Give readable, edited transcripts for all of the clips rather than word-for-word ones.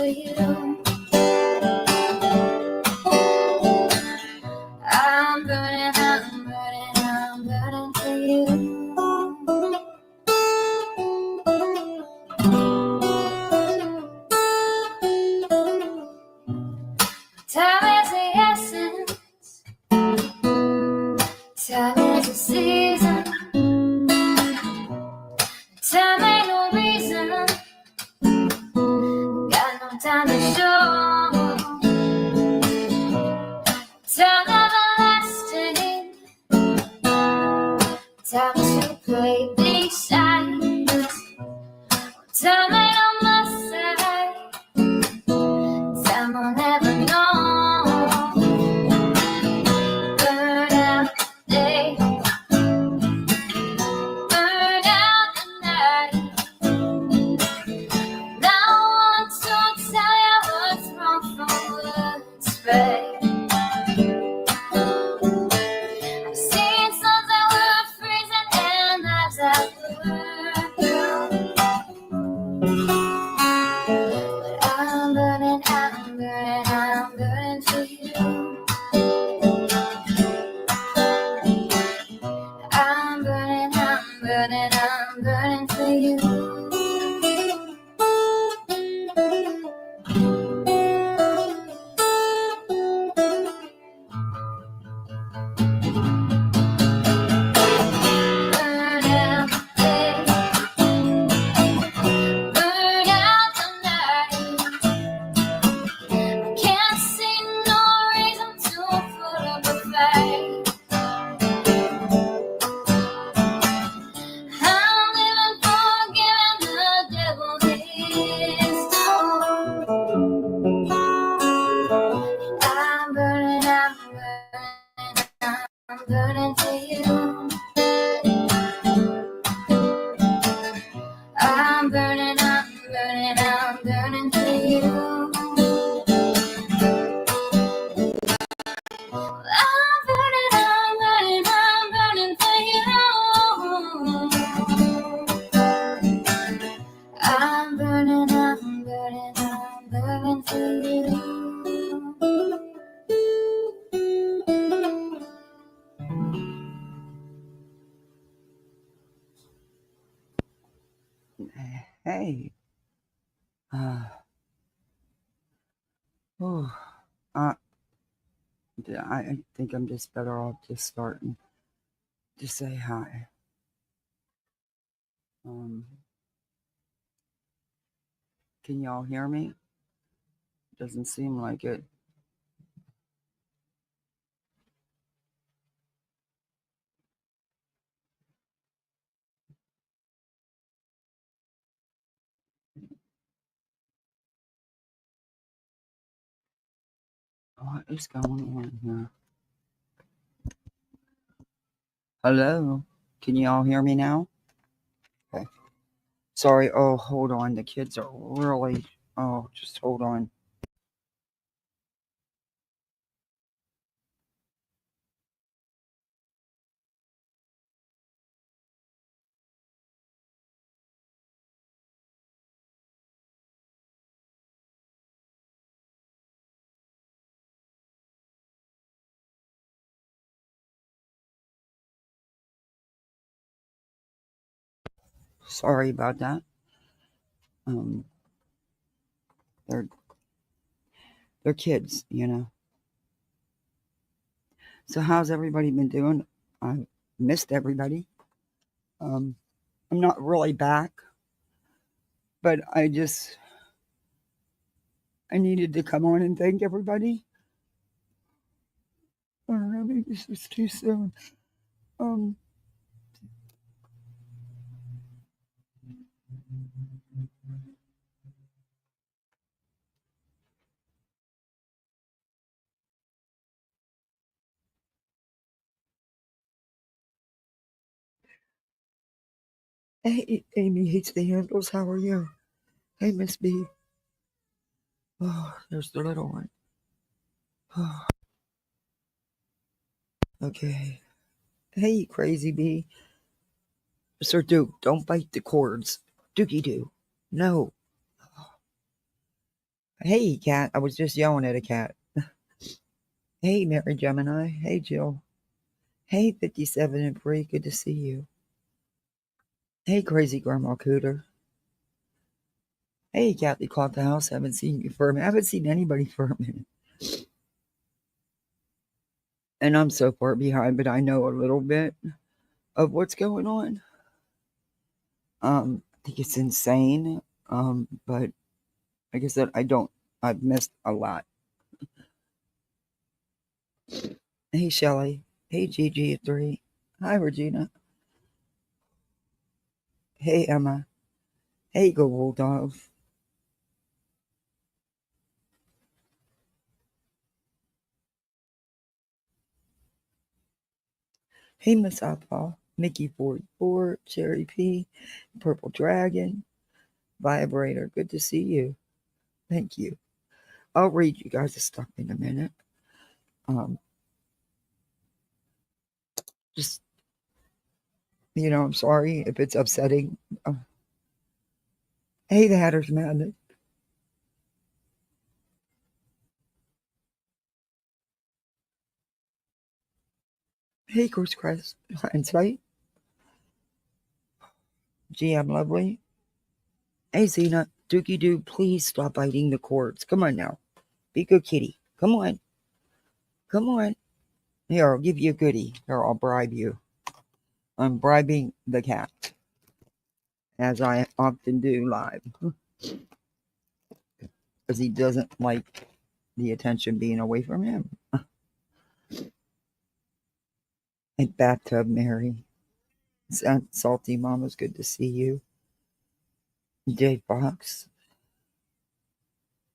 you. I'm burning for you. Time is the essence. Time is the season. Time ain't no reason. Got no time to show. Time everlasting. Time to play big sides. Time ain't on my side. Time will never know. Burn out the day. Burn out the night. Now I want to tell you what's wrong from what's right. I've seen suns that were freezing and lives that were blue. But I'm burning for you. I'm burning for you. Burn out the day. Burn out the night. I can't see no reason to put up a fight. I'm living for giving the devil his due. I'm burning for you. I'm burning for you. I'm burning for you. I'm burning for you. Hey. I think I'm just better off just starting to say hi. Can y'all hear me? Doesn't seem like it. What is going on here? Hello? Can you all hear me now? Okay. Sorry. Oh, hold on. The kids are really... Oh, just hold on. Sorry about that. They're kids, you know. So how's everybody been doing? I missed everybody. I'm not really back, but I needed to come on and thank everybody. I don't know, maybe this was too soon. Hey, Amy hates the handles. How are you? Hey, Miss B. Oh, there's the little one. Oh. Okay. Hey, Crazy Bee. Sir Duke, don't bite the cords. Dookie Doo. No. Hey, cat. I was just yelling at a cat. Hey, Mary Gemini. Hey, Jill. Hey, 57 and Bree. Good to see you. Hey, crazy Grandma Cooter. Hey, Kathy Clock the House. Haven't seen you for a minute. I haven't seen anybody for a minute. And I'm so far behind, but I know a little bit of what's going on. I think it's insane. But like I said, I've missed a lot. Hey, Shelly. Hey, Gigi at 3. Hi, Regina. Hey, Emma. Hey, Go Bulldogs. Hey, Miss Outlaw. Mickey 44, Cherry P, Purple Dragon, Vibrator. Good to see you. Thank you. I'll read you guys' stuff in a minute. Um, just, I'm sorry if it's upsetting. Hey, the Hatter's Madness. Hey, Chris Crest. Insight. GM Lovely. Hey, Zena. Dookie Doo, please stop biting the cords. Come on now. Be good kitty. Come on. Come on. Here, I'll give you a goodie. Here, I'll bribe you. I'm bribing the cat, as I often do live, because he doesn't like the attention being away from him. And Bathtub Mary. Salty Mama's good to see you. Jay Fox.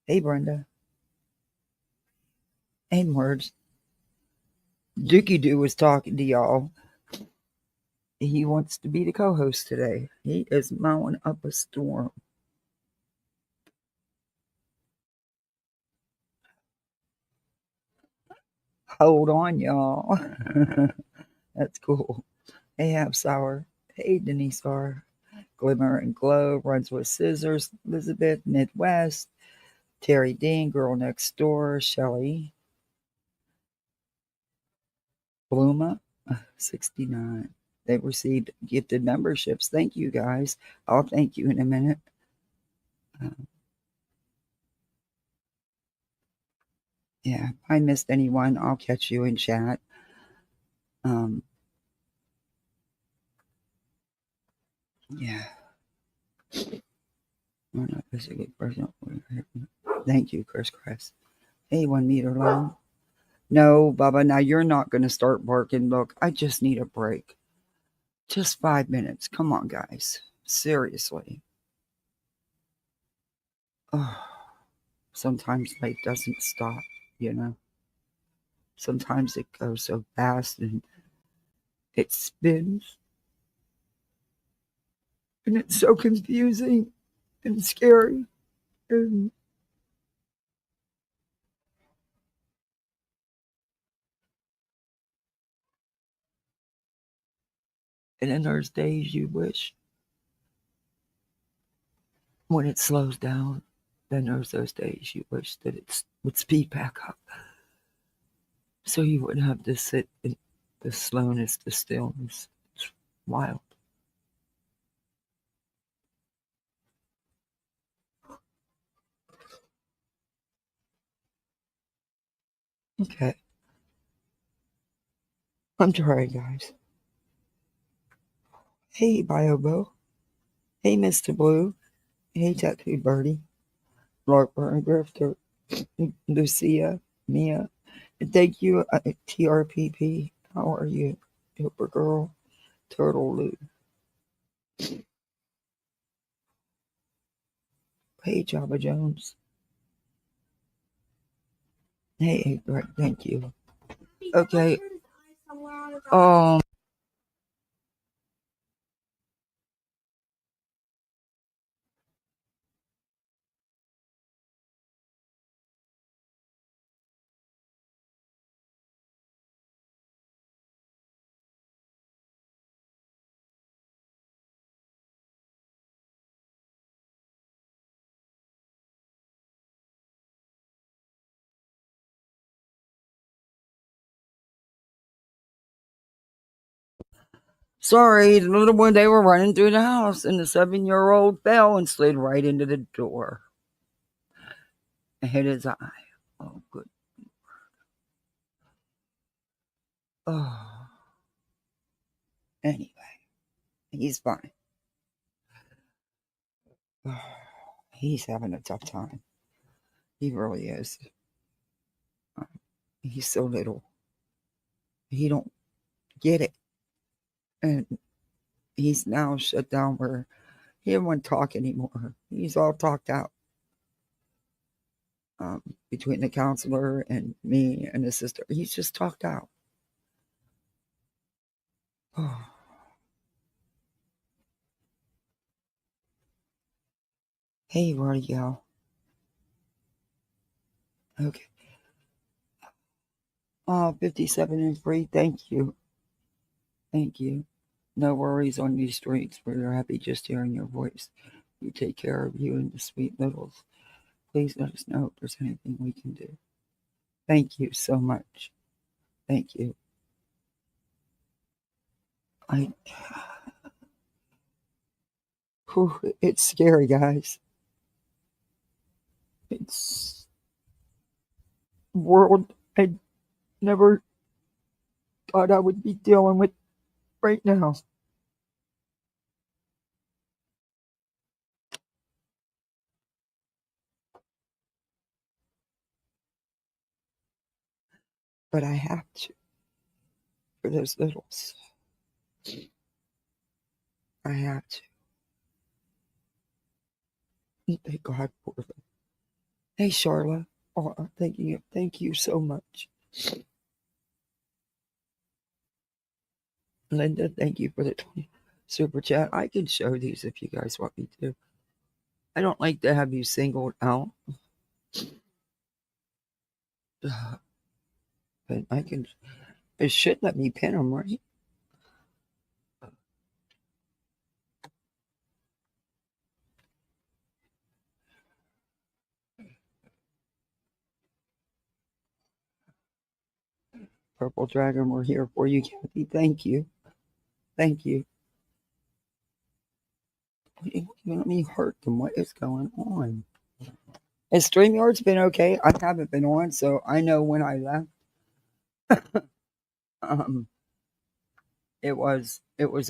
Hey, Brenda. Hey, Merge. Dookie Doo was talking to y'all. He wants to be the co-host today. He is mowing up a storm. Hold on, y'all. That's cool. Hey, Hap Sour. Hey, Denise R. Glimmer and Glow. Runs with Scissors. Elizabeth. Midwest. Terry Dean. Girl Next Door. Shelly. Bluma. 69. They received gifted memberships. Thank you, guys. I'll thank you in a minute. Yeah, if I missed anyone, I'll catch you in chat. Yeah. We're not physically present. Thank you, Chris. Hey, 1 meter long. No, Bubba, now you're not going to start barking. Look, I just need a break. Just 5 minutes. Come on, guys. Seriously. Oh, sometimes life doesn't stop. Sometimes it goes so fast and it spins. And it's so confusing and scary. And then there's days you wish when it slows down, then there's those days you wish that it would speed back up. So you wouldn't have to sit in the slowness, the stillness. It's wild. Okay. I'm trying, guys. Hey, Biobo. Hey, Mr. Blue. Hey, Tattoo Birdie. Lark Burn Grifter. Lucia. Mia. And thank you, TRPP. How are you? Hooper Girl. Turtle Lou. Hey, Java Jones. Hey, Greg. Thank you. Okay. Sorry, the little one, they were running through the house and the 7-year-old fell and slid right into the door and hit his eye. Oh, good. Oh. Anyway, he's fine. Oh, he's having a tough time. He really is. He's so little. He don't get it. And he's now shut down where he don't want to talk anymore. He's all talked out. Between the counselor and me and his sister, he's just talked out. Oh. Hey, where'd he go? Okay. 57 and free. Thank you. Thank you. No worries on these streets. We're happy just hearing your voice. You take care of you and the sweet littles. Please let us know if there's anything we can do. Thank you so much. Thank you. It's scary, guys. It's world I never thought I would be dealing with right now. But I have to for those littles. I have to. Thank God for them. Hey, Charlotte. Oh, thank you. Thank you so much. Linda, thank you for the 20 super chat. I can show these if you guys want me to. I don't like to have you singled out. But I can. It should let me pin them, right? Purple Dragon, we're here for you, Kathy. Thank you. Thank you. You let me hurt them. What is going on? Has StreamYard's been okay? I haven't been on, so I know when I left. um, it was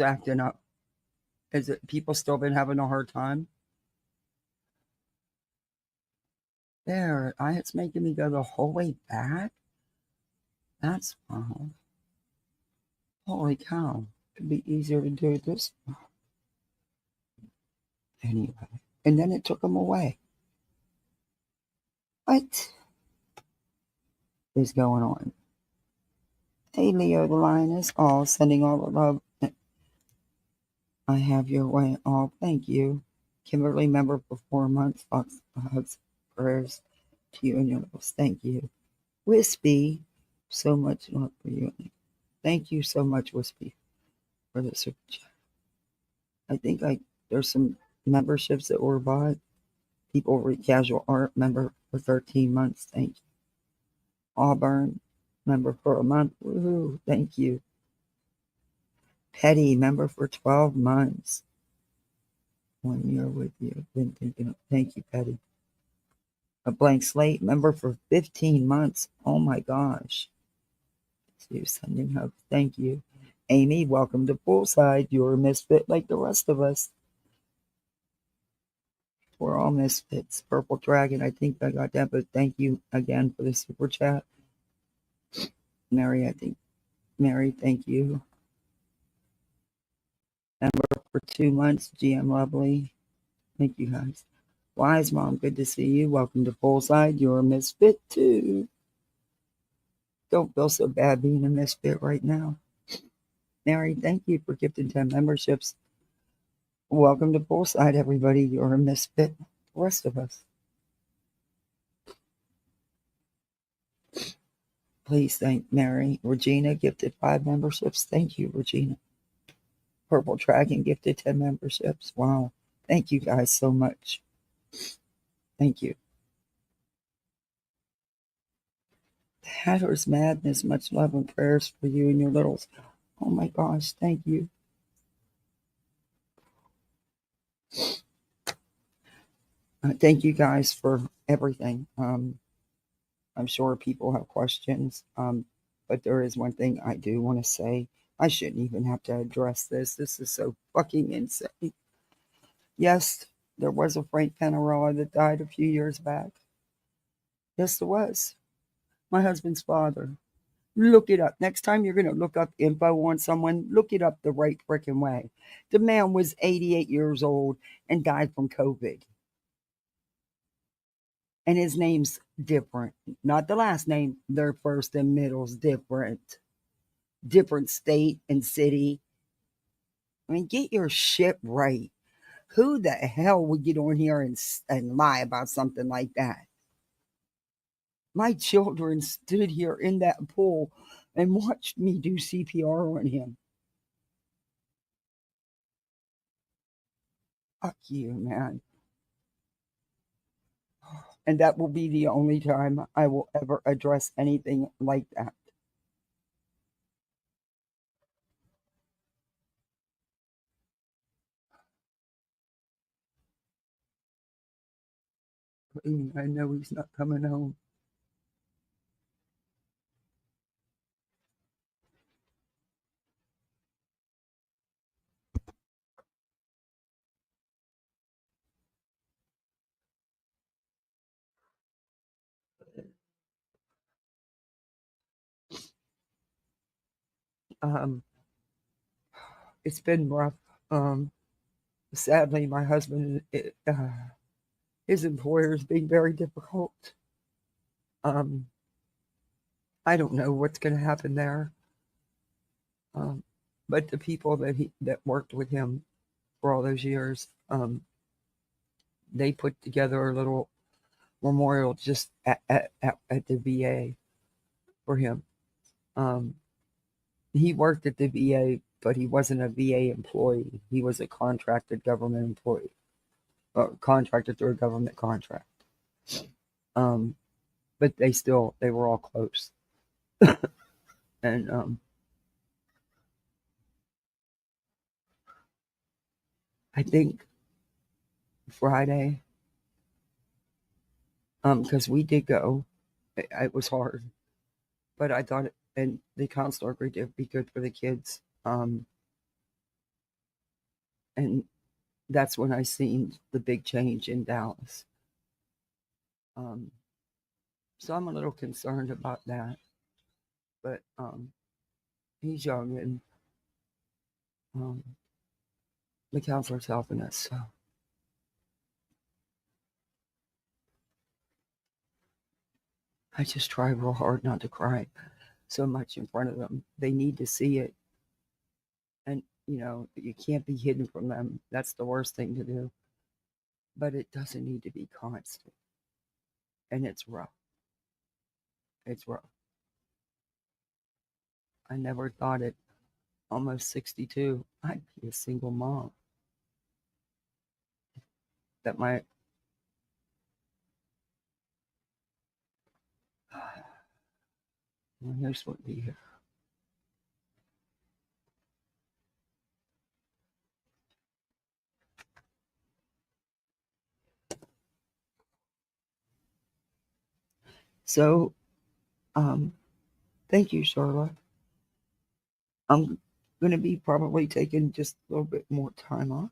acting up. Is it people still been having a hard time? There, it's making me go the whole way back. That's wrong. Holy cow! It'd be easier to do this anyway. And then it took them away. What is going on? Hey, Leo the Lioness, all sending all the love. I have your way. All thank you. Kimberly, member for 4 months. Lots of hugs, prayers to you and your lives. Thank you. Wispy, so much love for you. Thank you so much, Wispy, for the super chat. I think there's some memberships that were bought. People read Casual Art, member for 13 months. Thank you. Auburn, member for a month. Woohoo! Thank you. Petty, member for 12 months. 1 year with you. Been thinking of, thank you, Petty. A blank slate, member for 15 months. Oh my gosh. So sending hugs. Thank you. Amy, welcome to Poolside. You're a misfit like the rest of us. We're all misfits. Purple Dragon, I think I got that, but thank you again for the super chat. Mary, thank you. Member for 2 months, GM Lovely. Thank you guys. Wise Mom, good to see you. Welcome to Poolside. You're a misfit too. Don't feel so bad being a misfit right now. Mary, thank you for gifting 10 memberships. Welcome to Poolside, everybody. You're a misfit. The rest of us. Please thank Mary. Regina gifted 5 memberships. Thank you, Regina. Purple Dragon gifted 10 memberships. Wow. Thank you guys so much. Thank you. Hatter's Madness. Much love and prayers for you and your littles. Oh my gosh. Thank you. Thank you guys for everything. I'm sure people have questions, but there is one thing I do want to say. I shouldn't even have to address this. This is so fucking insane. Yes, there was a Frank Panarella that died a few years back. Yes, there was. My husband's father. Look it up. Next time you're going to look up info on someone, look it up the right freaking way. The man was 88 years old and died from COVID. And his name's different. Not the last name, their first and middle's different. Different state and city. I mean, get your shit right. Who the hell would get on here and lie about something like that? My children stood here in that pool and watched me do CPR on him. Fuck you, man. And that will be the only time I will ever address anything like that. I know he's not coming home. Um, it's been rough. Sadly, my husband, his employer is being very difficult. Um, I don't know what's going to happen there. Um, but the people that worked with him for all those years, they put together a little memorial just at the VA for him. Um, he worked at the VA, but he wasn't a VA employee. He was a contracted government employee, contracted through a government contract. Um, but they were all close. And I think Friday, because we did go, it was hard, but I thought, and the counselor agreed it'd be good for the kids. And that's when I seen the big change in Dallas. Um, so I'm a little concerned about that, but he's young and um, the counselor's helping us. So I just try real hard not to cry so much in front of them. They need to see it. And, you can't be hidden from them. That's the worst thing to do. But it doesn't need to be constant. And it's rough. It's rough. I never thought at almost 62 I'd be a single mom. That my nurse would be here. So, thank you, Charlotte. I'm going to be probably taking just a little bit more time off.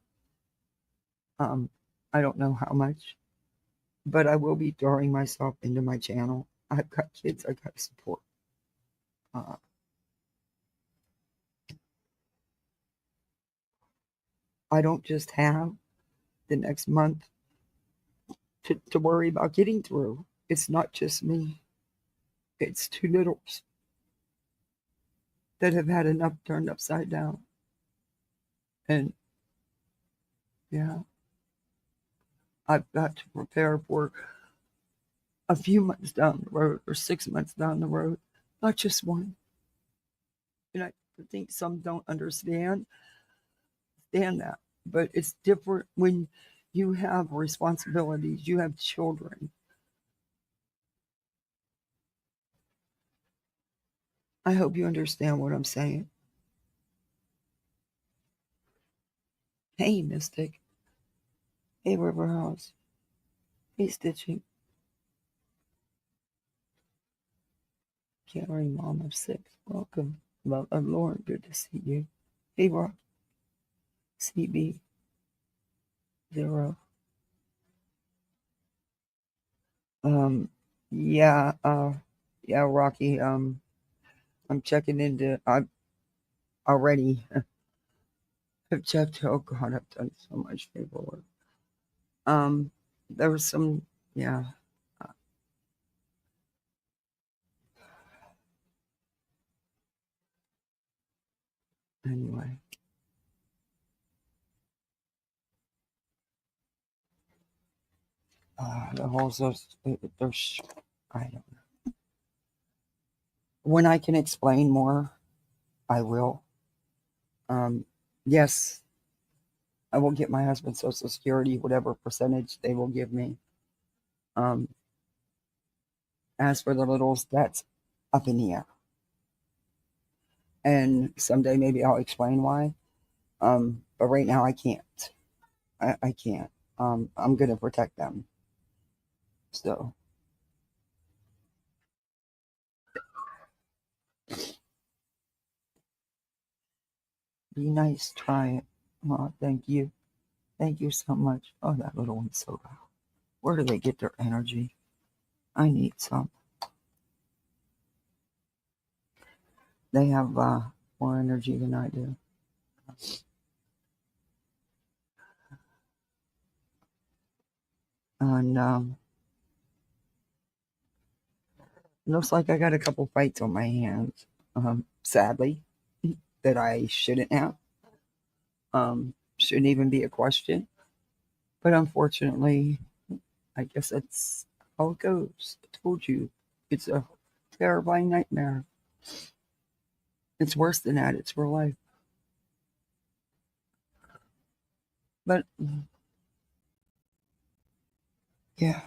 Um, I don't know how much, but I will be throwing myself into my channel. I've got kids I got to support. Uh, I don't just have the next month to worry about getting through. It's not just me, it's two littles that have had enough turned upside down. And yeah, I've got to prepare for a few months down the road or 6 months down the road, not just one. And I think some don't understand that, but it's different when you have responsibilities, you have children. I hope you understand what I'm saying. Hey, Mystic. Hey, River House. Hey, Stitching. Caring mom of 6. Welcome. Well, Lauren, good to see you. Hey, Rock. CB 0. Yeah, yeah, Rocky. I'm checking into. I've already. I've checked. Oh God, I've done so much paperwork. There was some. Yeah. uh, Anyway, the whole. There's. I don't know. When I can explain more, I will. Um, yes, I will get my husband's Social Security, whatever percentage they will give me. Um, as for the littles, that's up in the air. And someday maybe I'll explain why. But right now I can't. I can't. I'm gonna protect them. So be nice, try it. Oh, thank you. Thank you so much. Oh, that little one's so loud. Where do they get their energy? I need some. They have more energy than I do. And looks like I got a couple fights on my hands. Sadly, that I shouldn't have. Shouldn't even be a question. But unfortunately, I guess that's how it goes. I told you. It's a terrifying nightmare. It's worse than that. It's real life. But yeah,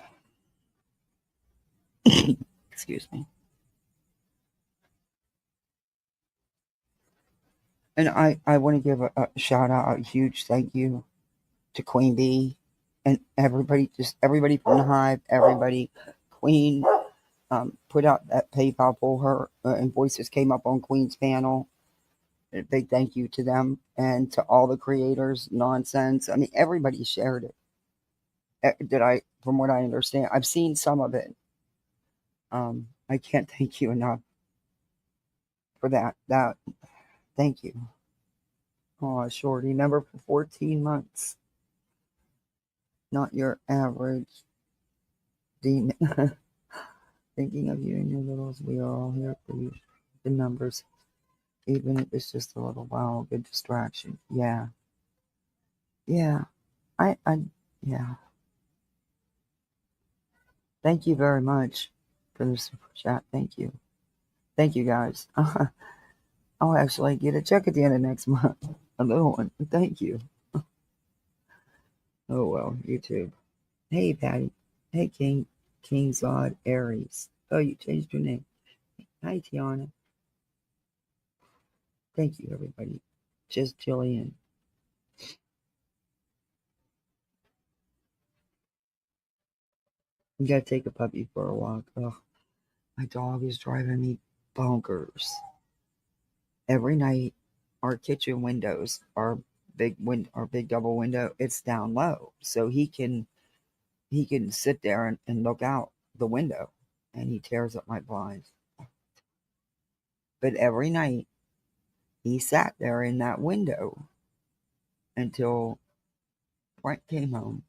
excuse me. And I want to give a shout out, a huge thank you to Queen Bee and everybody, just everybody from the Hive, everybody. Queen put out that PayPal poll. Her invoices came up on Queen's panel. A big thank you to them and to all the creators. Nonsense. I mean, everybody shared it. Did I? From what I understand, I've seen some of it. I can't thank you enough for that. That thank you. Oh, Shorty, member for 14 months. Not your average demon. Thinking of you and your littles, we are all here for you. The numbers, even if it's just a little while, good distraction. Yeah, yeah. Yeah. Thank you very much for the super chat. Thank you. Thank you, guys. I'll actually get a check at the end of next month. A little one. Thank you. Oh well, YouTube. Hey Patty. Hey King Zod Aries. Oh, you changed your name. Hi Tiana. Thank you everybody. Just Jillian. You gotta take a puppy for a walk. Ugh, my dog is driving me bonkers. Every night, our kitchen windows, our big double window, it's down low, so he can sit there and look out the window, and he tears up my blinds. But every night, he sat there in that window until Frank came home,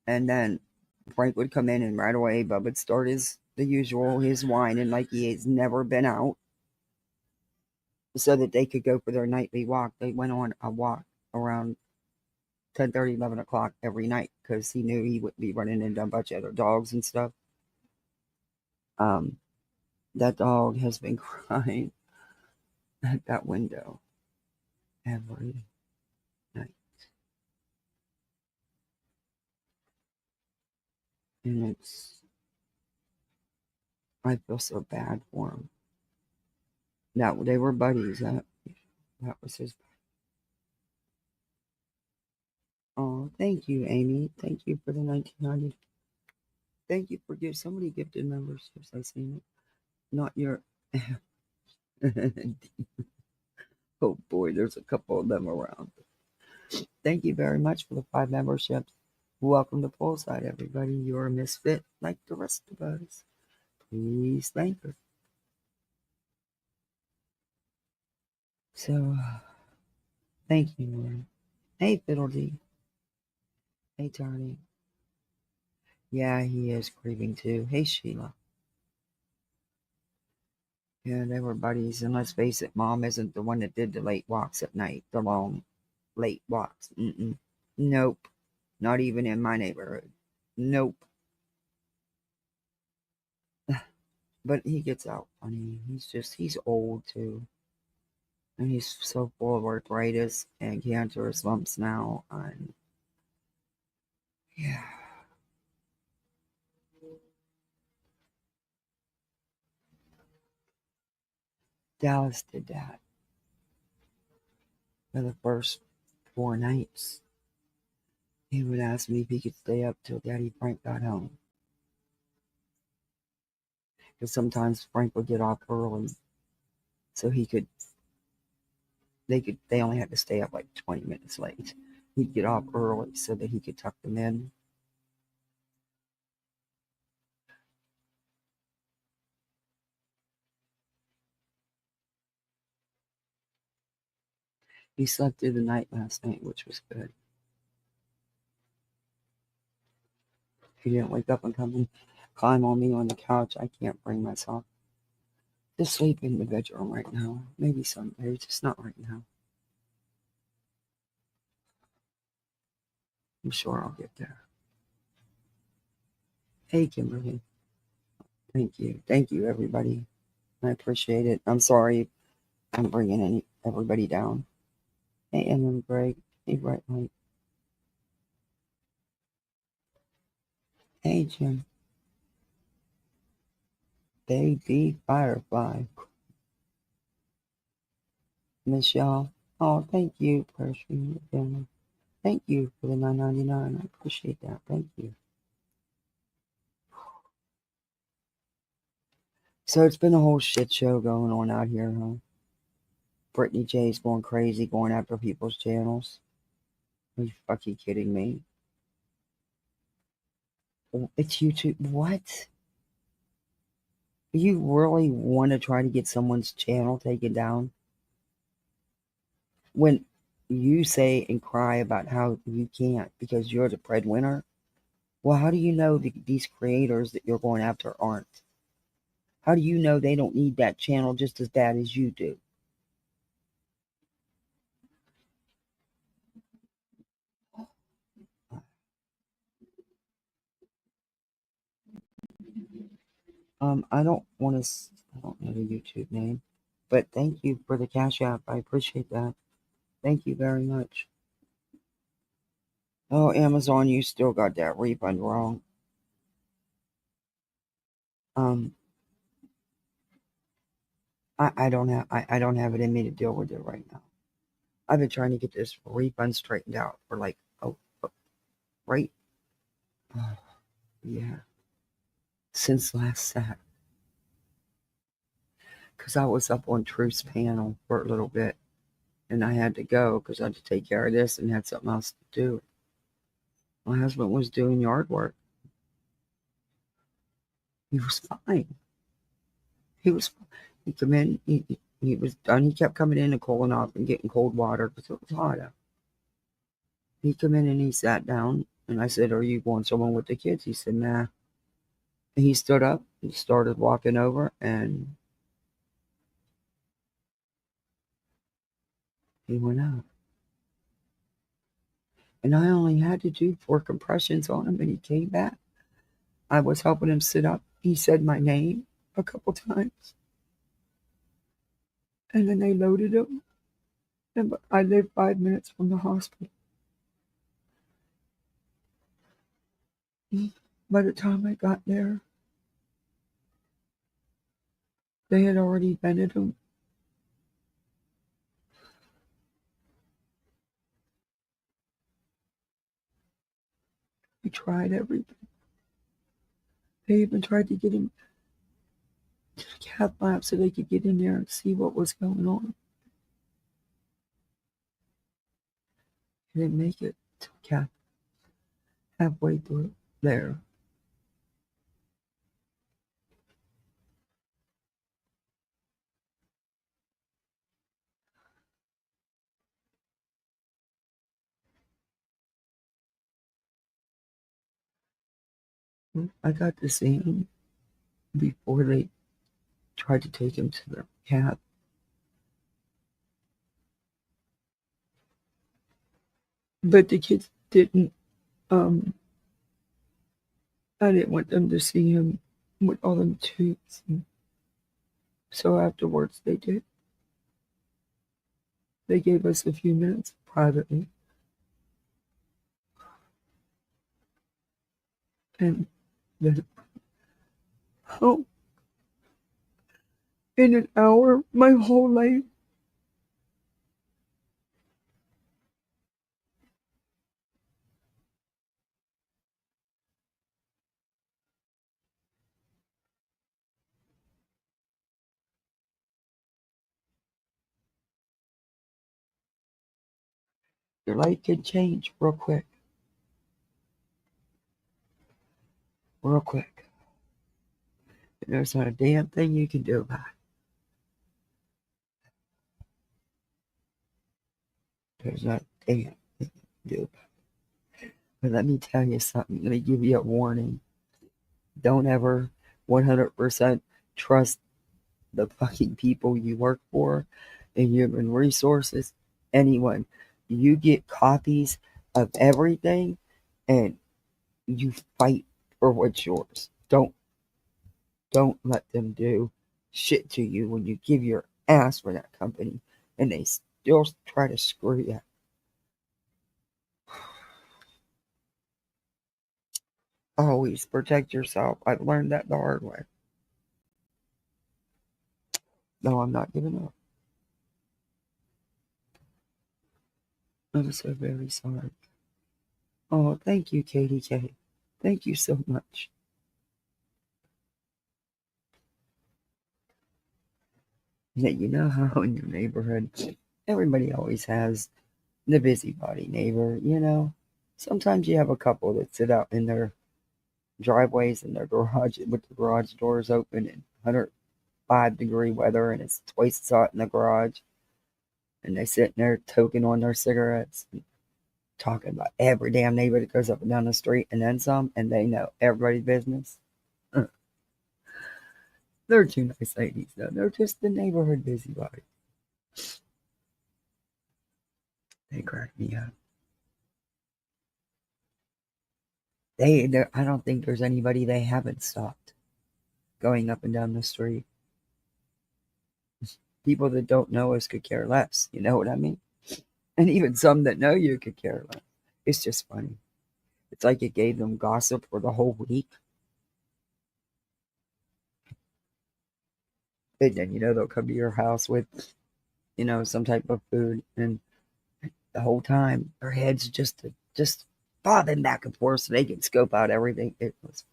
and then Frank would come in, and right away, Bub would start his whining like he has never been out, so that they could go for their nightly walk. They went on a walk around 10:30, 11 o'clock every night because he knew he would be running into a bunch of other dogs and stuff. Um, that dog has been crying at that window every night. And I feel so bad for him. That they were buddies. That was his. Oh, Oh, thank you, Amy. Thank you for the 1990. Thank you for giving somebody gifted memberships. I seen it. Not your. Oh boy, there's a couple of them around. Thank you very much for the 5 memberships. Welcome to Poolside, everybody. You're a misfit like the rest of us. Please thank her. So, thank you, Lauren. Hey, Fiddledee. Hey, Tony. Yeah, he is grieving too. Hey, Sheila. And everybody's, and let's face it, Mom isn't the one that did the late walks at night, the long, late walks. Mm-mm. Nope. Not even in my neighborhood. Nope. But he gets out funny. He's old too. And he's so full of arthritis and cancerous lumps now. And yeah. Dallas did that for the first 4 nights. He would ask me if he could stay up till Daddy Frank got home. Because sometimes Frank would get off early. So they only had to stay up like 20 minutes late. He'd get off early so that he could tuck them in. He slept through the night last night, which was good. He didn't wake up and come and climb on me on the couch. I can't bring myself to sleep in the bedroom right now. Maybe someday, just not right now. I'm sure I'll get there. Hey, Kimberly. Thank you. Thank you, everybody. I appreciate it. I'm sorry I'm bringing everybody down. Hey, Emily, Greg. Hey, Bright Light. Hey, Jim. Baby Firefly. Michelle. Oh, thank you, Pershing. Thank you for the $9.99. I appreciate that. Thank you. So it's been a whole shit show going on out here, huh? Brittany J's going crazy, going after people's channels. Are you fucking kidding me? It's YouTube. What? You really want to try to get someone's channel taken down? When you say and cry about how you can't because you're the breadwinner, well, how do you know that these creators that you're going after aren't? How do you know they don't need that channel just as bad as you do? I don't want to. I don't know the YouTube name, but thank you for the Cash App. I appreciate that. Thank you very much. Oh, Amazon, you still got that refund wrong. Um, I don't have it in me to deal with it right now. I've been trying to get this refund straightened out for like right, yeah, since last Saturday. Because I was up on Truth's panel for a little bit, and I had to go because I had to take care of this and had something else to do. My husband was doing yard work. He was fine. He was. He come in. He was done. He kept coming in and cooling off and getting cold water because it was hot out. He come in and he sat down, and I said, "Are you going somewhere with the kids?" He said, "Nah." And he stood up and started walking over, and he went out. And I only had to do 4 compressions on him, and he came back. I was helping him sit up. He said my name a couple times, and then they loaded him. And I lived 5 minutes from the hospital. By the time I got there, they had already vented him. We tried everything. They even tried to get him to the cath lab so they could get in there and see what was going on. He didn't make it to the cath halfway through there. I got to see him before they tried to take him to the cath. But the kids didn't, I didn't want them to see him with all them tubes. And so afterwards they did. They gave us a few minutes privately. And then, oh, in an hour, my whole life. Your life can change real quick. Real quick. And there's not a damn thing you can do about it. There's not a damn thing you can do about it. But let me tell you something. Let me give you a warning. Don't ever 100% trust the fucking people you work for in human resources. Anyone. You get copies of everything and you fight for what's yours. Don't let them do shit to you when you give your ass for that company and they still try to screw you. Always protect yourself. I've learned that the hard way. No, I'm not giving up. I'm so very sorry. Oh, thank you, Katie K. Thank you so much. Yeah, you know how in your neighborhood, everybody always has the busybody neighbor, you know? Sometimes you have a couple that sit out in their driveways and their garage with the garage doors open in 105-degree weather and it's twice as hot in the garage. And they sit in there toking on their cigarettes and talking about every damn neighbor that goes up and down the street and then some, and they know everybody's business. They're two nice ladies, though. They're just the neighborhood busybody. They crack me up. I don't think there's anybody they haven't stopped going up and down the street. People that don't know us could care less. You know what I mean? And even some that know you could care less. It's just funny. It's like it gave them gossip for the whole week. And then, they'll come to your house with, some type of food. And the whole time, their heads just bobbing back and forth so they can scope out everything. It was,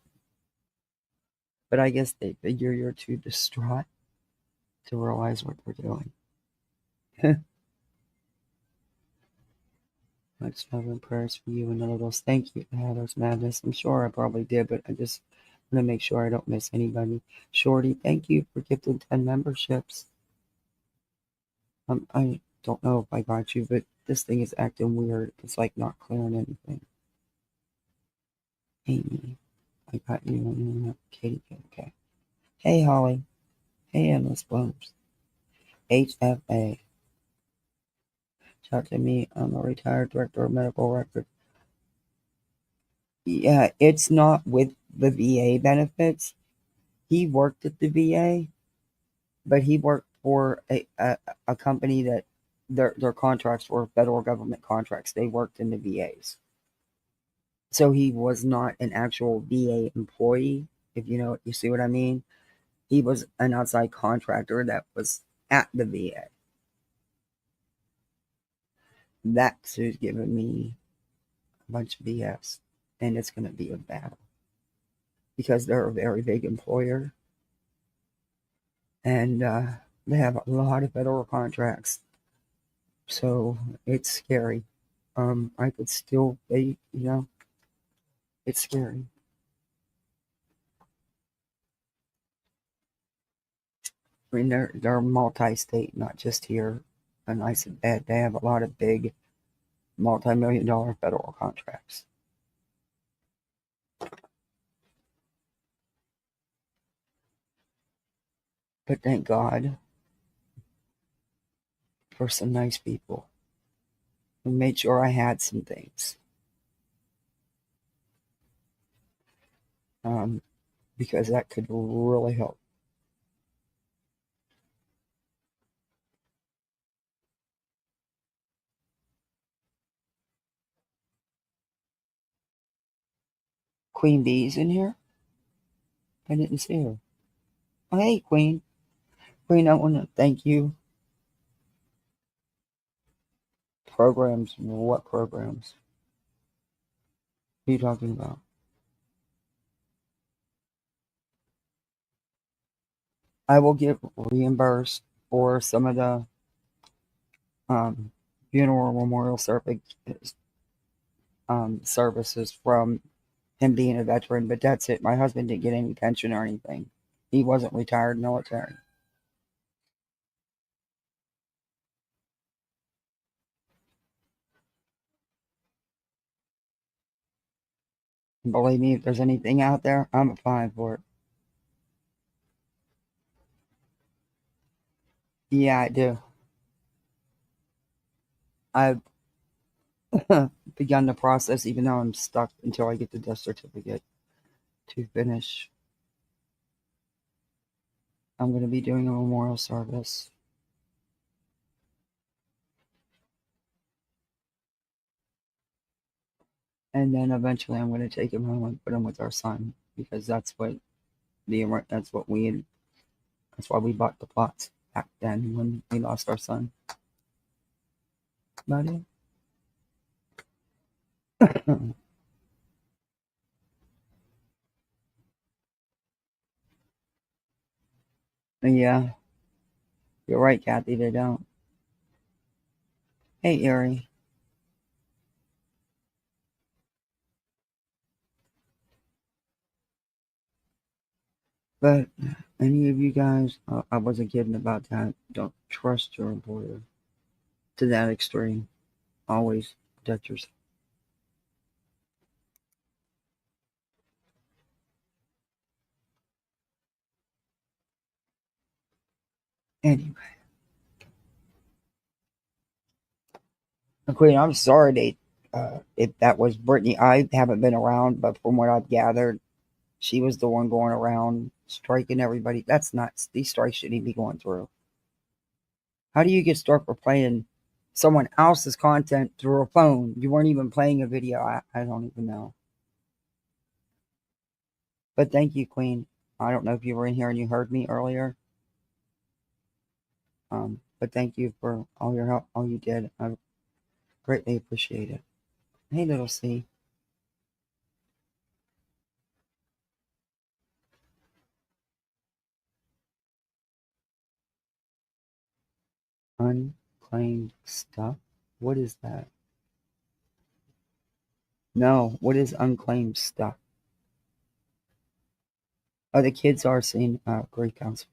but I guess they figure you're too distraught to realize what they're doing. Much love and prayers for you and the littles. Thank you, Heather's Madness. I'm sure I probably did, but I just want to make sure I don't miss anybody. Shorty, thank you for gifting 10 memberships. I don't know if I got you, but this thing is acting weird. It's like not clearing anything. Amy, I got you. Katie, okay. Hey, Holly. Hey, Endless Blooms. HFA. Talk to me. I'm a retired director of medical record. Yeah, it's not with the VA benefits. He worked at the VA, but he worked for a company that their contracts were federal government contracts. They worked in the VAs. So he was not an actual VA employee, if you see what I mean. He was an outside contractor that was at the VA. That's who's giving me a bunch of BS. and it's going to be a battle because they're a very big employer, and they have a lot of federal contracts. So it's scary. I could still be, it's scary. I mean, they're multi-state, not just here. And I said that they have a lot of big, multi-million-dollar federal contracts. But thank God for some nice people who made sure I had some things. Um, because that could really help. Queen Bee's in here? I didn't see her. Oh, hey, Queen. Queen, I want to thank you. Programs? What programs? What are you talking about? I will get reimbursed for some of the um, funeral memorial services from him being a veteran, but that's it. My husband didn't get any pension or anything. He wasn't retired military. And believe me, if there's anything out there, I'm applying for it. Yeah, I do. I've begun the process, even though I'm stuck until I get the death certificate to finish. I'm going to be doing a memorial service. And then eventually I'm going to take him home and put him with our son because that's what that's what we had, that's why we bought the plots back then when we lost our son. Buddy. Yeah, you're right, Kathy. They don't. Hey, Erie. But any of you guys, I wasn't kidding about that. Don't trust your employer to that extreme. Always protect yourself. Anyway, Queen, I'm sorry if that was Brittany. I haven't been around, but from what I've gathered, she was the one going around striking everybody. That's nuts. These strikes shouldn't even be going through. How do you get struck for playing someone else's content through a phone? You weren't even playing a video. I don't even know. But thank you, Queen. I don't know if you were in here and you heard me earlier. But thank you for all your help, all you did. I greatly appreciate it. Hey, little C. Unclaimed stuff? What is that? No, what is unclaimed stuff? Oh, the kids are seeing grief counselor.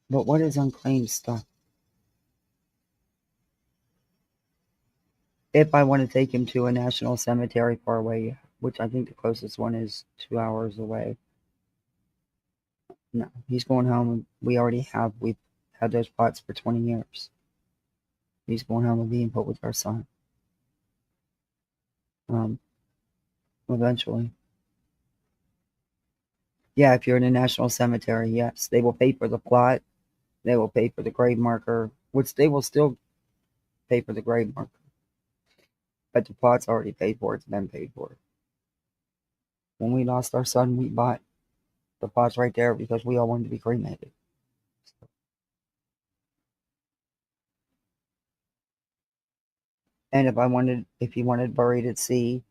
But what is unclaimed stuff? If I want to take him to a national cemetery far away, which I think the closest one is 2 hours away. No, he's going home. And we've had those plots for 20 years. He's going home and being put with our son. Um, Eventually. Yeah, if you're in a national cemetery, yes, they will pay for the plot. They will pay for the grave marker, which they will still pay for the grave marker. But the plot's already paid for. It's been paid for. When we lost our son, we bought the pot's right there because we all wanted to be cremated. And if you wanted buried at sea,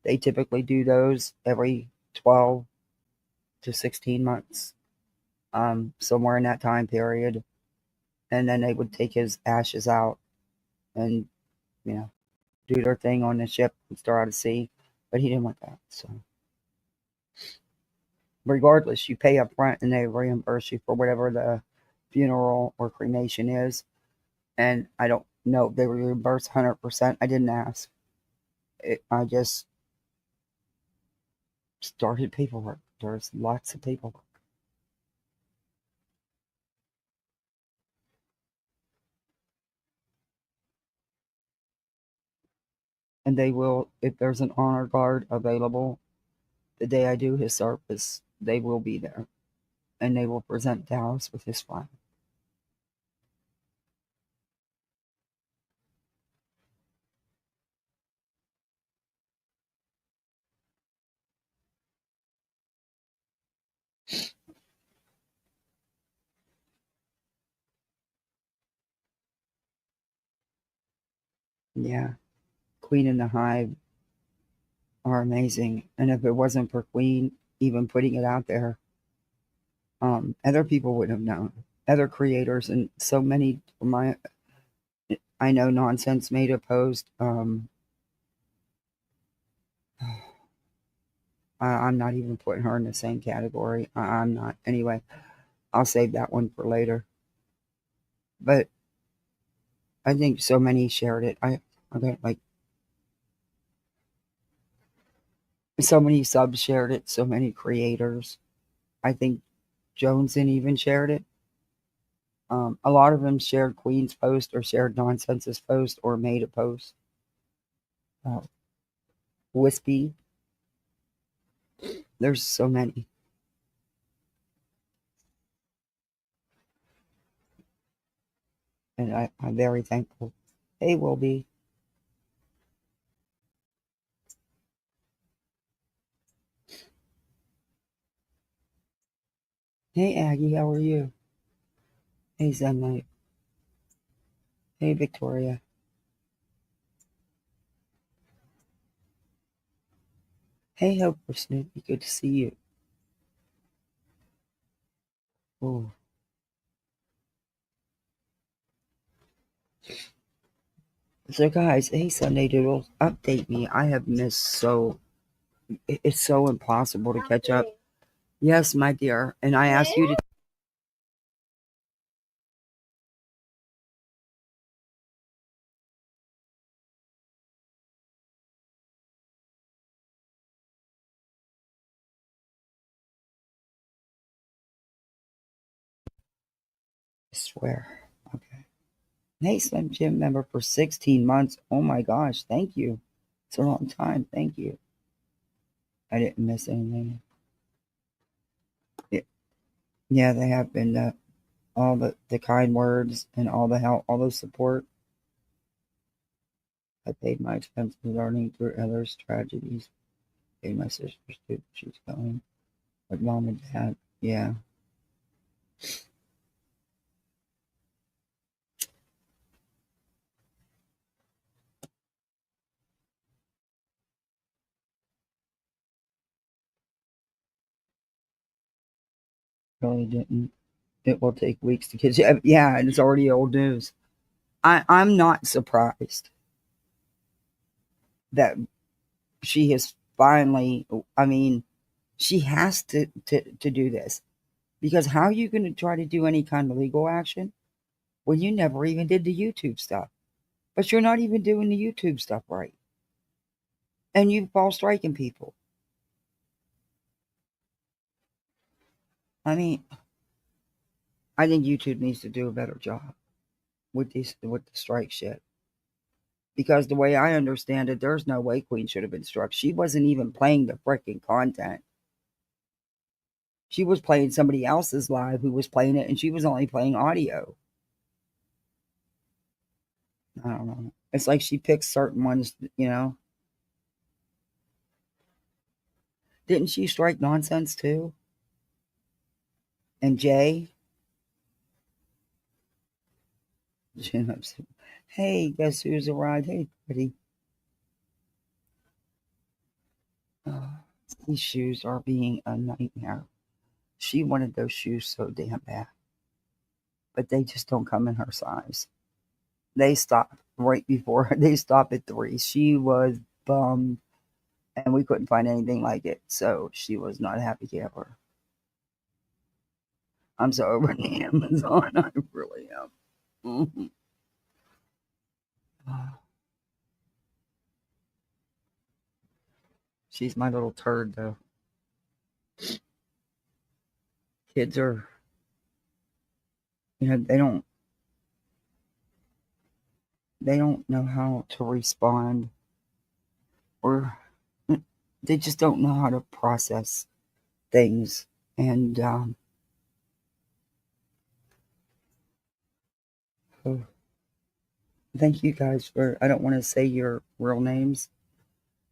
they typically do those every 12 to 16 months, somewhere in that time period. And then they would take his ashes out and, you know, do their thing on the ship and start out at sea. But he didn't want that. So, regardless, you pay up front and they reimburse you for whatever the funeral or cremation is. And I don't know if they reimburse 100%. I didn't ask. I just started paperwork. There's lots of paperwork. And they will, if there's an honor guard available the day I do his service, they will be there. And they will present Dallas with his flag. Yeah. Queen and the Hive are amazing. And if it wasn't for Queen even putting it out there, other people wouldn't have known. Other creators and so many I know Nonsense made a post. I'm not even putting her in the same category. I'm not. Anyway, I'll save that one for later. But I think so many shared it. I got like so many subs shared it. So many creators. I think Joneson even shared it. A lot of them shared Queen's post or shared Nonsense's post or made a post. Uh, Wispy. There's so many. And I'm very thankful. Hey, will be. Hey, Aggie, how are you? Hey, Zenlight. Hey, Victoria. Hey, Helper Snoopy. Good to see you. Oh. So, guys, hey, Sunday Doodles, update me. I have missed it's so impossible to catch up. Yes, my dear. And I asked you to. I swear. Okay. Hey, Slim Jim member for 16 months. Oh my gosh. Thank you. It's a long time. Thank you. I didn't miss anything. Yeah, yeah, they have been all the kind words and all the help, all the support. I paid my expenses learning through others' tragedies. Paid my sister's too. She's going with mom and dad. Yeah. Really didn't. It will take weeks to get you. Yeah, and it's already old news. I'm not surprised that she has finally. I mean, she has to do this because how are you going to try to do any kind of legal action when you never even did the YouTube stuff? But you're not even doing the YouTube stuff right, and you fall striking people. I mean, I think YouTube needs to do a better job with the strike shit. Because the way I understand it, there's no way Queen should have been struck. She wasn't even playing the freaking content. She was playing somebody else's live who was playing it, and she was only playing audio. I don't know. It's like she picks certain ones, you know. Didn't she strike Nonsense too? And Jay, hey, guess who's arrived? Hey, buddy. Uh, these shoes are being a nightmare. She wanted those shoes so damn bad, but they just don't come in her size. They stopped right before they stopped at 3. She was bummed, and we couldn't find anything like it, so she was not a happy camper. I'm so over the Amazon. I really am. Mhm. She's my little turd, though. Kids are, they don't know how to respond, or they just don't know how to process things. And oh, thank you guys for. I don't want to say your real names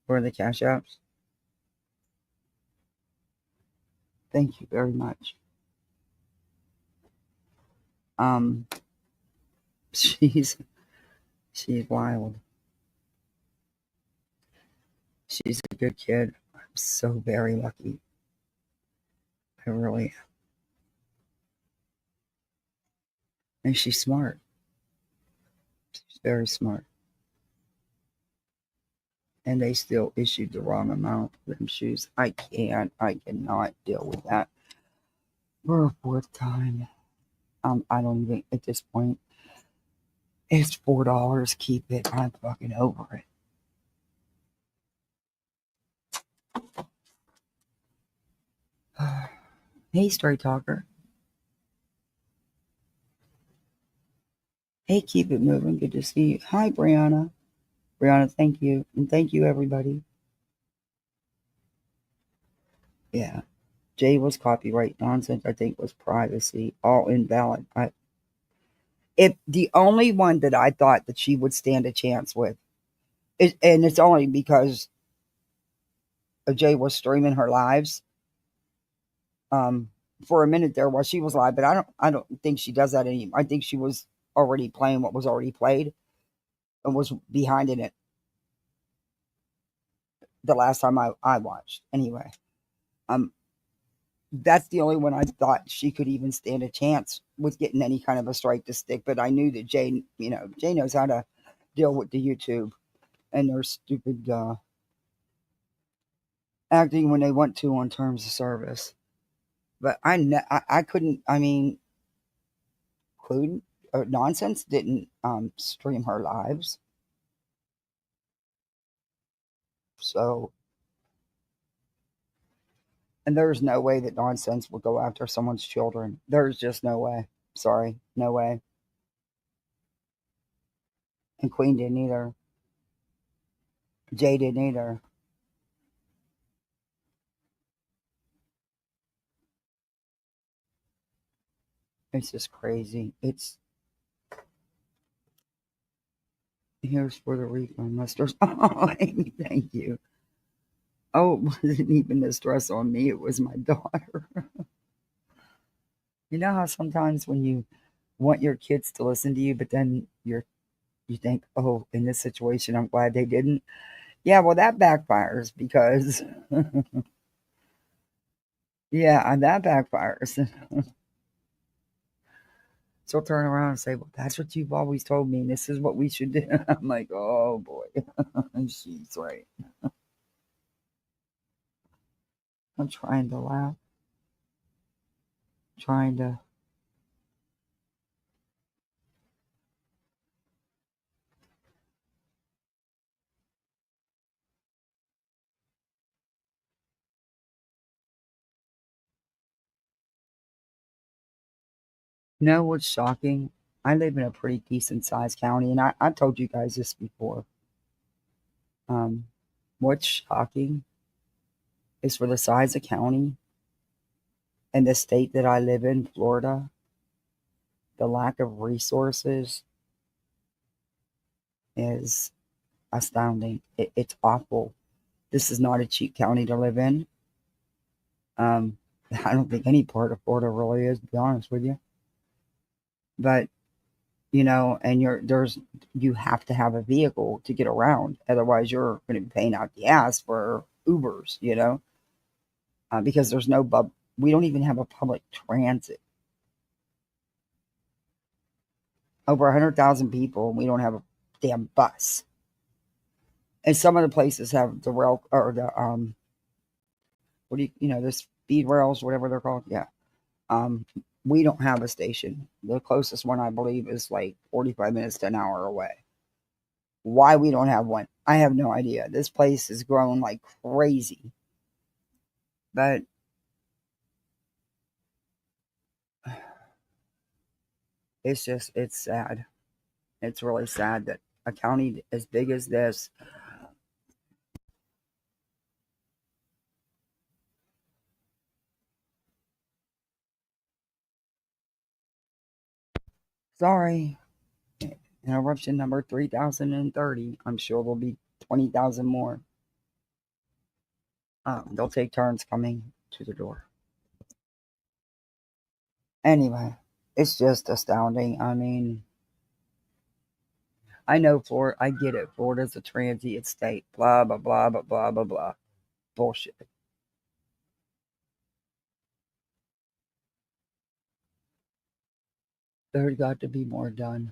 or the cash apps. Thank you very much. Um, she's she's wild. She's a good kid. I'm so very lucky. I really am. And she's smart. She's very smart. And they still issued the wrong amount for them shoes. I cannot deal with that for a fourth time. I don't even, at this point, it's $4. Keep it. I'm fucking over it. Hey, Straight Talker. Hey, keep it moving. Good to see you. Hi, Brianna. Brianna, thank you. And thank you, everybody. Yeah. Jay was copyright nonsense. I think was privacy. All invalid. If the only one that I thought that she would stand a chance with, and it's only because Jay was streaming her lives. Um, for a minute there while she was live, but I don't think she does that anymore. I think she was already playing what was already played and was behind in it the last time I watched. Anyway, um, that's the only one I thought she could even stand a chance with getting any kind of a strike to stick. But I knew that Jay, Jay knows how to deal with the YouTube and their stupid acting when they want to on terms of service. But I couldn't. I mean, Clued Nonsense didn't stream her lives, so and there's no way that Nonsense would go after someone's children. There's just no way. Sorry, no way. And Queen didn't either. Jay didn't either. It's just crazy. It's here's for the refund, Lester. Oh, Amy, thank you. Oh, it wasn't even the stress on me. It was my daughter. You know how sometimes when you want your kids to listen to you, but then you think, oh, in this situation, I'm glad they didn't. Yeah, well, that backfires because, yeah, that backfires. She'll turn around and say, well, that's what you've always told me, and this is what we should do. I'm like, oh boy, she's right. I'm trying to laugh, trying to. You know what's shocking? I live in a pretty decent sized county, and I told you guys this before. Um, what's shocking is for the size of county and the state that I live in, Florida, the lack of resources is astounding. It's awful. This is not a cheap county to live in. Um, I don't think any part of Florida really is, to be honest with you. But and you have to have a vehicle to get around. Otherwise, you're going to be paying out the ass for Ubers, because we don't even have a public transit. Over 100,000 people, and we don't have a damn bus. And some of the places have the rail or the what do the speed rails, whatever they're called. Yeah. Um, we don't have a station. The closest one I believe is like 45 minutes to an hour away. Why we don't have one, I have no idea. This place has grown like crazy. But it's sad. It's really sad that a county as big as this. Sorry, interruption number 3030. I'm sure there'll be 20,000 more. They'll take turns coming to the door. Anyway, it's just astounding. I mean, I know Florida. I get it. Florida's a transient state. Blah blah blah blah blah blah blah. Bullshit. There's got to be more done.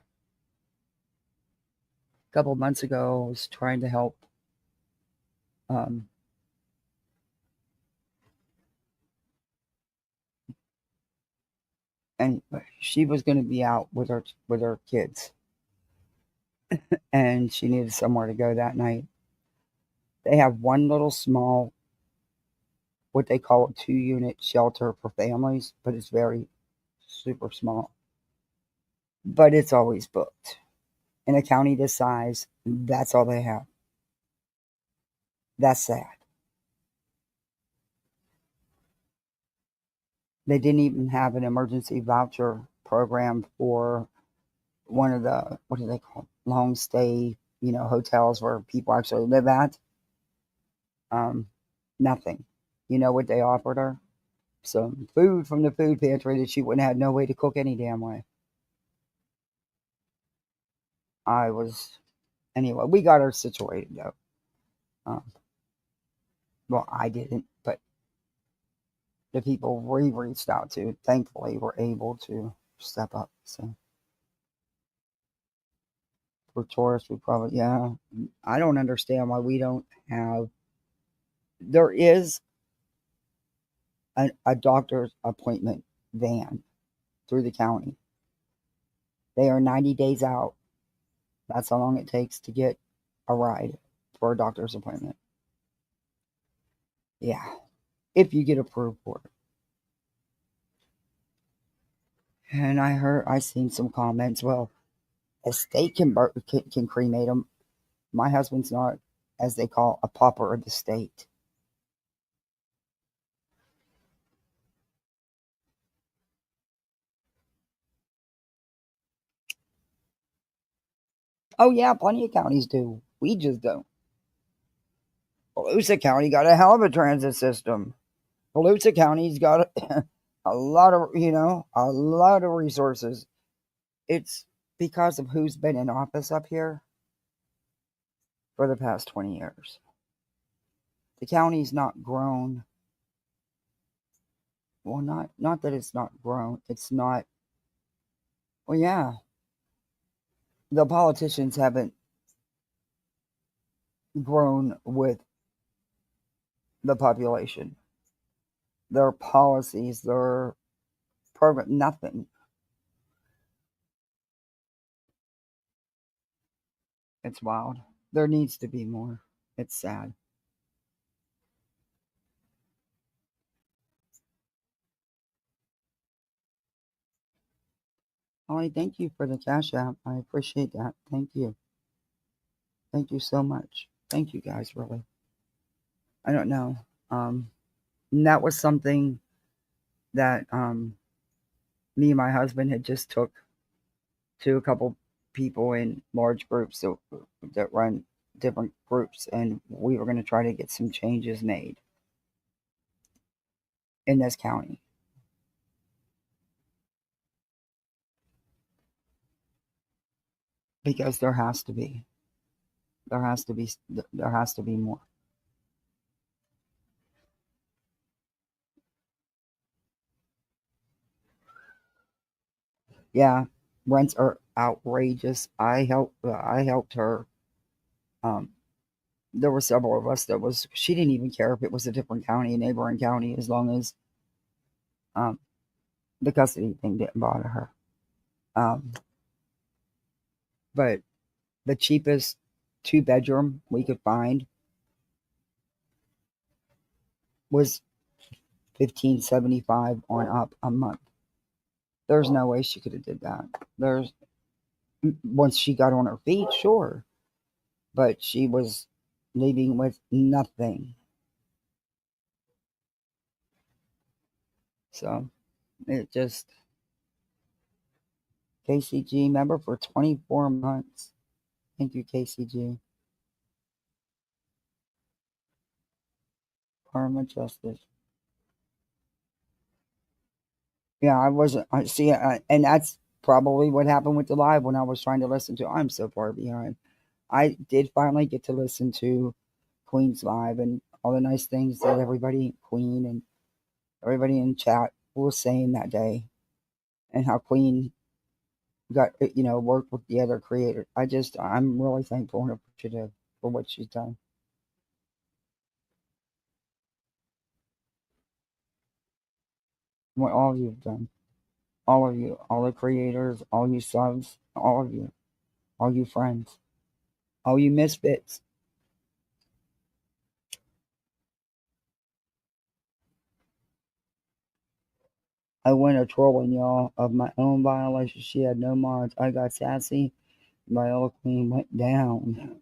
A couple months ago, I was trying to help. Um, and she was going to be out with her kids, and she needed somewhere to go that night. They have one little small, what they call a 2-unit shelter for families, but it's very super small. But it's always booked. In a county this size, that's all they have. That's sad. They didn't even have an emergency voucher program for one of the, what do they call it? Long stay, hotels where people actually live at. Um, Nothing. You know what they offered her? Some food from the food pantry that she wouldn't have no way to cook any damn way. I was Anyway. We got her situated though. Um, well, I didn't, but the people we reached out to, thankfully, were able to step up. So for tourists, we probably, yeah. I don't understand why we don't have. There is a doctor's appointment van through the county. They are 90 days out. That's how long it takes to get a ride for a doctor's appointment. Yeah, if you get approved for it. And I seen some comments. Well, a state can cremate them. My husband's not, as they call, a pauper of the state. Oh yeah, plenty of counties do. We just don't. Volusia County got a hell of a transit system. Volusia County's got a lot of resources. It's because of who's been in office up here for the past 20 years. The county's not grown. Well, not that it's not grown. It's not. Well, yeah, the politicians haven't grown with the population. Their policies, their program, nothing. It's wild. There needs to be more. It's sad. Ollie, thank you for the cash app. I appreciate that. Thank you. Thank you so much. Thank you guys, really. I don't know. And that was something that me and my husband had just took to a couple people in large groups that run different groups, and we were going to try to get some changes made. in this county because there has to be there has to be more. Yeah, rents are outrageous. I helped her. Um, there were several of us that was she didn't even care if it was a different county, a neighboring county, as long as um, the custody thing didn't bother her. Um, but the cheapest 2 bedroom we could find was 1575 on up a month. There's no way she could have did that. There's once she got on her feet, sure, but she was leaving with nothing. So it just KCG member for 24 months. Thank you, KCG. Karma Justice. Yeah, I wasn't. I see, and that's probably what happened with the live when I was trying to listen to. I'm so far behind. I did finally get to listen to Queen's live and all the nice things that everybody, Queen and everybody in chat was saying that day, and how Queen got worked with the other creator. I'm really thankful and appreciative for what she's done, what all of you have done, all of you, all the creators, all you subs, all of you, all you friends, all you misfits. I went a trolling y'all of my own violation. She had no mods. I got sassy. Viola Queen went down.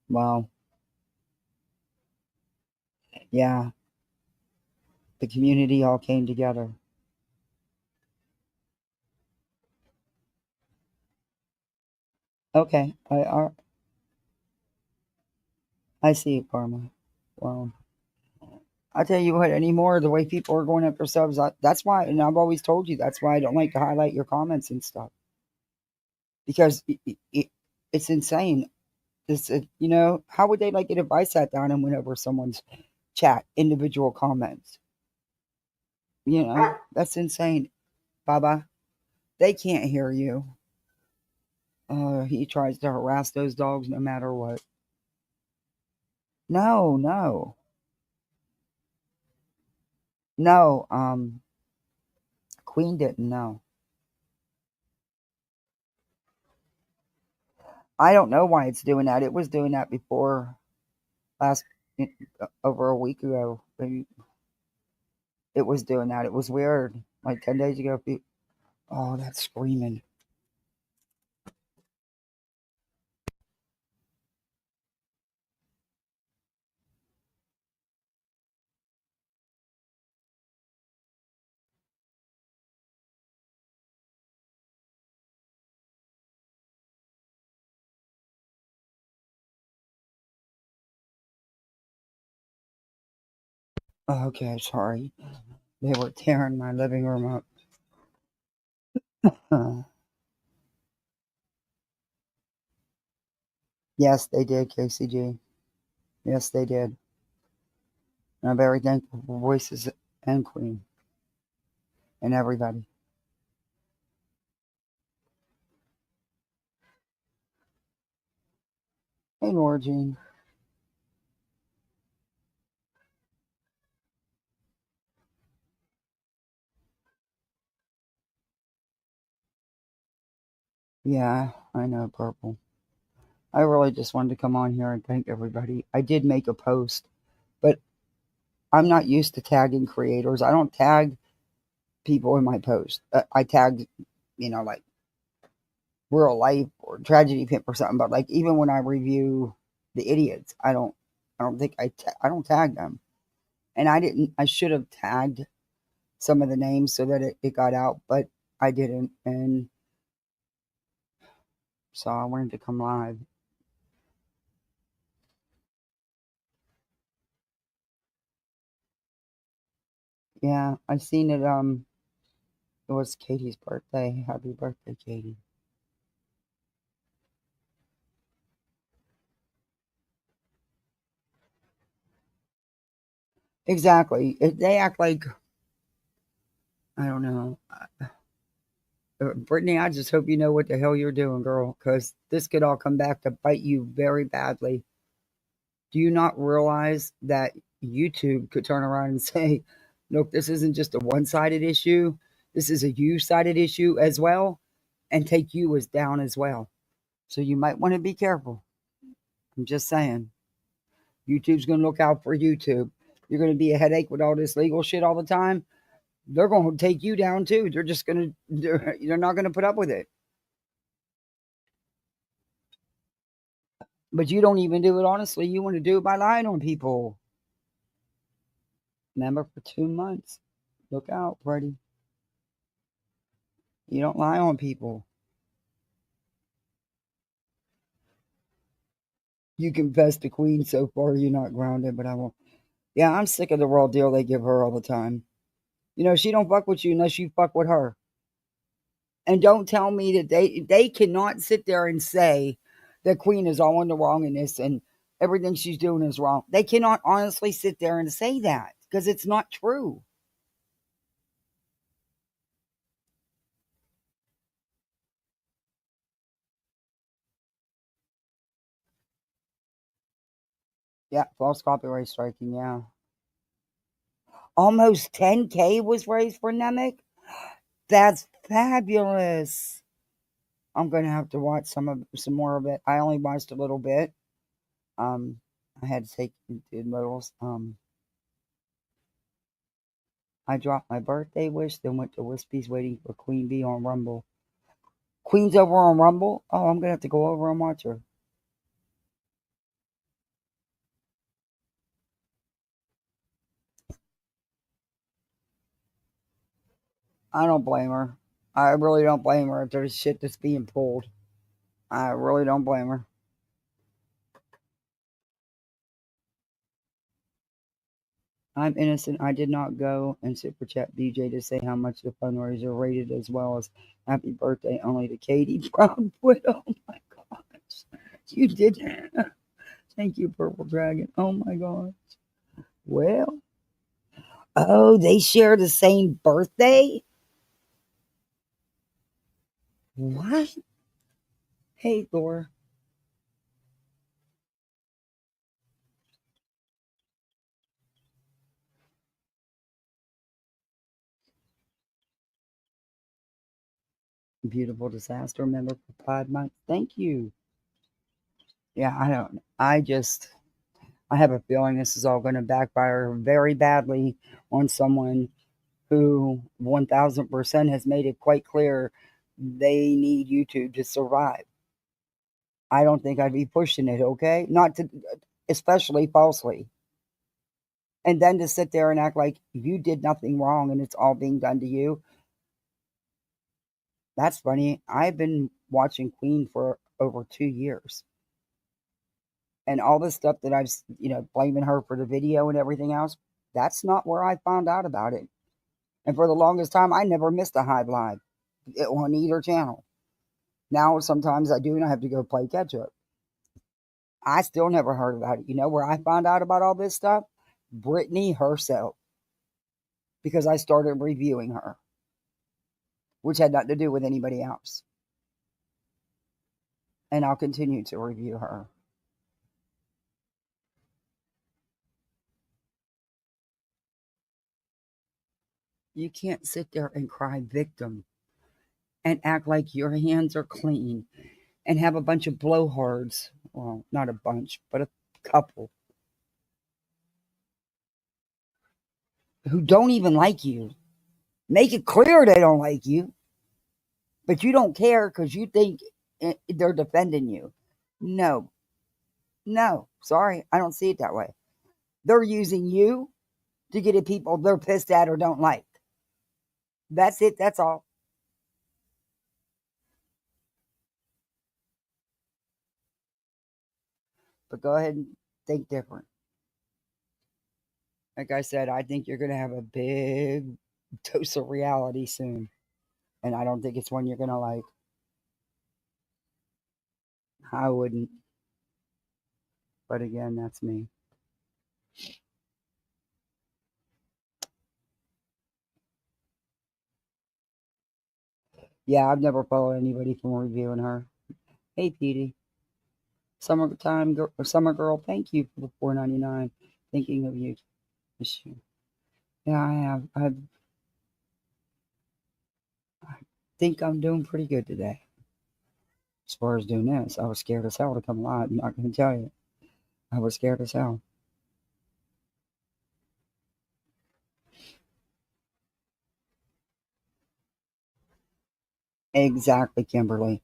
Wow. Yeah. The community all came together. Okay. I see it, Karma. Wow. I tell you what, anymore, the way people are going after subs, that's why, and I've always told you, that's why I don't like to highlight your comments and stuff. Because it's insane. How would they like it if I sat down and went over someone's chat, individual comments? That's insane. Baba, they can't hear you. He tries to harass those dogs no matter what. No, no, no. Queen didn't know. I don't know why it's doing that. It was doing that before last over a week ago. It was doing that. It was weird. Like 10 days ago. Oh, that's screaming. Okay, sorry. They were tearing my living room up. Yes, they did, KCG. Yes, they did. And I'm very thankful for Voices and Queen and everybody. Hey, Laura Jean. Yeah, I know, Purple. I really just wanted to come on here and thank everybody. I did make a post, but I'm not used to tagging creators. I don't tag people in my post. I tagged, like real life or tragedy pimp or something. But like even when I review the idiots, I don't tag them. And I didn't. I should have tagged some of the names so that it got out, but I didn't. And so I wanted to come live. Yeah, I seen it. It was Katie's birthday. Happy birthday, Katie. Exactly. They act like I don't know. Brittany, I just hope you know what the hell you're doing, girl, because this could all come back to bite you very badly. Do you not realize that YouTube could turn around and say, look, this isn't just a one sided issue, this is a you sided issue as well, and take you as down as well? So you might want to be careful. I'm just saying. YouTube's going to look out for YouTube. You're going to be a headache with all this legal shit all the time. They're going to take you down too. They're just going to, they're not going to put up with it. But you don't even do it honestly. You want to do it by lying on people. Remember, for 2 months. Look out, Freddie. You don't lie on people. You confess to Queen so far, you're not grounded, but I won't. Yeah, I'm sick of the raw deal they give her all the time. You know, she don't fuck with you unless you fuck with her. And don't tell me that they cannot sit there and say that Queen is all in the wrong in this and everything she's doing is wrong. They cannot honestly sit there and say that because it's not true. Yeah, false copyright striking. Yeah, almost 10K was raised for Nemec. That's fabulous. I'm gonna have to watch some more of it. I only watched a little bit. Um, I had to take did littles. I dropped my birthday wish, then went to Wispy's waiting for Queen Bee on Rumble. Queen's over on Rumble. Oh, I'm gonna have to go over and watch her. I don't blame her. I really don't blame her if there's shit that's being pulled. I really don't blame her. I'm innocent. I did not go and super chat BJ to say how much the fundraiser rated as well as happy birthday only to Katie Proudfoot. Oh my gosh. You did. Thank you, Purple Dragon. Oh my gosh. Well, oh, they share the same birthday? What? Hey, Thor. Beautiful disaster member for 5 months. Thank you. Yeah, I don't. I have a feeling this is all going to backfire very badly on someone who 1000% has made it quite clear they need YouTube to survive. I don't think I'd be pushing it, okay? Not to, especially falsely. And then to sit there and act like you did nothing wrong and it's all being done to you. That's funny. I've been watching Queen for over 2 years. And all this stuff that I've, blaming her for the video and everything else, that's not where I found out about it. And for the longest time, I never missed a Hive Live on either channel. Now, sometimes I do, and I have to go play catch up. I still never heard about it. You know where I found out about all this stuff? Brittany herself, because I started reviewing her, which had nothing to do with anybody else. And I'll continue to review her. You can't sit there and cry victim and act like your hands are clean and have a bunch of blowhards. Well, not a bunch, but a couple who don't even like you. Make it clear they don't like you, but you don't care because you think they're defending you. No, no, sorry, I don't see it that way. They're using you to get at people they're pissed at or don't like. That's it, that's all. But go ahead and think different. Like I said, I think you're going to have a big dose of reality soon. And I don't think it's one you're going to like. I wouldn't. But again, that's me. Yeah, I've never followed anybody from reviewing her. Hey, Petey. Summer girl, thank you for the 4.99. Thinking of you. Miss you. Yeah, I have. I think I'm doing pretty good today. As far as doing this, I was scared as hell to come live. I'm not going to tell you. I was scared as hell. Exactly, Kimberly.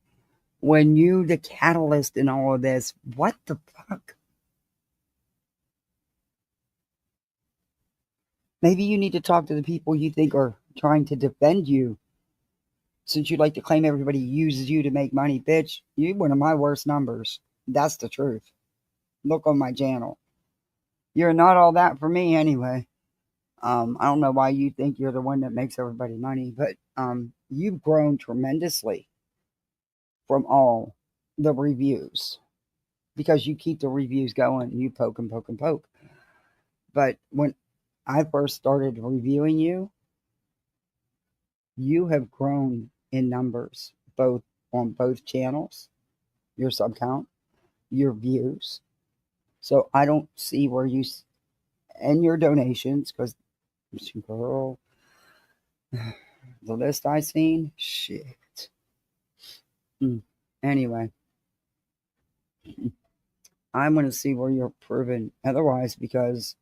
When you, the catalyst in all of this, what the fuck? Maybe you need to talk to the people you think are trying to defend you. Since you like to claim everybody uses you to make money, bitch, you one of my worst numbers. That's the truth. Look on my channel. You're not all that for me anyway. I don't know why you think you're the one that makes everybody money, but you've grown tremendously from all the reviews because you keep the reviews going and you poke and poke and poke. But when I first started reviewing you, you have grown in numbers, both on both channels, your sub count, your views. So I don't see where you and your donations because girl, the list I seen, shit. Anyway, I'm gonna see where you're proven otherwise because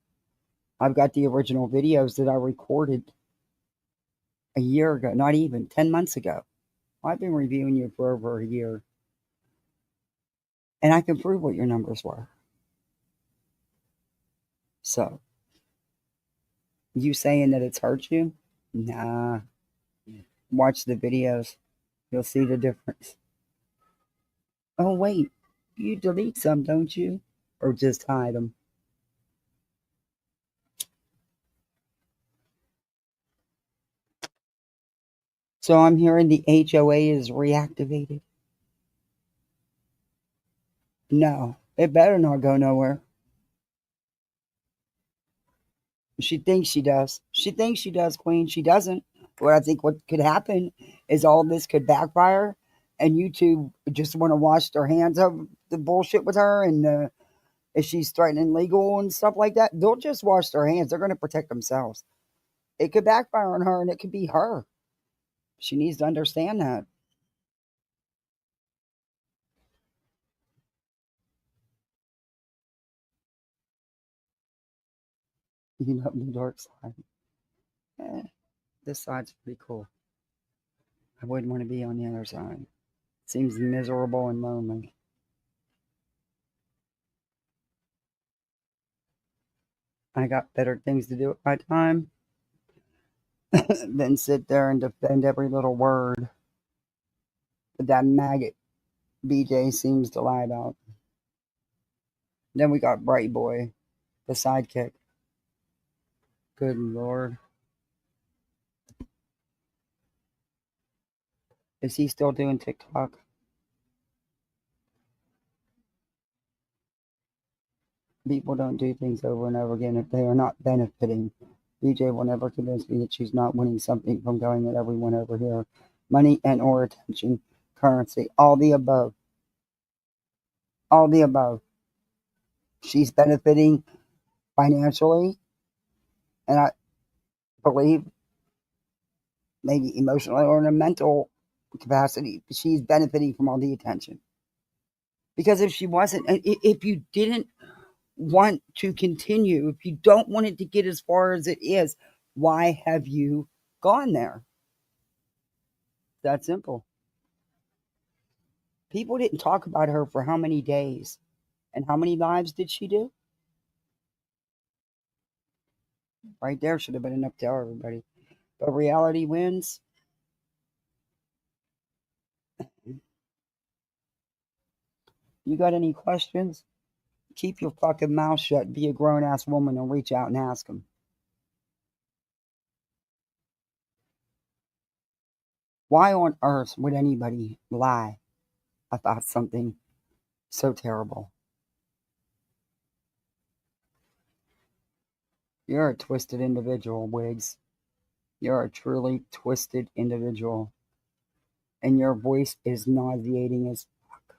I've got the original videos that I recorded a year ago, not even 10 months ago. I've been reviewing you for over a year, and I can prove what your numbers were. So, you saying that it's hurt you? Nah. Watch the videos. You'll see the difference. Oh, wait. You delete some, don't you? Or just hide them? So, I'm hearing the HOA is reactivated. No, it better not go nowhere. She thinks she does. She thinks she does, Queen. She doesn't. What I think what could happen is all this could backfire, and YouTube just want to wash their hands of the bullshit with her. And if she's threatening legal and stuff like that, they'll just wash their hands. They're going to protect themselves. It could backfire on her, and it could be her. She needs to understand that. You know, the dark side. Eh, this side's pretty cool. I wouldn't want to be on the other side. Seems miserable and lonely. I got better things to do with my time than sit there and defend every little word that that maggot BJ seems to lie about. Then we got Bright Boy, the sidekick. Good lord. Is he still doing TikTok? People don't do things over and over again if they are not benefiting. BJ will never convince me that she's not winning something from going at everyone over here. Money and or attention, currency, all the above. All the above. She's benefiting financially, and I believe maybe emotionally or in a mental capacity, she's benefiting from all the attention. Because if she wasn't, if you didn't want to continue, if you don't want it to get as far as it is, why have you gone there? That simple. People didn't talk about her for how many days? And how many lives did she do? Right there should have been enough to tell everybody. But reality wins. You got any questions? Keep your fucking mouth shut. Be a grown ass woman and reach out and ask them. Why on earth would anybody lie about something so terrible? You're a twisted individual, Wiggs. You're a truly twisted individual. And your voice is nauseating as fuck.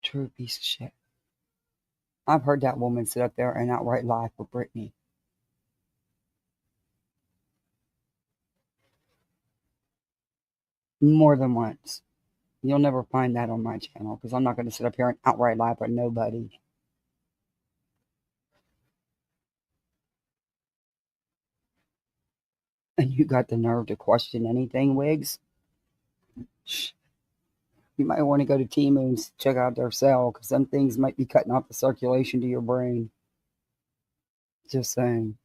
True piece of shit. I've heard that woman sit up there and outright lie for Brittany more than once. You'll never find that on my channel because I'm not going to sit up here and outright lie for nobody. And you got the nerve to question anything, Wiggs? Shh. You might want to go to Temu and check out their sale because some things might be cutting off the circulation to your brain. Just saying.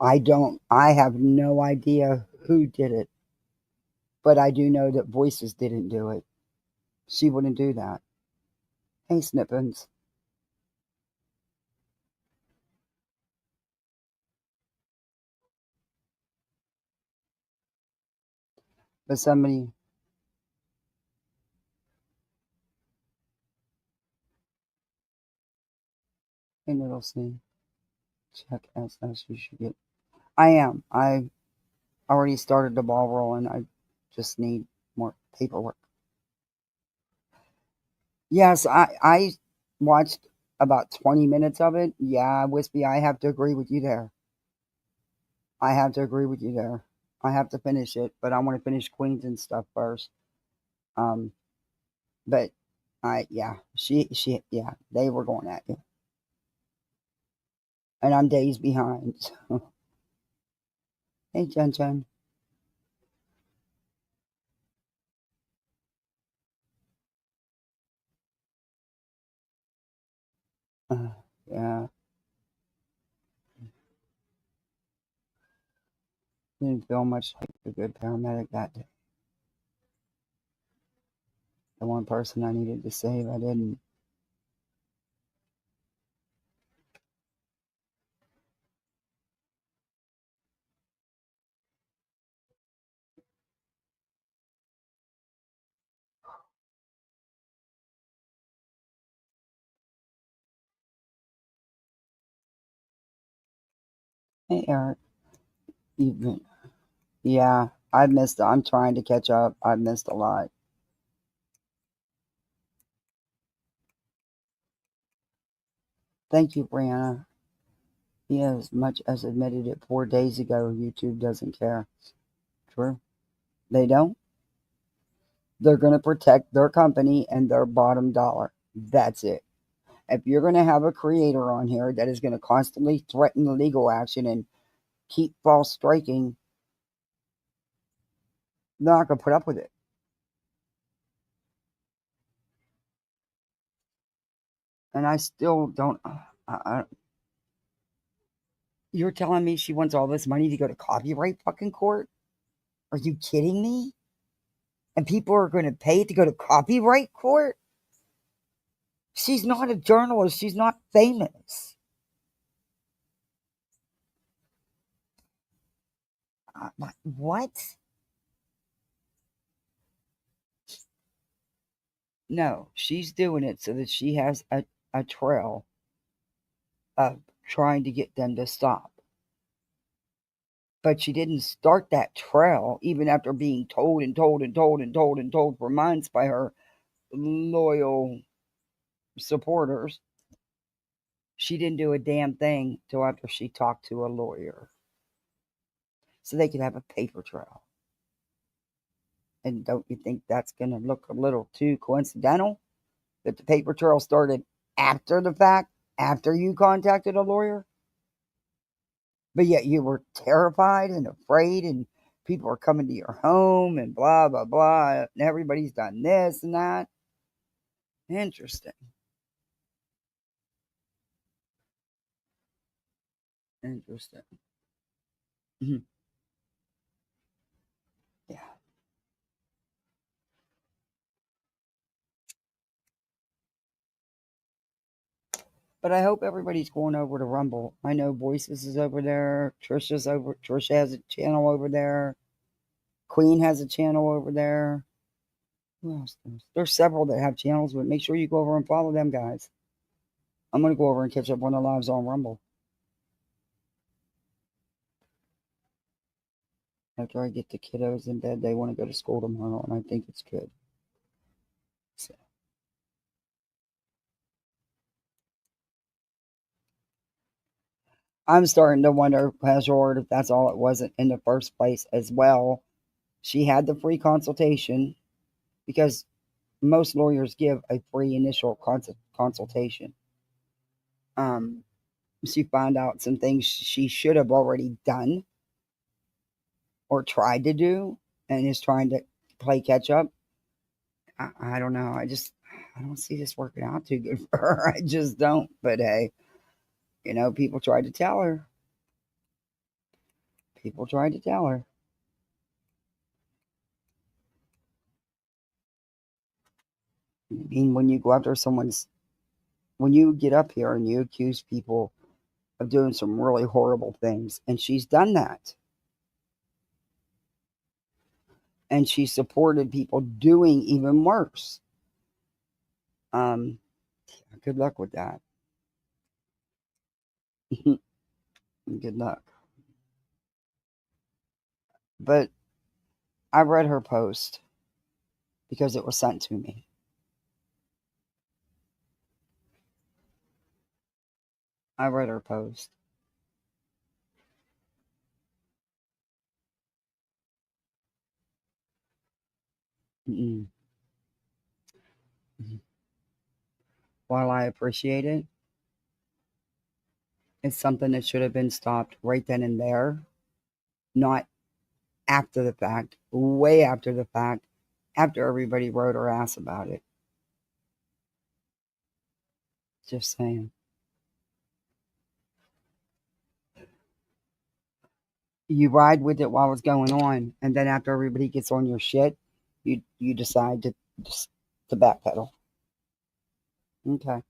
I have no idea who did it, but I do know that Voices didn't do it. She wouldn't do that. Hey, Snippins. But somebody, hey, Little C, check SS, you should get. I am. I already started the ball rolling. I just need more paperwork. Yes, I watched about 20 minutes of it. Yeah, Wispy, I have to agree with you there. I have to agree with you there. I have to finish it, but I want to finish Queens and stuff first. Um, but yeah, yeah, they were going at you, and I'm days behind. So. Hey, Jen Jen. Yeah, didn't feel much like a good paramedic that day. The one person I needed to save, I didn't. Hey, Eric. You've been, yeah, I've missed. I'm trying to catch up. I've missed a lot. Thank you, Brianna. He as much as admitted it 4 days ago. YouTube doesn't care. True. They don't. They're going to protect their company and their bottom dollar. That's it. If you're going to have a creator on here that is going to constantly threaten legal action and keep false striking, they're not going to put up with it. And I still don't. You're telling me she wants all this money to go to copyright fucking court? Are you kidding me? And people are going to pay to go to copyright court? She's not a journalist. She's not famous. What? No, she's doing it so that she has a trail of trying to get them to stop. But she didn't start that trail even after being told and told and told and told and told for months by her loyal supporters. She didn't do a damn thing till after she talked to a lawyer so they could have a paper trail. And don't you think that's going to look a little too coincidental that the paper trail started after the fact, after you contacted a lawyer? But yet you were terrified and afraid, and people are coming to your home and blah, blah, blah. And everybody's done this and that. Interesting. Interesting. But I hope everybody's going over to Rumble. I know Voices is over there. Trisha's over. Trisha has a channel over there. Queen has a channel over there. Who else? There's several that have channels, but make sure you go over and follow them guys. I'm gonna go over and catch up on the lives on Rumble after I get the kiddos in bed. They want to go to school tomorrow, and I think it's good. So. I'm starting to wonder, Pastor, if that's all it wasn't in the first place as well. She had the free consultation because most lawyers give a free initial consultation. She found out some things she should have already done or tried to do and is trying to play catch up. I don't know. I don't see this working out too good for her. I just don't. But hey, people tried to tell her. People tried to tell her. I mean, when you go after when you get up here and you accuse people of doing some really horrible things, and she's done that. And she supported people doing even worse. Good luck with that. Good luck. But I read her post because it was sent to me. I read her post. Mm-mm. While I appreciate it, it's something that should have been stopped right then and there, not after the fact, way after the fact, after everybody wrote her ass about it. Just saying. You ride with it while it's going on, and then after everybody gets on your shit, you decide to backpedal. Okay.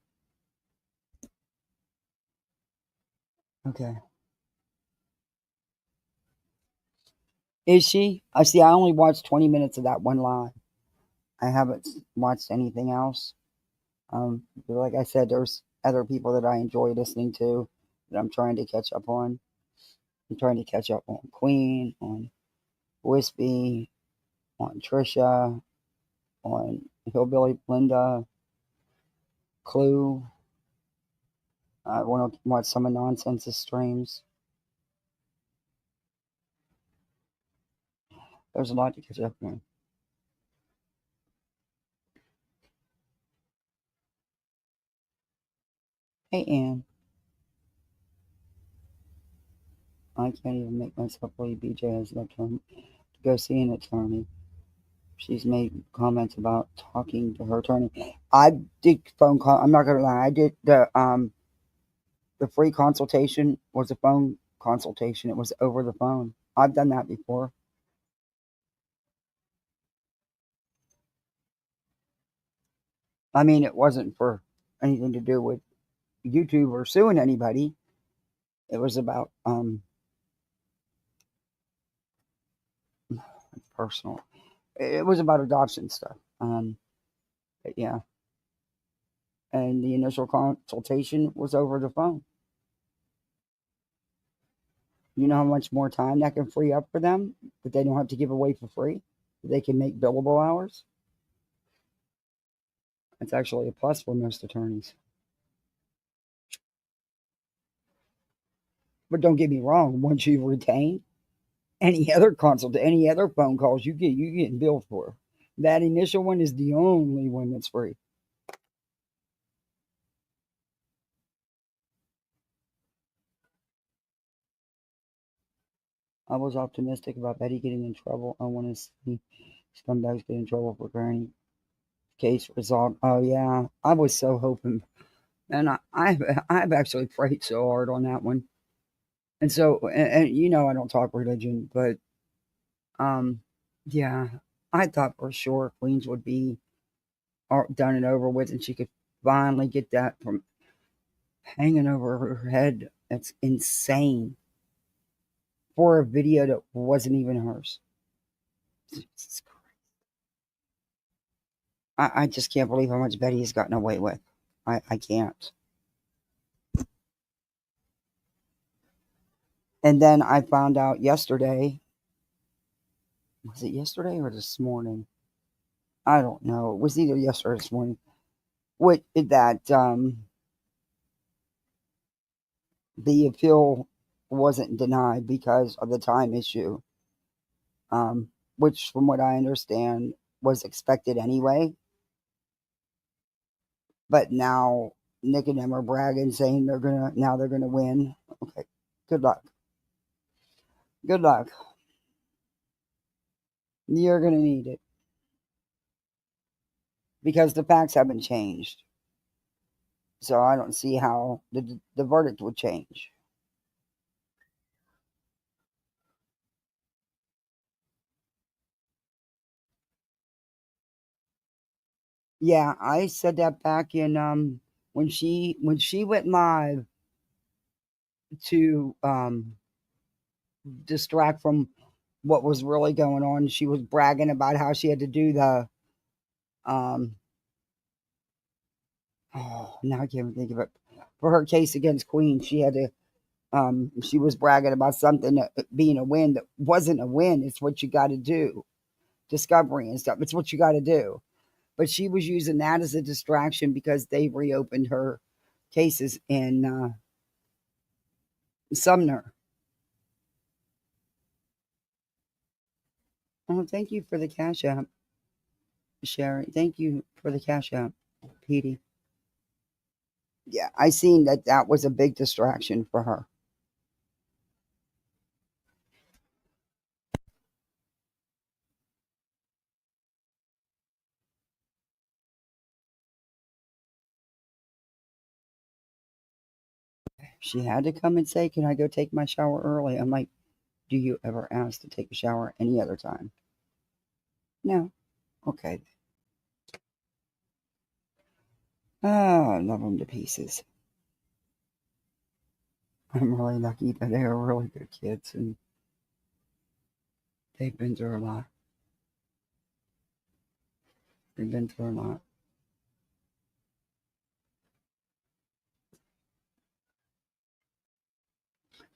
Okay. Is she? I see. I only watched 20 minutes of that one live. I haven't watched anything else. But like I said, there's other people that I enjoy listening to that I'm trying to catch up on. I'm trying to catch up on Queen, on Wispy, on Trisha, on Hillbilly Linda, Clue. I want to watch some of Nonsense's streams. There's a lot to catch up on. Hey, Ann. I can't even make myself believe BJ has left home to go see an attorney. She's made comments about talking to her attorney. I did phone call. I'm not gonna lie. I did the free consultation was a phone consultation. It was over the phone. I've done that before. I mean, it wasn't for anything to do with YouTube or suing anybody. It was about personal. It was about adoption stuff. But yeah, and the initial consultation was over the phone. You know how much more time that can free up for them that they don't have to give away for free? They can make billable hours. It's actually a plus for most attorneys. But don't get me wrong, once you retain any other any other phone calls you getting billed for. That initial one is the only one that's free. I was optimistic about Betty getting in trouble. I want to see scumbags get in trouble for Granny. Case resolved. Oh yeah, I was so hoping, and I've actually prayed so hard on that one. And so, and I don't talk religion, but um, yeah, I thought for sure Queens would be done and over with, and she could finally get that from hanging over her head. That's insane for a video that wasn't even hers. I just can't believe how much Betty has gotten away with. I can't. And then I found out yesterday. Was it yesterday or this morning? I don't know. It was either yesterday or this morning. What that the appeal wasn't denied because of the time issue, which, from what I understand, was expected anyway. But now Nick and them are bragging, saying they're gonna win. Okay, good luck. Good luck. You're gonna need it because the facts haven't changed. So I don't see how the verdict would change. Yeah, I said that back in when she went live to distract from what was really going on. She was bragging about how she had to do the um oh, now I can't even think of it. For her case against Queen, she had to she was bragging about something that being a win that wasn't a win. It's what you got to do. Discovery and stuff. It's what you got to do. But she was using that as a distraction because they reopened her cases in Sumner. Oh, thank you for the cash app, Sherry. Thank you for the cash app, Petey. Yeah, I seen that was a big distraction for her. She had to come and say, "Can I go take my shower early?" I'm like, "Do you ever ask to take a shower any other time?" No. Okay. Ah, I love them to pieces. I'm really lucky that they are really good kids and they've been through a lot. They've been through a lot.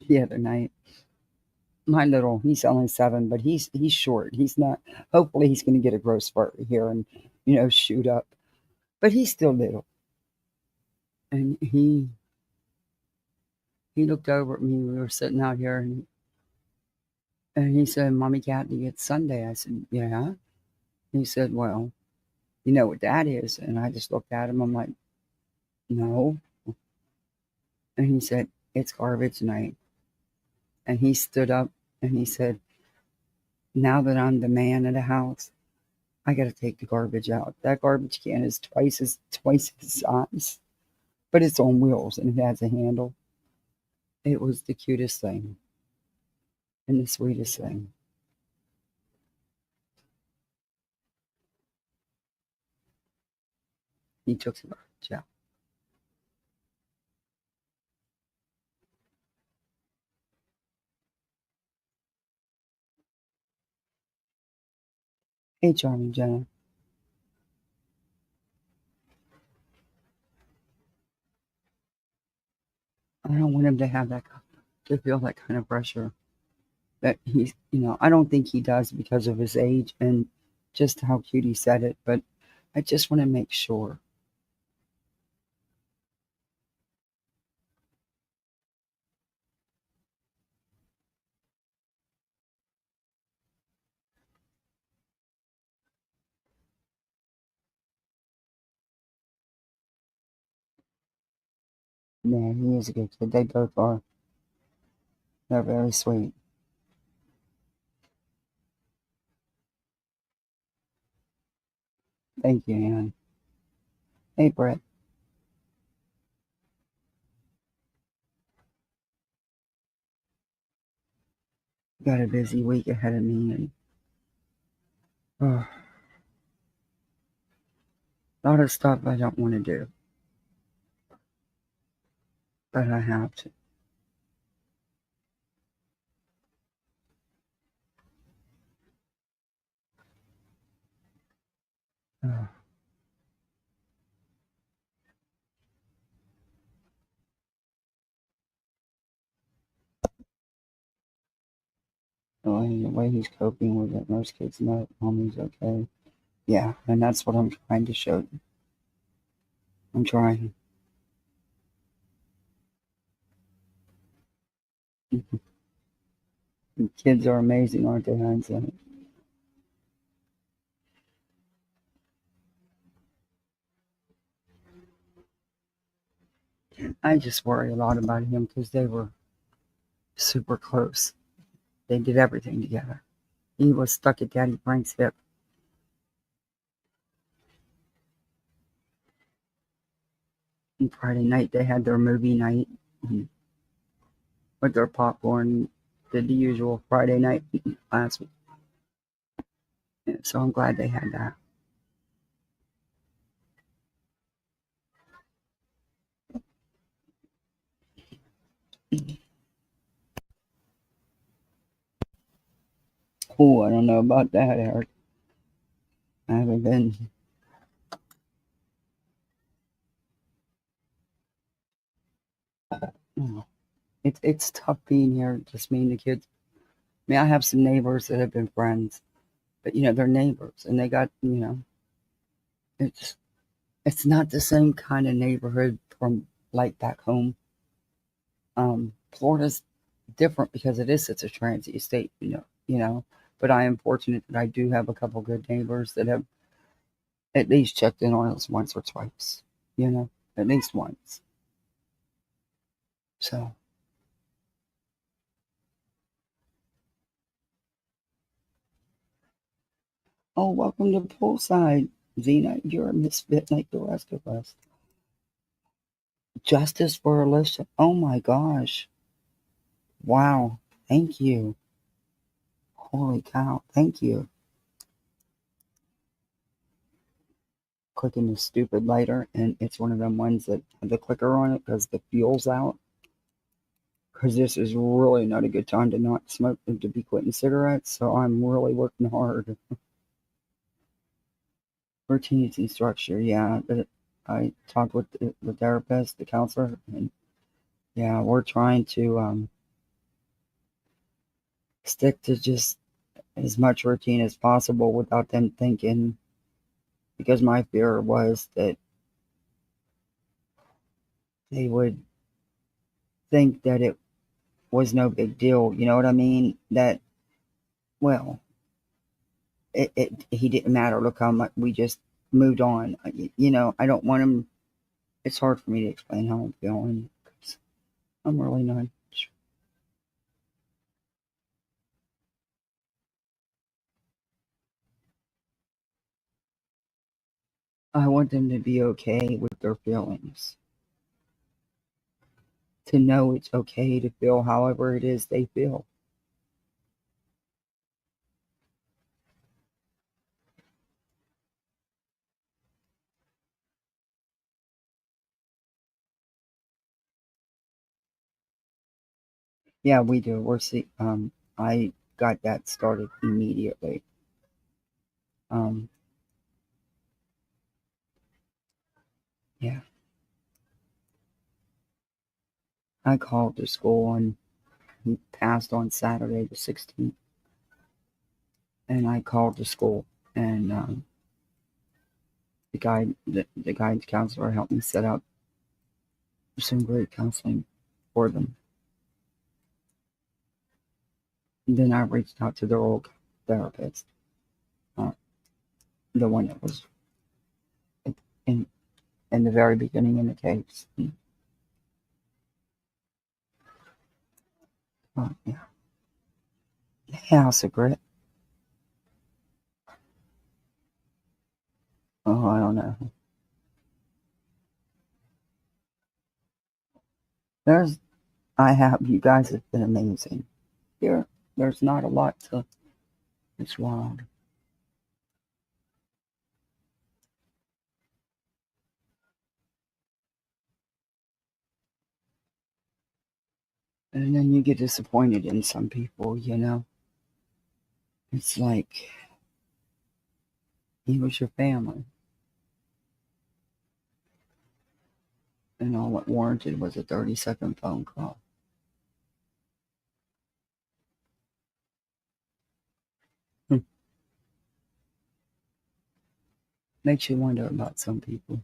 The other night, my little, he's only 7, but he's short. He's not. Hopefully, he's going to get a growth spurt here and shoot up. But he's still little, and he looked over at me. We were sitting out here, and he said, "Mommy, Cat, it's Sunday." I said, "Yeah." He said, "Well, you know what that is?" And I just looked at him. I'm like, "No." And he said, "It's garbage night." And he stood up and he said, "Now that I'm the man of the house, I got to take the garbage out. That garbage can is twice its size, but it's on wheels and it has a handle." It was the cutest thing and the sweetest thing. He took the garbage out. Hey, Charming Jenna. I don't want him to have to feel that kind of pressure that I don't think he does because of his age and just how cute he said it, but I just want to make sure. Yeah, he is a good kid. They both are. They're very sweet. Thank you, Ann. Hey, Brett. Got a busy week ahead of me and a lot of stuff I don't want to do. but I have to. Uh, the way he's coping with it, most kids know mommy's okay. Yeah, and that's what I'm trying to show you. I'm trying. Kids are amazing, aren't they, Hindsight? I just worry a lot about him because they were super close. They did everything together. He was stuck at Daddy Frank's hip. And Friday night they had their movie night with their popcorn. Did the usual Friday night last week. So I'm glad they had that. Oh, I don't know about that, Eric. I haven't been. It's tough being here, just me and the kids. I mean, I have some neighbors that have been friends, but they're neighbors, and they got it's not the same kind of neighborhood from like back home. Florida's different because it is such a transient state, But I am fortunate that I do have a couple good neighbors that have at least checked in on us once or twice, at least once. So, oh, welcome to Poolside, Zena. You're a misfit like the rest of us. Justice for Alicia. Oh my gosh. Wow. Thank you. Holy cow. Thank you. Clicking the stupid lighter, and it's one of them ones that have the clicker on it because the fuel's out. Because this is really not a good time to not smoke and to be quitting cigarettes, so I'm really working hard. Routines and structure, yeah. I talked with the therapist, the counselor, and yeah, we're trying to stick to just as much routine as possible without them thinking, because my fear was that they would think that it was no big deal. You know what I mean? That, well, he didn't matter. Look how much we just moved on. I don't want him. It's hard for me to explain how I'm feeling. 'Cause I'm really not. I want them to be okay with their feelings. To know it's okay to feel however it is they feel. Yeah, we do. I got that started immediately. Um, yeah, I called the school and he passed on Saturday the 16th, and I called the school and the guidance counselor helped me set up some great counseling for them. And then I reached out to their old therapist, uh, the one that was in in the very beginning in the case. Yeah, House of Grit. Oh, I don't know. There's, I have, you guys have been amazing. Here, there's not a lot to, it's wild. And then you get disappointed in some people, you know? It's like he was your family. And all it warranted was a 30-second phone call. Makes you wonder about some people.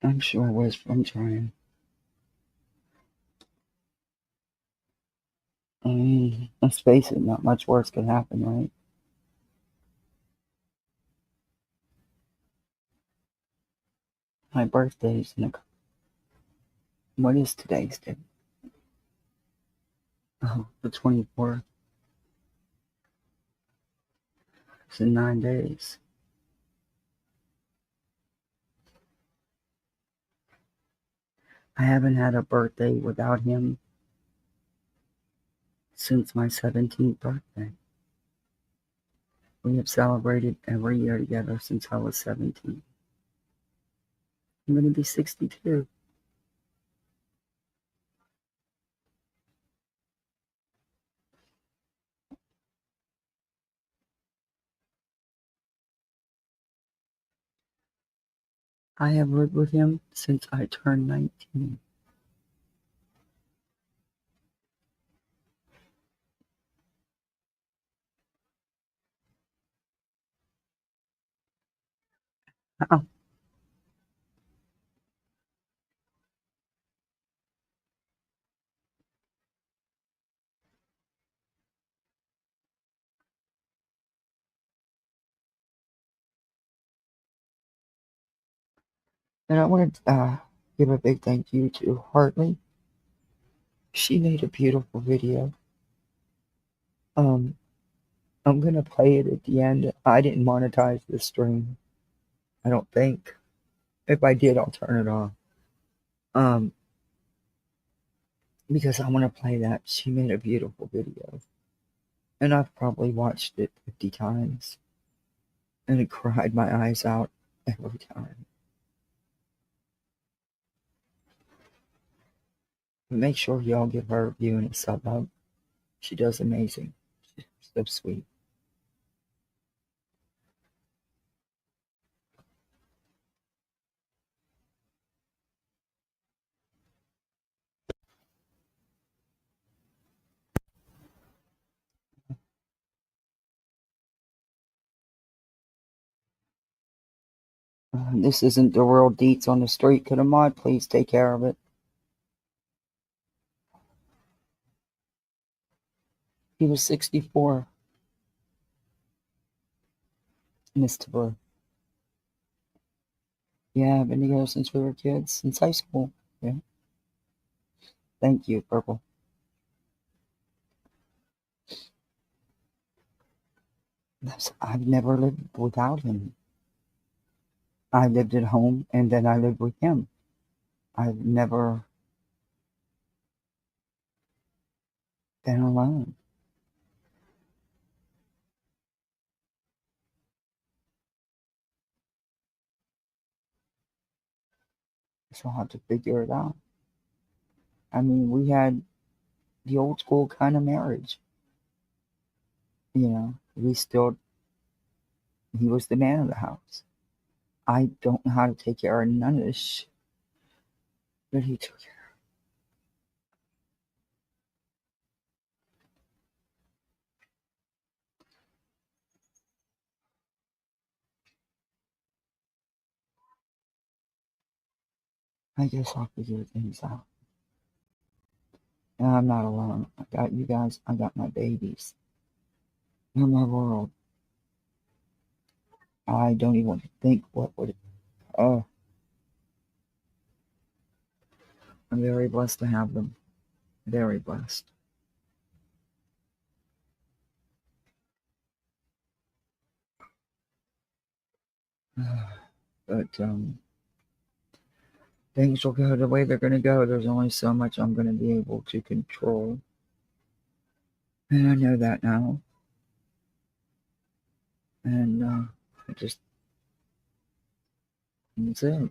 I'm sure it was from trying. I mean, let's face it, not much worse could happen, right? My birthday's in a. What is today's date? Oh, the 24th. It's in 9 days. I haven't had a birthday without him since my 17th birthday. We have celebrated every year together since I was 17. I'm going to be 62. I have lived with him since I turned 19. Oh, and I want to give a big thank you to Hartley. She made a beautiful video. Um, I'm going to play it at the end. I didn't monetize this stream. I don't think. If I did, I'll turn it off. Um, because I want to play that. She made a beautiful video. And I've probably watched it 50 times. And I cried my eyes out every time. But make sure y'all give her a review and a sub up. She does amazing. She's so sweet. This isn't the real deets on the street. Could a mod please take care of it? He was 64. Mr. Blue. Yeah, I've been together since we were kids, since high school. Yeah. Thank you, Purple. I've never lived without him. I lived at home and then I lived with him. I've never been alone. So I'll have to figure it out. I mean, we had the old school kind of marriage. You know, he was the man of the house. I don't know how to take care of none of this shit that he took care of. I guess I'll figure things out. And I'm not alone. I got you guys. I got my babies. They're my world. I don't even think what would. Oh, I'm very blessed to have them. Very blessed. But things will go the way they're going to go. There's only so much I'm going to be able to control. And I know that now. And I just, that's it.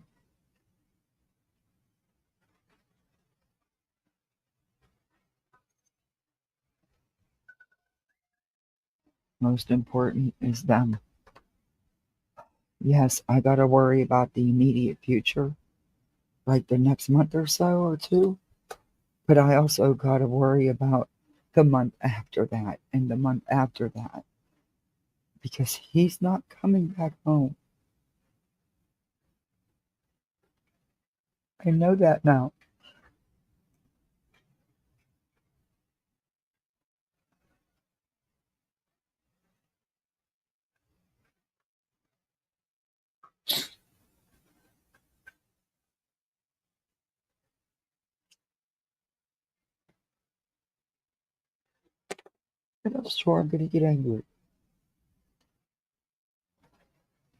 Most important is them. Yes, I got to worry about the immediate future, like the next month or so or two. But I also got to worry about the month after that and the month after that because he's not coming back home. I know that now. And I'm sure I'm going to get angry.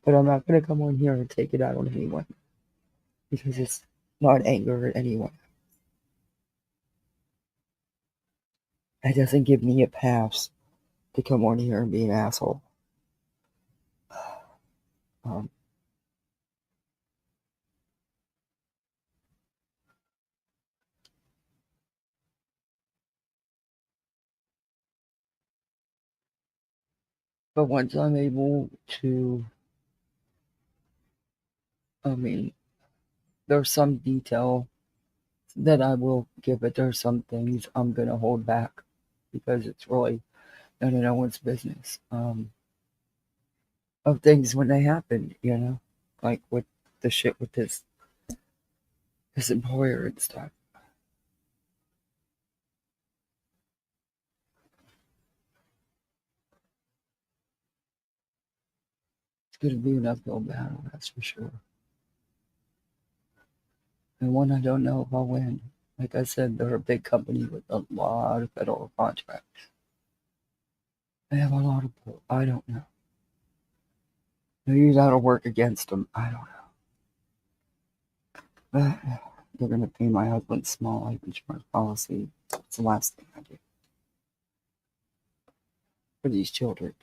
But I'm not going to come on here and take it out on anyone because it's not anger at anyone. It doesn't give me a pass to come on here and be an asshole. Um, but once I'm able to, I mean, there's some detail that I will give, but there's some things I'm going to hold back because it's really none of no one's business. Of things when they happen, like with the shit with his employer and stuff. It's going to be an uphill battle, that's for sure. And one I don't know if I'll win. Like I said, they're a big company with a lot of federal contracts. They have a lot of pull. I don't know. Maybe that'll work against them. I don't know. But they're going to pay my husband's small life insurance policy. It's the last thing I do for these children.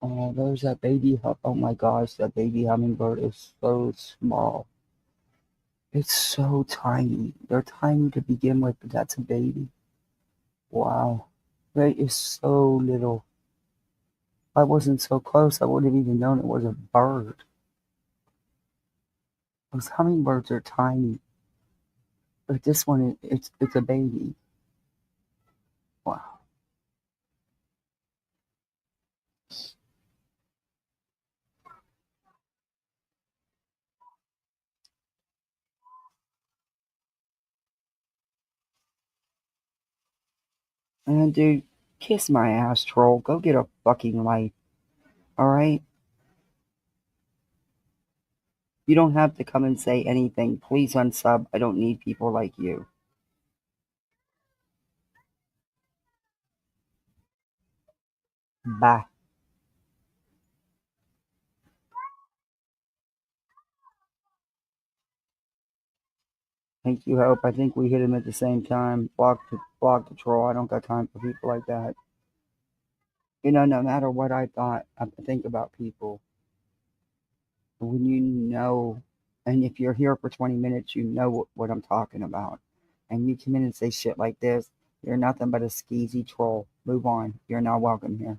Oh, there's that baby. Oh my gosh, that baby hummingbird is so small. It's so tiny. They're tiny to begin with, but that's a baby. Wow. That is so little. If I wasn't so close, I wouldn't have even known it was a bird. Those hummingbirds are tiny, but this one, it's a baby. Wow. And dude, kiss my ass, troll. Go get a fucking life. All right? You don't have to come and say anything. Please unsub. I don't need people like you. Bye. Thank you, Hope. I think we hit him at the same time. Block the troll. I don't got time for people like that. No matter what I think about people, when and if you're here for 20 minutes, you know what I'm talking about. And you come in and say shit like this, you're nothing but a skeezy troll. Move on. You're not welcome here.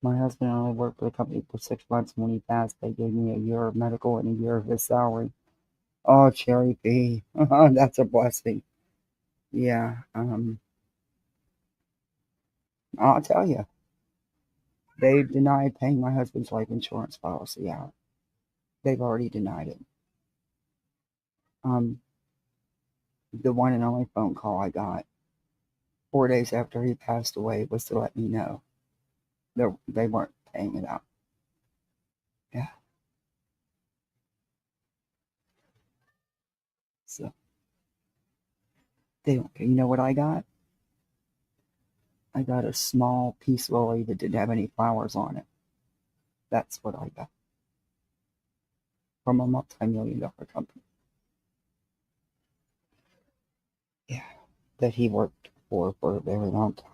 My husband only worked for the company for 6 months. When he passed, they gave me a year of medical and a year of his salary. Oh, Cherry B. That's a blessing. Yeah. I'll tell you, they've denied paying my husband's life insurance policy out. They've already denied it. Um, the one and only phone call I got 4 days after he passed away was to let me know they weren't paying it out. Yeah. They don't care. You know what I got? I got a small peace lily that didn't have any flowers on it. That's what I got from a multi-million-dollar company. Yeah, that he worked for a very long time.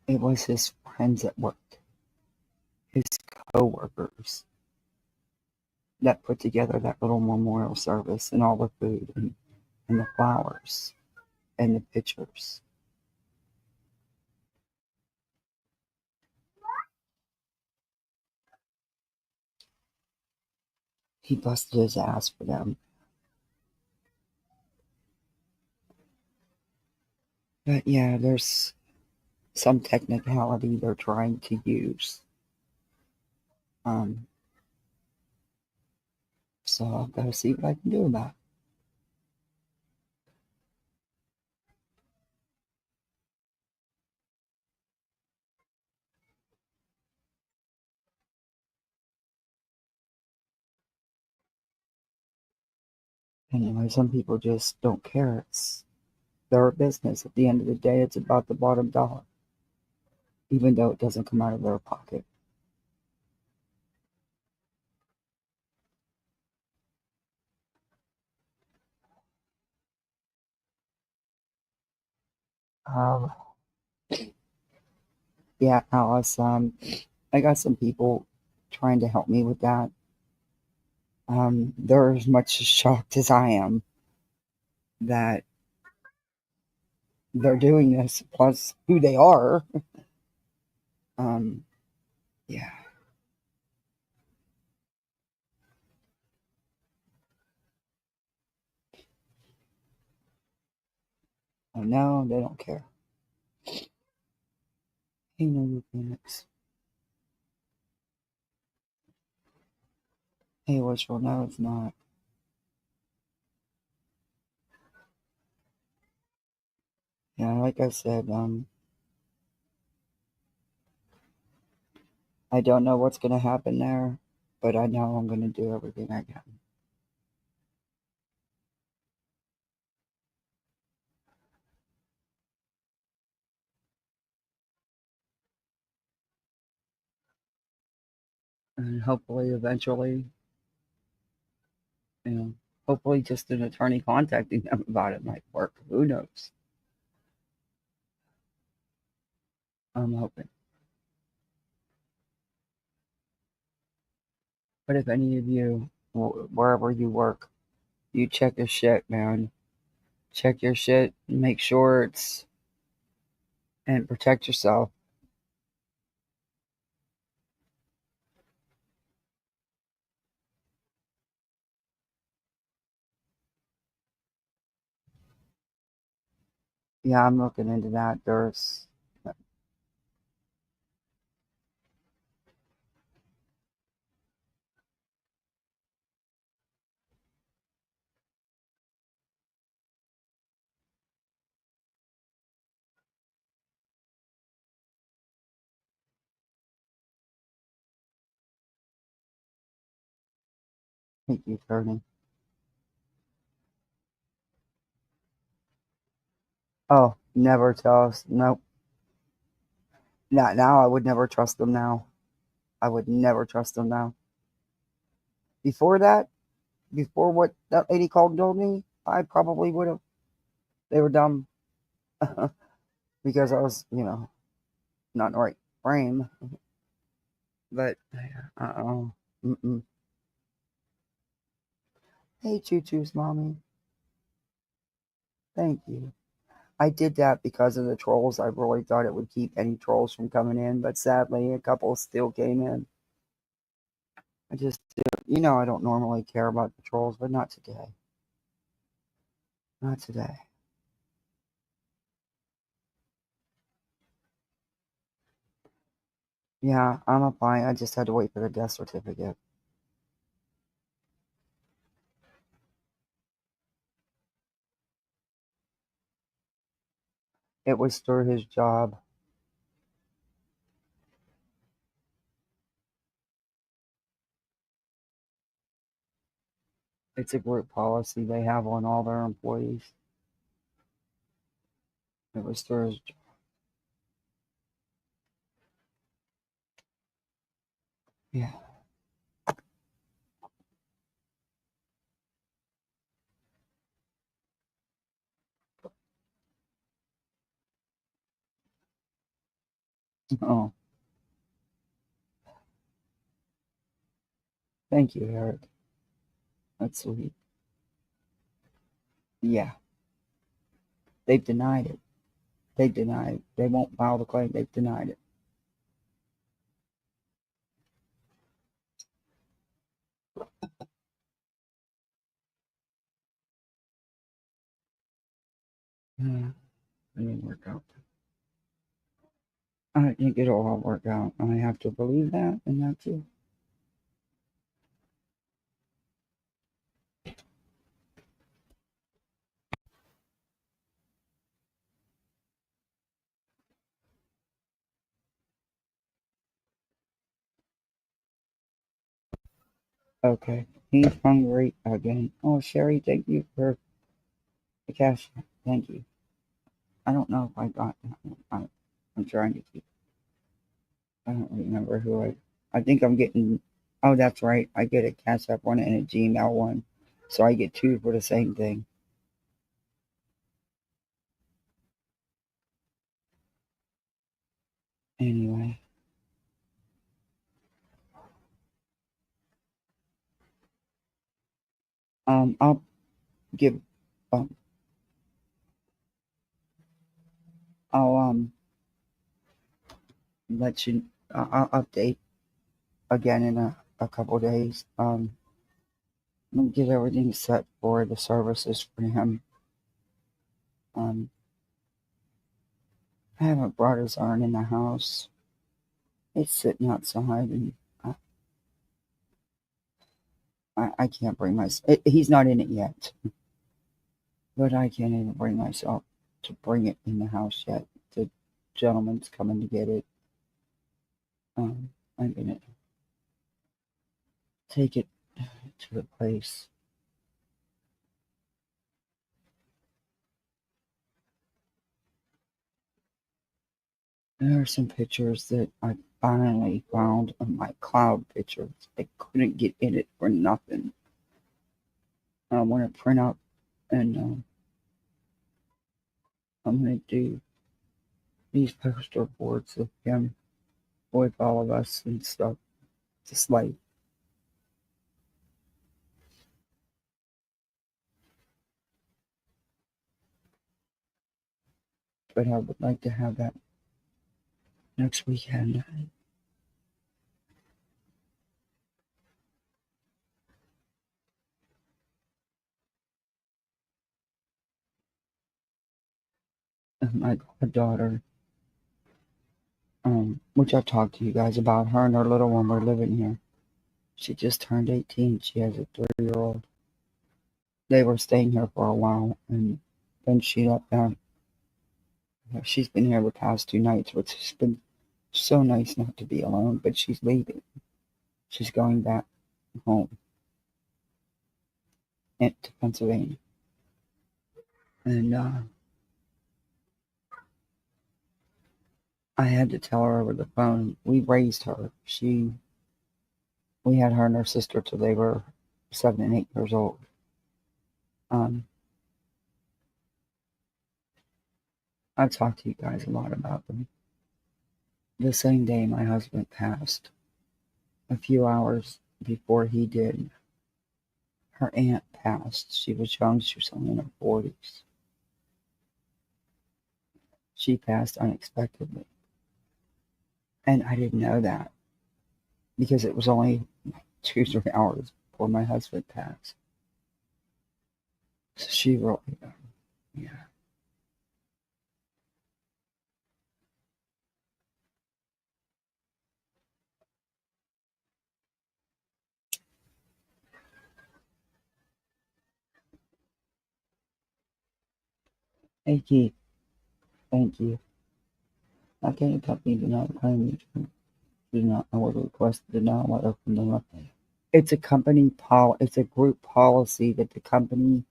It was his friends at work, his co-workers, that put together that little memorial service and all the food and the flowers and the pictures. He busted his ass for them. But yeah, there's some technicality they're trying to use. Um, so I've got to see what I can do about it. Anyway, some people just don't care. It's their business. At the end of the day, it's about the bottom dollar, even though it doesn't come out of their pocket. Um, yeah, Alice. I got some people trying to help me with that. They're as much as shocked as I am that they're doing this, plus who they are. Um, yeah. Oh no, they don't care. Hey, no, Phoenix. Hey, Wishful. No, it's not. Yeah, like I said, I don't know what's gonna happen there, but I know I'm gonna do everything I can. And hopefully, eventually, you know, hopefully just an attorney contacting them about it might work. Who knows? I'm hoping. But if any of you, wherever you work, you check your shit, man. Check your shit. Make sure it's and protect yourself. Yeah, I'm looking into that. There's thank you, attorney. Oh, never trust. Nope. Not now. I would never trust them now. I would never trust them now. Before that, before what that lady called and told me, I probably would have. They were dumb because I was, not in the right frame. But, uh-oh. Mm-mm. Hey, Choo Choo's mommy. Thank you. I did that because of the trolls. I really thought it would keep any trolls from coming in, but sadly, a couple still came in. I just, I don't normally care about the trolls, but not today. Not today. Yeah, I'm applying. I just had to wait for the death certificate. It was through his job. It's a group policy they have on all their employees. It was Thursday. Yeah. Oh, thank you, Eric. That's sweet. Yeah, they've denied it. They denied. They won't file the claim. They've denied it. Yeah, it didn't work out. I think it'll all work out. I have to believe that, and that's it. Okay, he's hungry again. Oh, Sherry, thank you for the cash. Thank you. I don't know if I got that one. I'm trying to keep. I don't remember who I. I think I'm getting. Oh, that's right. I get a Cash App one and a Gmail one, so I get two for the same thing. Anyway, I'll give. Um, I'll let you. I'll update again in a couple days. Let me get everything set for the services for him. Um, I haven't brought his urn in the house. It's sitting outside, and I can't bring myself. He's not in it yet, but I can't even bring myself to bring it in the house yet. The gentleman's coming to get it. I'm gonna take it to the place. There are some pictures that I finally found on my cloud pictures. I couldn't get in it for nothing. I want to print out and I'm going to do these poster boards of him with all of us and stuff. Just like, but I would like to have that next weekend. And my daughter, which I've talked to you guys about, her and her little one were living here. She just turned 18. She has a 3-year-old. They were staying here for a while, and then she left down. She's been here the past 2 nights, which has been so nice not to be alone, but she's leaving. She's going back home to Pennsylvania. And I had to tell her over the phone. We raised her. We had her and her sister till they were 7 and 8 years old. Um, I've talked to you guys a lot about them. The same day my husband passed, a few hours before he did, her aunt passed. She was young. She was only in her 40s. She passed unexpectedly. And I didn't know that because it was only 2 or 3 hours before my husband passed. So she really, yeah. Hey Keith, thank you. I can't company did not claim you do not know what request did not let open them up. It's a it's a group policy that the company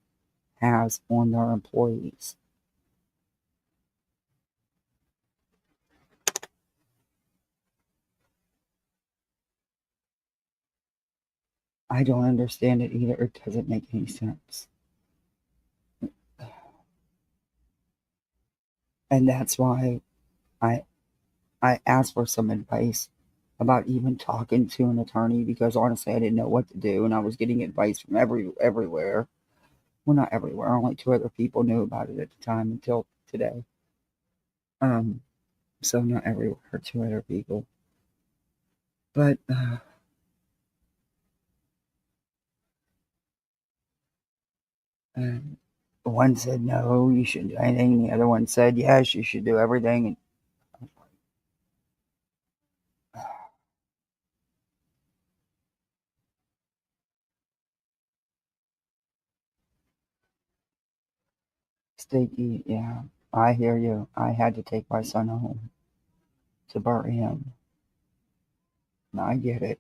has on their employees. I don't understand it either. It doesn't make any sense. And that's why I I asked for some advice about even talking to an attorney because honestly I didn't know what to do and I was getting advice from everywhere. Well, not everywhere. Only two other people knew about it at the time until today. Um, so not everywhere, two other people. But um, one said no, you shouldn't do anything. The other one said yes, you should do everything. And Sticky, yeah, I hear you. I had to take my son home to bury him. I get it.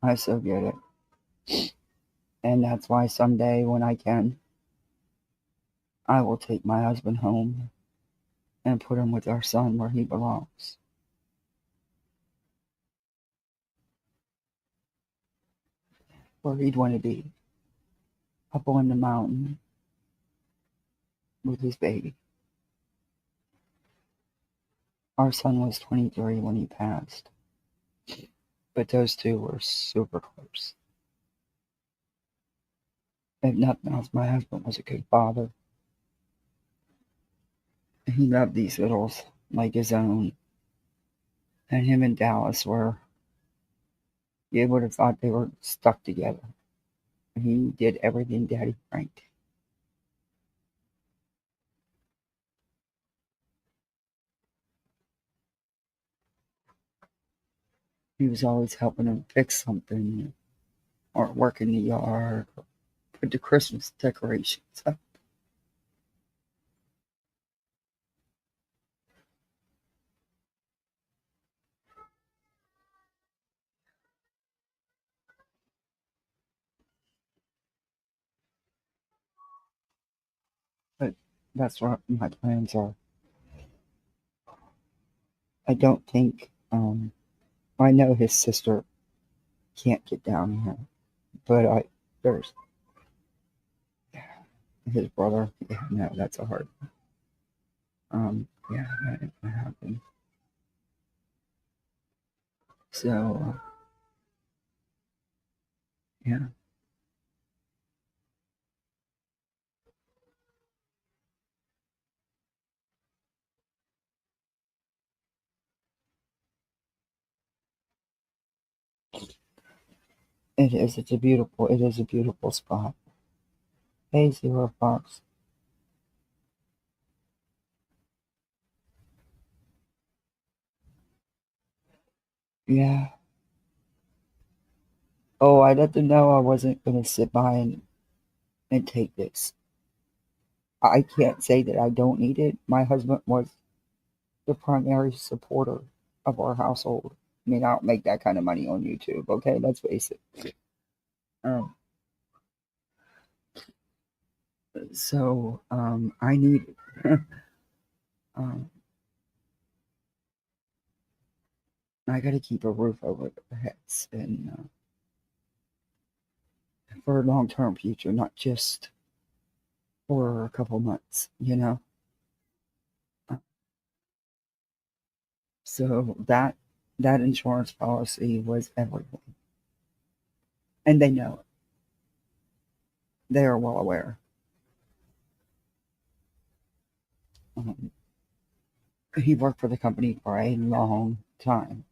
I so get it. And that's why someday when I can, I will take my husband home and put him with our son where he belongs. Where he'd want to be. Up on the mountain with his baby. Our son was 23 when he passed. But those two were super close. If nothing else, my husband was a good father. He loved these littles like his own. And him and Dallas were, you would have thought they were stuck together. He did everything Daddy Frank. He was always helping him fix something or work in the yard or put the Christmas decorations up. But that's what my plans are. I don't think, I know his sister can't get down here, but there's his brother. Yeah, no, that's a hard. Yeah, that ain't gonna happen. So, yeah, it is. It's a beautiful. It is a beautiful spot. Hey, Zero Fox. Yeah. Oh, I let them know I wasn't gonna sit by and take this. I can't say that I don't need it. My husband was the primary supporter of our household. I mean, I don't make that kind of money on YouTube. Okay, let's face it. Um, I need it. um, I got to keep a roof over their heads and for a long term future, not just for a couple months, you know? Uh, So that insurance policy was everything. And they know it. They are well aware. Um, he worked for the company for a long time.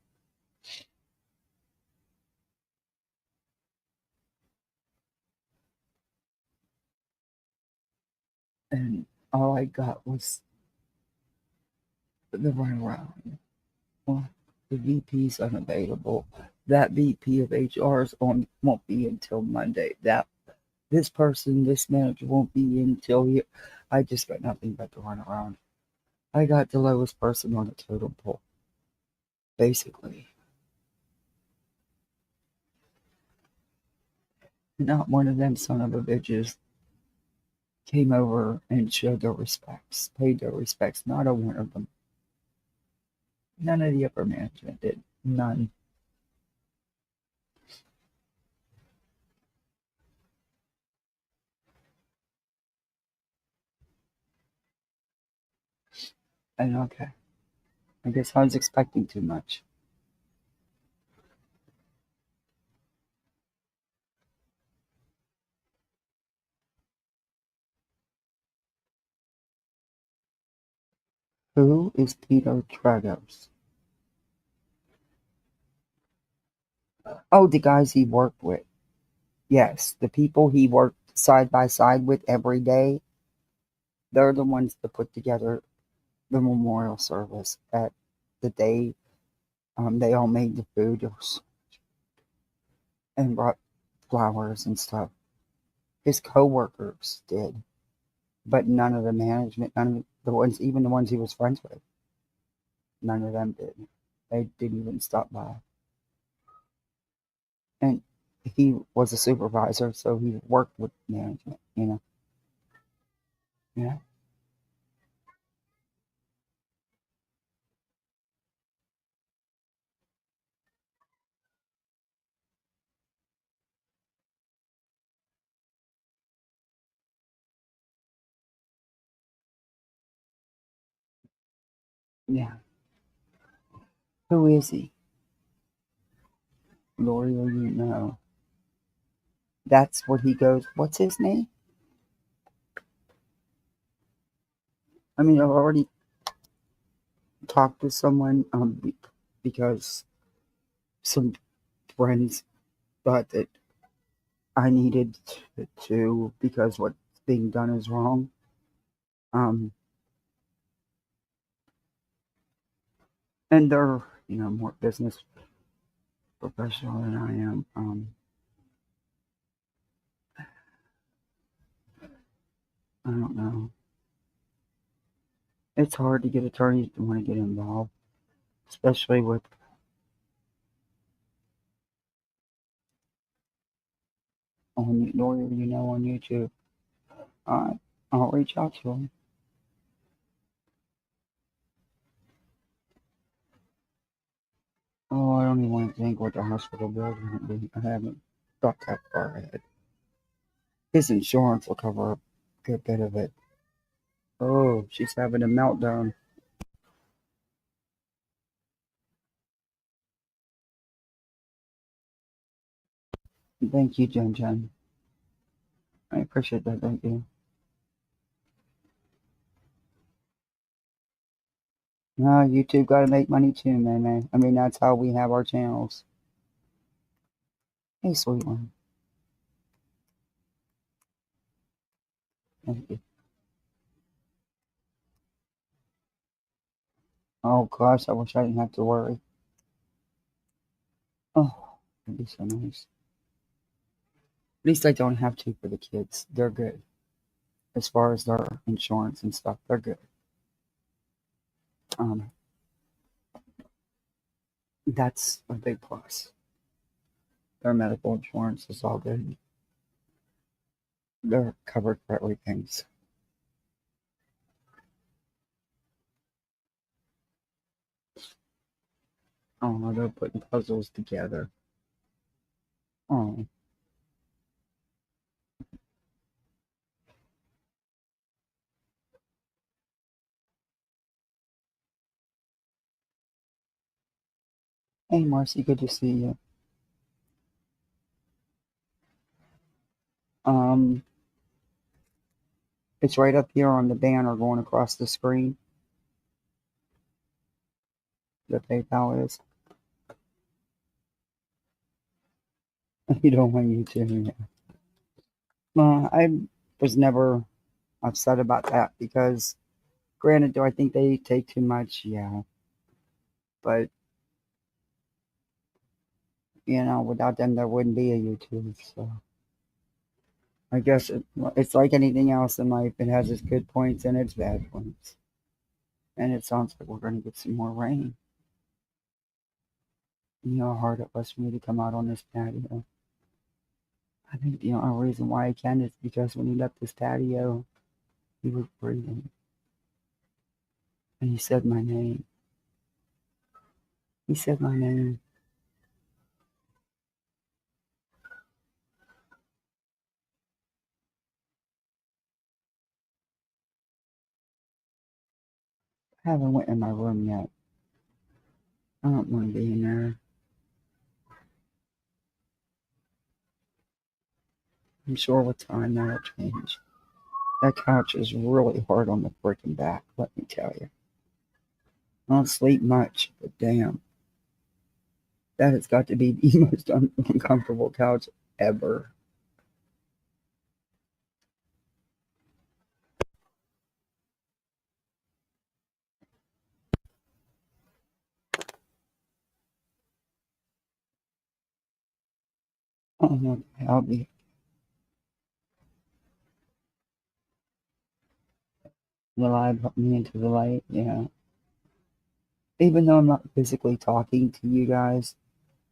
And all I got was the runaround. Well, the VP's unavailable. That VP of HR's on won't be until Monday. That this person, this manager won't be until here. I just got nothing but to run around. I got the lowest person on the totem pole, basically. Not one of them son of a bitches came over and showed their respects, paid their respects. Not a one of them. None of the upper management did. None. And okay, I guess I was expecting too much. Who is Peter Tragos? Oh, the guys he worked with. Yes, the people he worked side by side with every day. They're the ones that put together the memorial service at the day. They all made the food and brought flowers and stuff. His co-workers did, but none of the management, none of the ones, even the ones he was friends with, none of them did. They didn't even stop by. And he was a supervisor, so he worked with management. Yeah, yeah. Who is he? L'Oreal, you know. That's what he goes. What's his name? I mean, I've already talked to someone because some friends thought that I needed to because what's being done is wrong. Um, and they're more business professional than I am. I don't know. It's hard to get attorneys to want to get involved, especially with on lawyer, on YouTube. Uh, I'll reach out to them. Oh, I don't even want to think what the hospital bill is going to be. I haven't thought that far ahead. His insurance will cover a good bit of it. Oh, she's having a meltdown. Thank you, Jen Jen. I appreciate that. Thank you. No, YouTube got to make money too, man. I mean, that's how we have our channels. Hey, sweet one. Thank you. Oh, gosh, I wish I didn't have to worry. Oh, that'd be so nice. At least I don't have to for the kids. They're good. As far as their insurance and stuff, they're good. Um, that's a big plus. Their medical insurance is all good. They're covered for everything. So, oh, they're putting puzzles together. Oh, hey, Marcy, good to see you. Um, it's right up here on the banner going across the screen. The PayPal is. You don't want you to. Yeah. I was never upset about that because, granted, do I think they take too much? Yeah, but without them, there wouldn't be a YouTube. So I guess it's like anything else in life. It has its good points and its bad points. And it sounds like we're going to get some more rain. You know how hard it was for me to come out on this patio. think the only reason why he can is because when he left this patio, he was breathing. And he said my name. He said my name. I haven't went in my room yet. I don't want to be in there. I'm sure with time that'll change. That couch is really hard on the freaking back, let me tell you. I don't sleep much, but damn. That has got to be the most uncomfortable couch ever. I don't know what the hell the light put me into the light, yeah. Even though I'm not physically talking to you guys,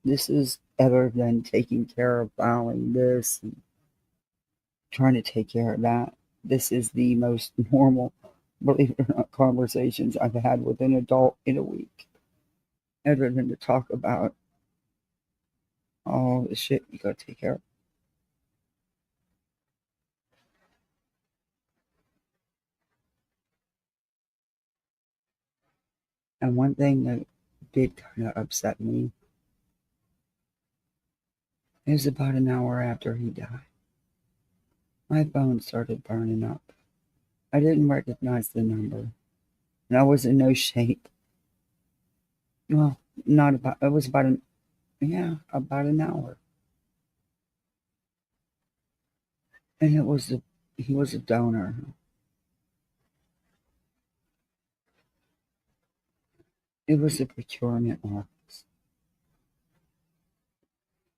this is other than taking care of filing this and trying to take care of that. This is the most normal, believe it or not, conversations I've had with an adult in a week. Other than to talk about all the shit you gotta take care of. And one thing that did kind of upset me is about an hour after he died, my phone started burning up. I didn't recognize the number, and I was in no shape. Well, not about, it was about about an hour. And he was a donor. It was a procurement office.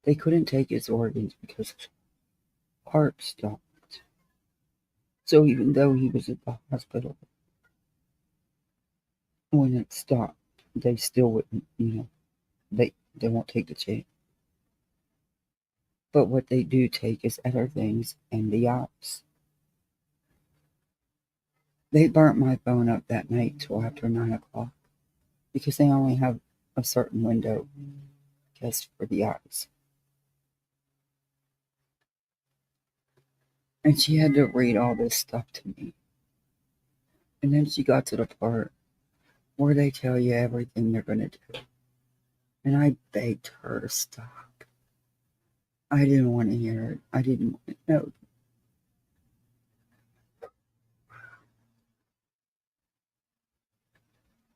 They couldn't take his organs because his heart stopped. So even though he was at the hospital, when it stopped, they still wouldn't, they won't take the chance. But what they do take is other things and the ops. They burnt my phone up that night till after 9 o'clock because they only have a certain window just for the ops. And she had to read all this stuff to me. And then she got to the part where they tell you everything they're going to do. And I begged her to stop. I didn't want to hear it. I didn't want to know.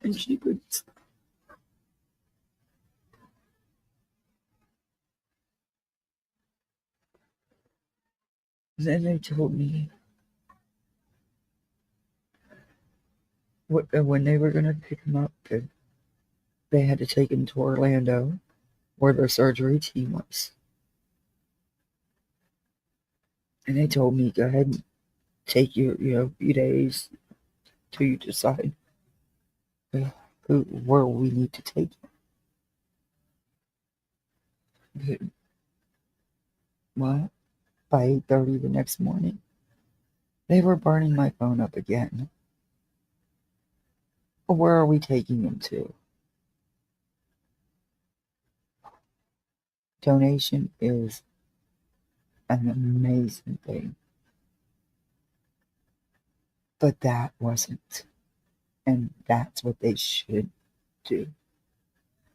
And she couldn't stop. Then they told me when they were going to pick him up, they had to take him to Orlando, where their surgery team was. And they told me, go ahead and take your, few days till you decide where we need to take him. What? By 8:30 the next morning, they were burning my phone up again. Where are we taking him to? Donation is an amazing thing. But that wasn't. And that's what they should do.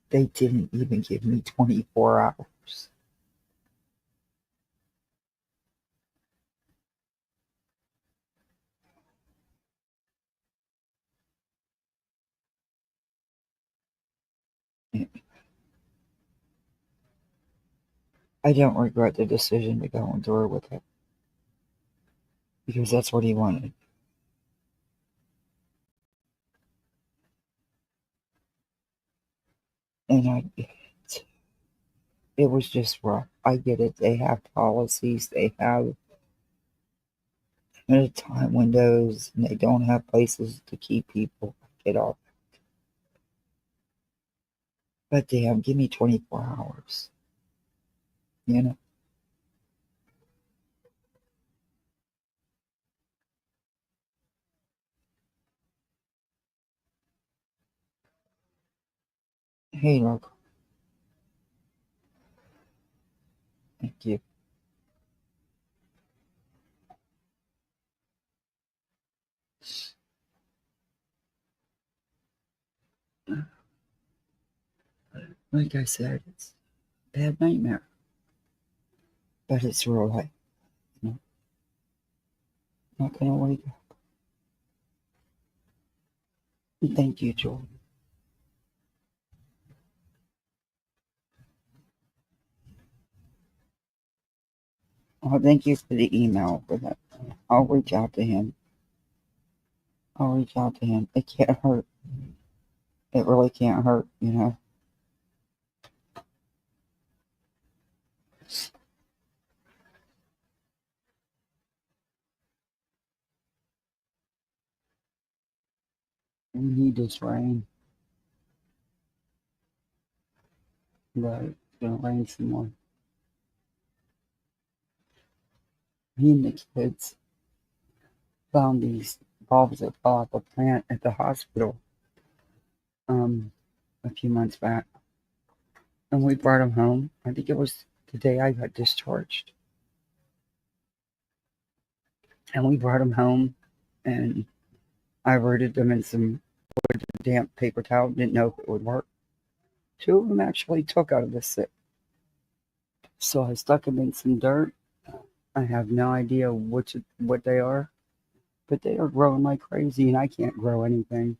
They didn't even give me 24 hours. I don't regret the decision to go on tour with it. Because that's what he wanted. And I get it. It was just rough. I get it. They have policies, they have time windows, and they don't have places to keep people. I get all that. But damn, give me 24 hours. You know? Hey, look. Thank you. Like I said, it's a bad nightmare, but it's real life. No, not gonna wake up. Thank you, Joel. Oh, thank you for the email for that. I'll reach out to him. I'll reach out to him. It can't hurt. It really can't hurt, you know. We need this rain. But it's gonna rain some more. Me and the kids found these bulbs that fell off a plant at the hospital um a few months back, and we brought them home. I think it was the day I got discharged, and we brought them home, and I rooted them in some damp paper towel. Didn't know if it would work. Two of them actually took out of the sick, so I stuck them in some dirt. I have no idea what they are, but they are growing like crazy, and I can't grow anything.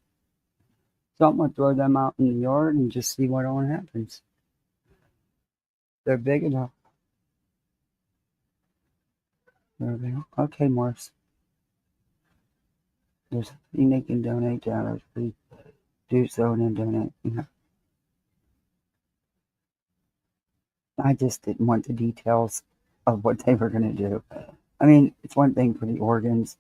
So I'm gonna throw them out in the yard and just see what all happens. They're big enough. There they are. Okay, Morris. There's a thing they can donate to others. Please do so and then donate. You know, I just didn't want the details of what they were gonna do. I mean, it's one thing for the organs,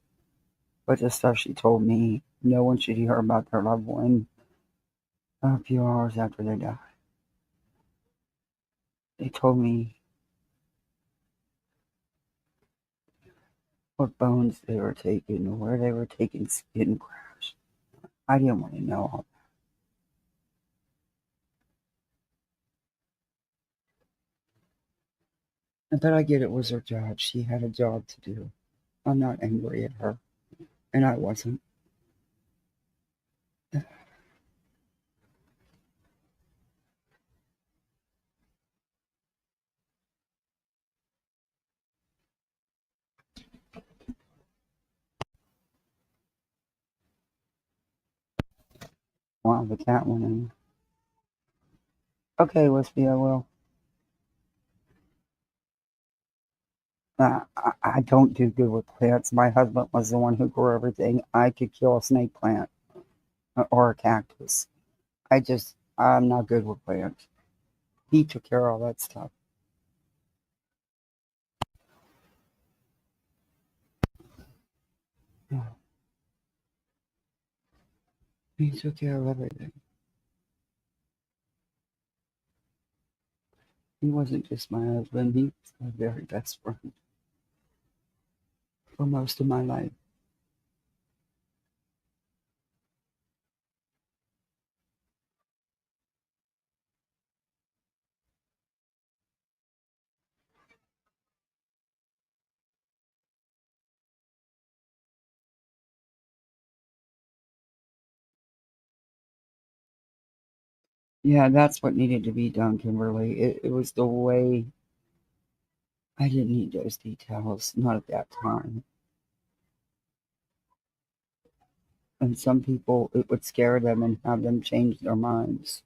but the stuff she told me, no one should hear about their loved one a few hours after they die. They told me what bones they were taking, where they were taking skin grafts. I didn't want to know all that. But I get it was her job. She had a job to do. I'm not angry at her, and I wasn't. Wow, the cat went in. Okay, Wispy, I will. I don't do good with plants. My husband was the one who grew everything. I could kill a snake plant or a cactus. I'm not good with plants. He took care of all that stuff. Yeah, he took care of everything. He wasn't just my husband, he was my very best friend for most of my life. Yeah, that's what needed to be done, Kimberly. It was the way I didn't need those details, not at that time. And some people, it would scare them and have them change their minds.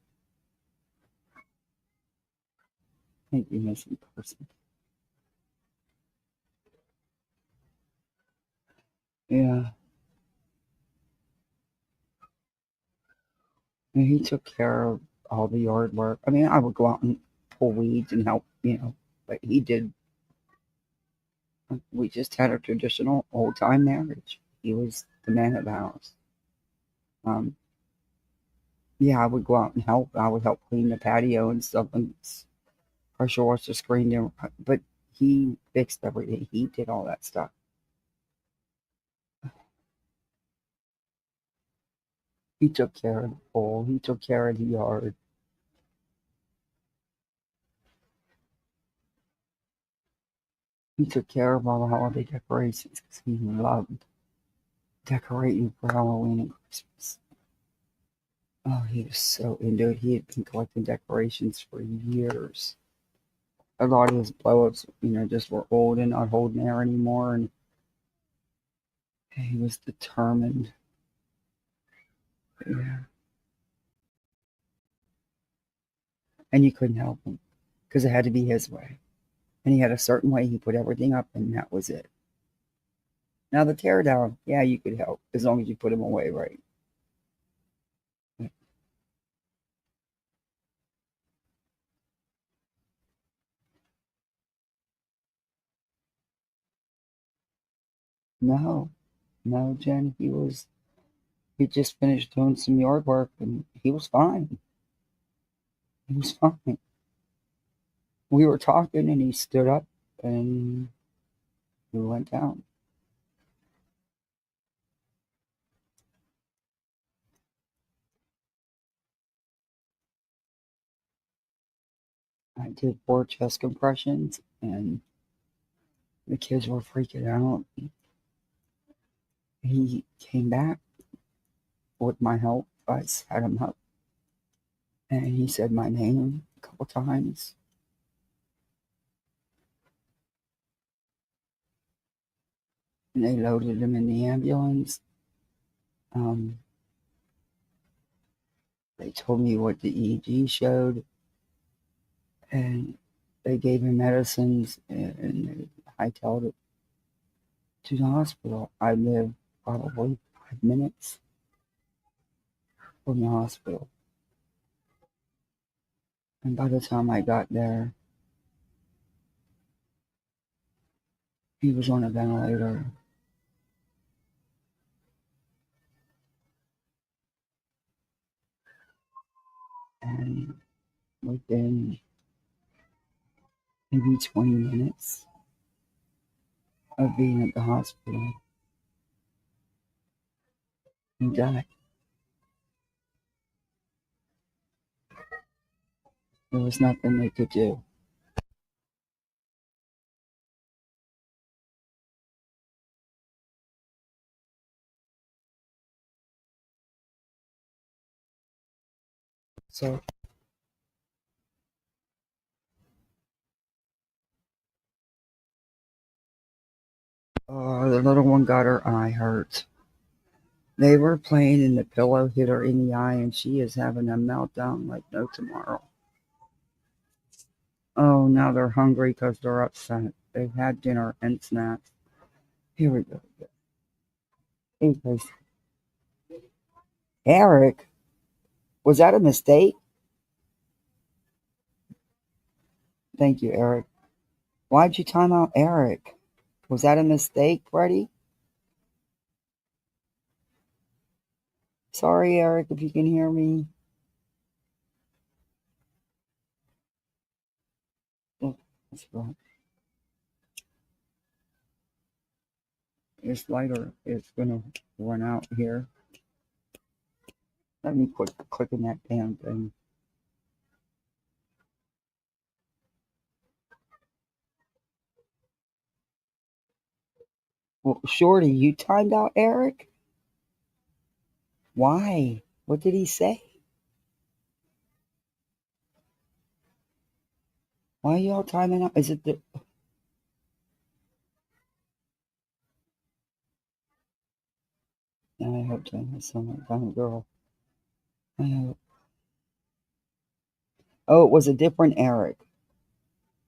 Make you missing person. Yeah, and he took care of all the yard work. I mean, I would go out and pull weeds and help, but he did. We just had a traditional old time marriage. He was the man of the house. Um, yeah, I would go out and help. I would help clean the patio and stuff and pressure wash the screen there. But he fixed everything. He did all that stuff. He took care of the pool. He took care of the yard. He took care of all the holiday decorations because he loved decorating for Halloween and Christmas. Oh, he was so into it. He had been collecting decorations for years. A lot of his blow-ups, just were old and not holding air anymore, and he was determined. Yeah, and you couldn't help him because it had to be his way, and he had a certain way he put everything up, and that was it. Now the tear down, yeah, you could help as long as you put him away right. No, no, Jen, he just finished doing some yard work, and he was fine. He was fine. We were talking, and he stood up, and we went down. I did 4 chest compressions, and the kids were freaking out. He came back with my help. I sat him up, and he said my name a couple times. And they loaded him in the ambulance. Um, they told me what the EEG showed, and they gave him medicines, and they hightailed it to the hospital. I lived probably 5 minutes from the hospital. And by the time I got there, he was on a ventilator. And within maybe 20 minutes of being at the hospital, he died. There was nothing they could do. So, the little one got her eye hurt. They were playing and the pillow hit her in the eye, and she is having a meltdown like no tomorrow. Oh, now they're hungry because they're upset. They've had dinner and snacks. Here we go. Hey, guys. Eric, was that a mistake? Thank you, Eric. Why'd you time out Eric? Was that a mistake, Freddie? Sorry, Eric, if you can hear me. Oh, that's right. This lighter is gonna run out here. Let me quit clicking that damn thing. Well, Shorty, you timed out Eric? Why? What did he say? Why are y'all timing out? Is it the? I hope to sound like kind of girl. I hope. Oh, it was a different Eric.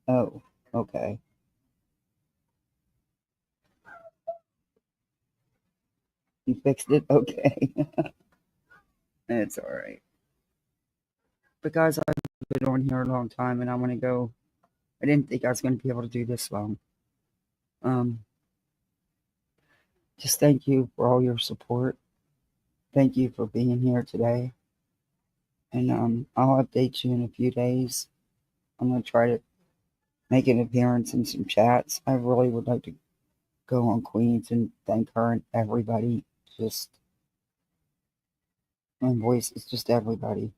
Oh, okay. You fixed it? Okay. It's all right. But guys, I've been on here a long time and I want to go. I didn't think I was going to be able to do this long. Um, just thank you for all your support. Thank you for being here today. And I'll update you in a few days. I'm going to try to make an appearance in some chats. I really would like to go on Queens and thank her and everybody. Just my voice is just everybody.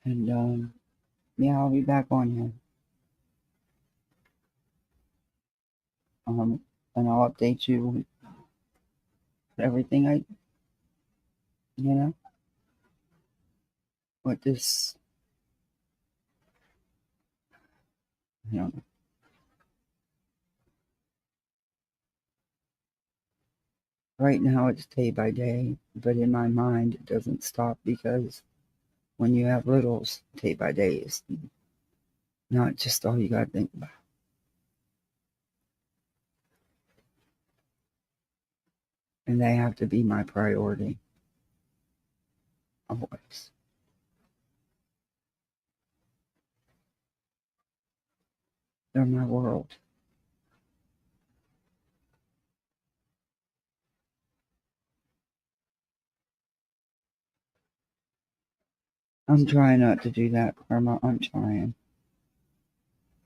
And yeah, I'll be back on here. And I'll update you with everything you know, with this, you know, right now it's day by day, but in my mind it doesn't stop because when you have littles, day by day is not just all you got to think about. And they have to be my priority always. They're my world. I'm trying not to do that, Karma. I'm trying.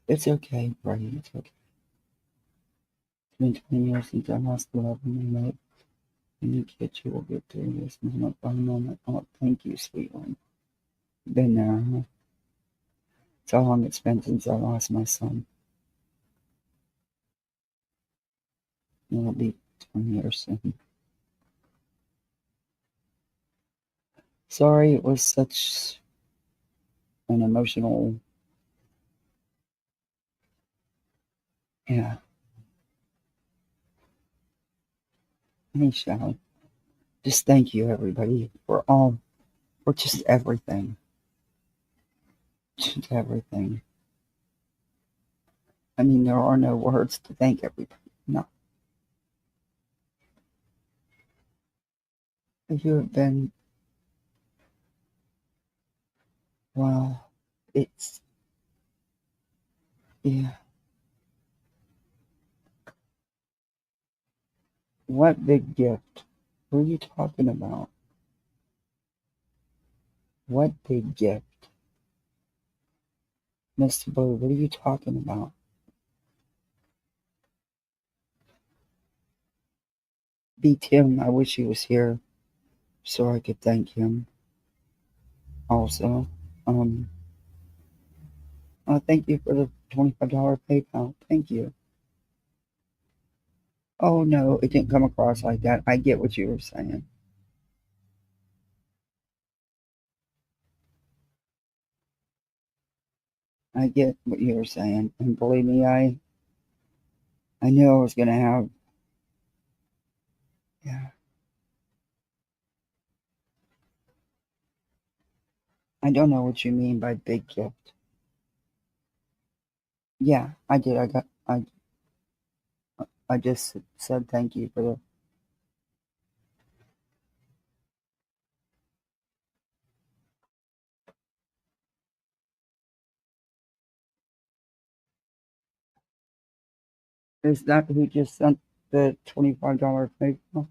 It's okay, buddy. It's okay. It's been 20 years since I lost the love of my life. And you kids, you will get through this moment by moment. Oh, thank you, sweet one. Been there, huh? It's how long it's been since I lost my son. It'll be 20 years soon. Sorry, it was such an emotional, yeah. Hey, Shallow. Just thank you, everybody, for just everything. Just everything. I mean, there are no words to thank everybody. No. You have been, well, it's, yeah. What big gift? Who are you talking about? What big gift? Mr. Blue, what are you talking about? B. Tim, I wish he was here so I could thank him also. Um, thank you for the $25 PayPal. Thank you. Oh no, it didn't come across like that. I get what you were saying. I get what you were saying. And believe me, I knew I was gonna have, yeah. I don't know what you mean by big gift. Yeah, I did. I just said thank you for the. Is that who just sent the $25 PayPal?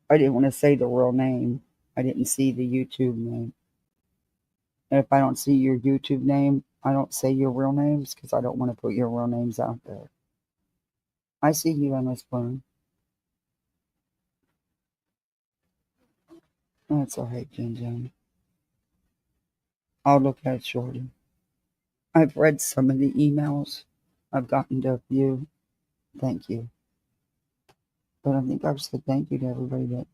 I didn't want to say the real name. I didn't see the YouTube name. And if I don't see your YouTube name, I don't say your real names because I don't want to put your real names out there. I see you, MS Burn. That's all right, Jen Jen. I'll look at it shortly. I've read some of the emails. I've gotten to a few. Thank you. But I think I've said thank you to everybody that.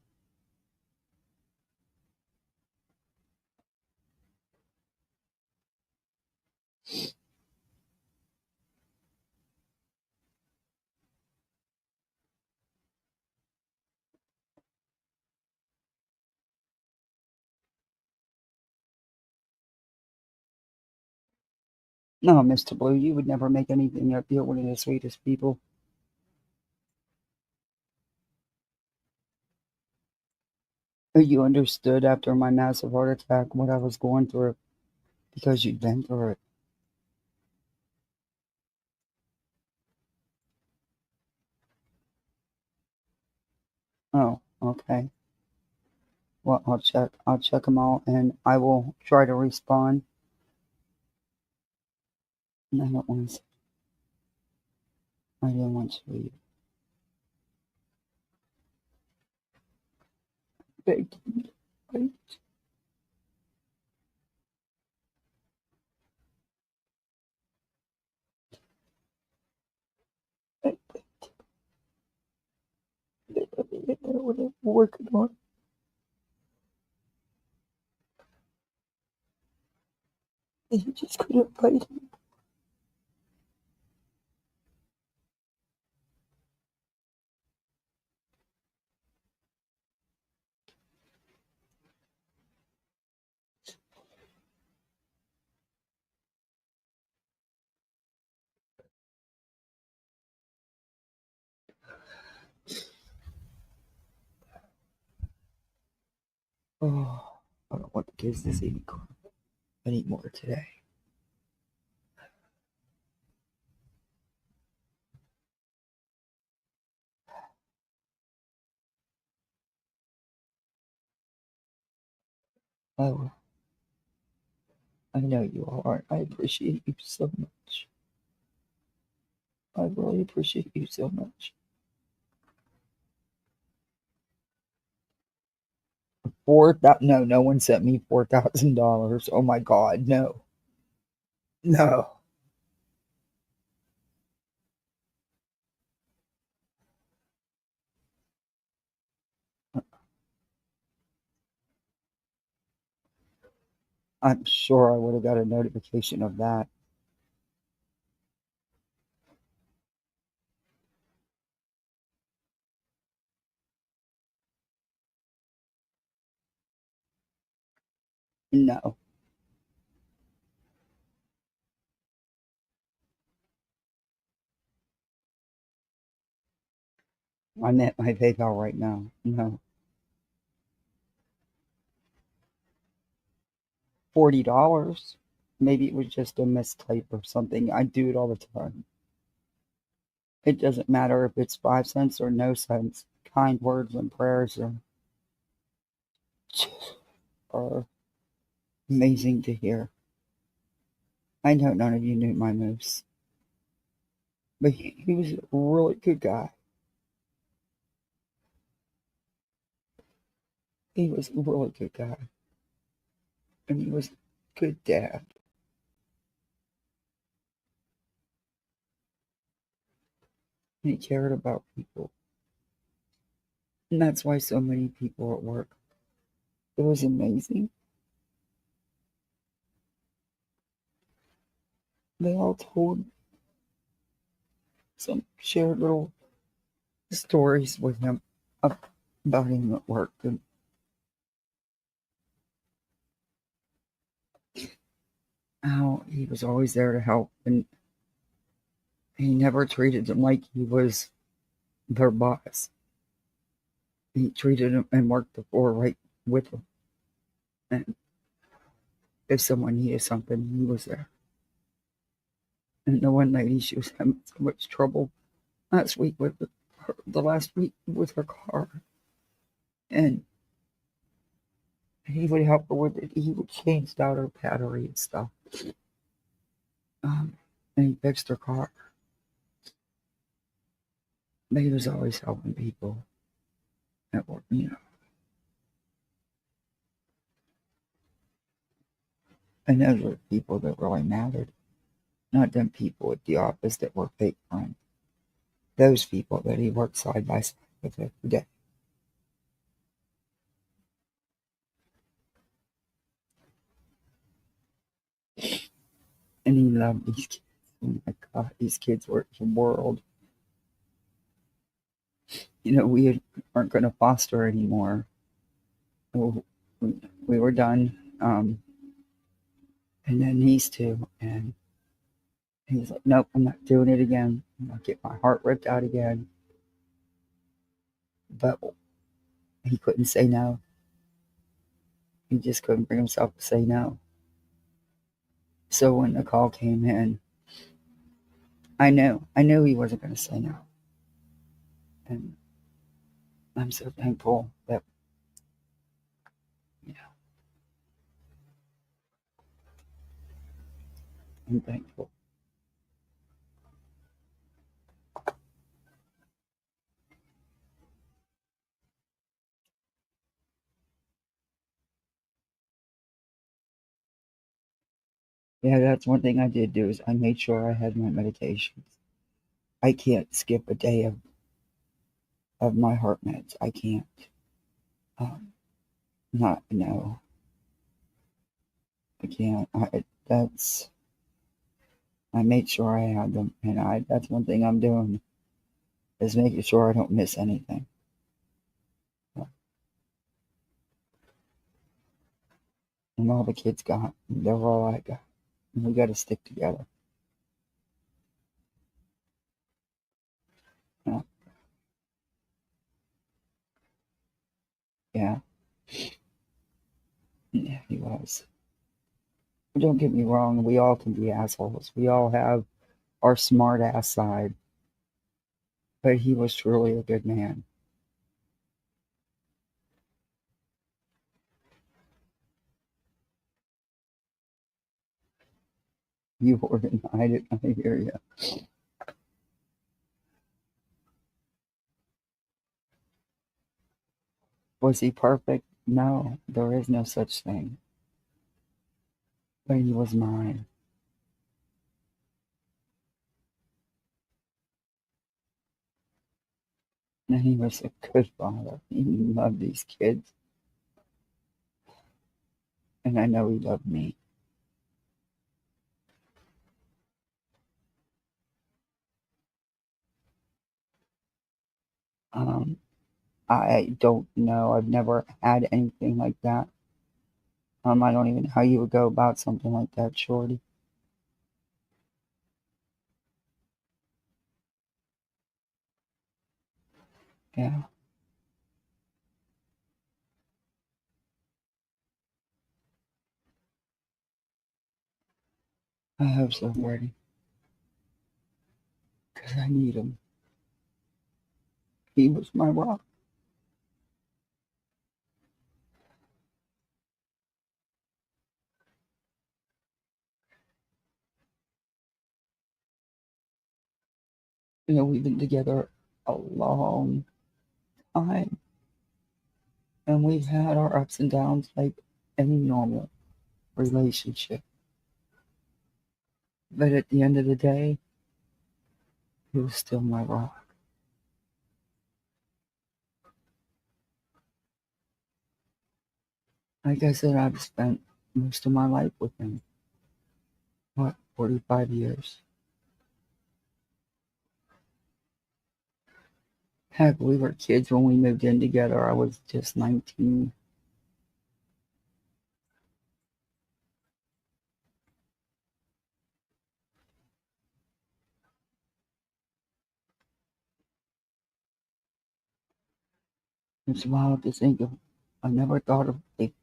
No, Mr. Blue, you would never make anything up. You're one of the sweetest people. You understood after my massive heart attack what I was going through because you'd been through it. Oh, okay. Well, I'll check. I'll check them all, and I will try to respond. I don't want to. I didn't want to leave. Big. working on. And you just couldn't fight him. Oh, I don't want the kids to see me cry anymore today. Oh, I know you all are. I appreciate you so much. I really appreciate you so much. No one sent me $4,000. Oh my God, no, no. I'm sure I would have got a notification of that. No, I'm at my PayPal right now. No, $40. Maybe it was just a mistype or something. I do it all the time. It doesn't matter if it's 5 cents or no cents. Kind words and prayers are amazing to hear. I know none of you knew my moose, but he was a really good guy. He was a really good guy, and he was a good dad. And he cared about people, and that's why so many people at work. It was amazing. They all told some shared little stories with him about him at work and how he was always there to help, and he never treated them like he was their boss. He treated them and worked the floor right with them. And if someone needed something, he was there. And the one lady, she was having so much trouble last week with the last week with her car. And he would help her with it. He would change out her battery and stuff. And he fixed her car. But he was always helping people at work, And those were the people that really mattered. Not them people at the office that were fake friends. Those people that he worked side by side with every day. And he loved these kids. Oh my God, these kids were the world. We aren't going to foster anymore. We were done. And then these two, and he's like, nope, I'm not doing it again. I'm going to get my heart ripped out again. But he couldn't say no. He just couldn't bring himself to say no. So when the call came in, I knew he wasn't going to say no. And I'm so thankful that, I'm thankful. Yeah, that's one thing I did do is I made sure I had my medications. I can't skip a day of my heart meds. I can't. Not, no, I can't. I made sure I had them, and that's one thing I'm doing is making sure I don't miss anything. And all the kids got, they're all I got. And we got to stick together. Yeah, yeah, yeah, he was. Don't get me wrong, we all can be assholes. We all have our smart ass side, but he was truly a good man. You were, I hear you. Was he perfect? No, there is no such thing. But he was mine. And he was a good father. He loved these kids. And I know he loved me. Um, I don't know. I've never had anything like that. I don't even know how you would go about something like that, Shorty. Yeah, I hope so, Brady. Because I need him. He was my rock. You know, we've been together a long time. And we've had our ups and downs like any normal relationship. But at the end of the day, he was still my rock. Like I said, I've spent most of my life with him. What, 45 years? Heck, we were kids when we moved in together. I was just 19. It's wild to think of. I never thought of it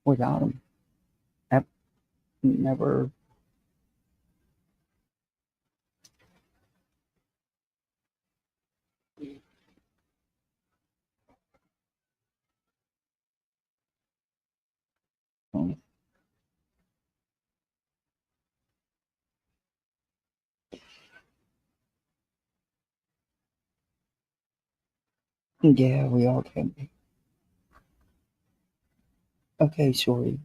without him. I never. Yeah, we all can be. Okay, Shorty.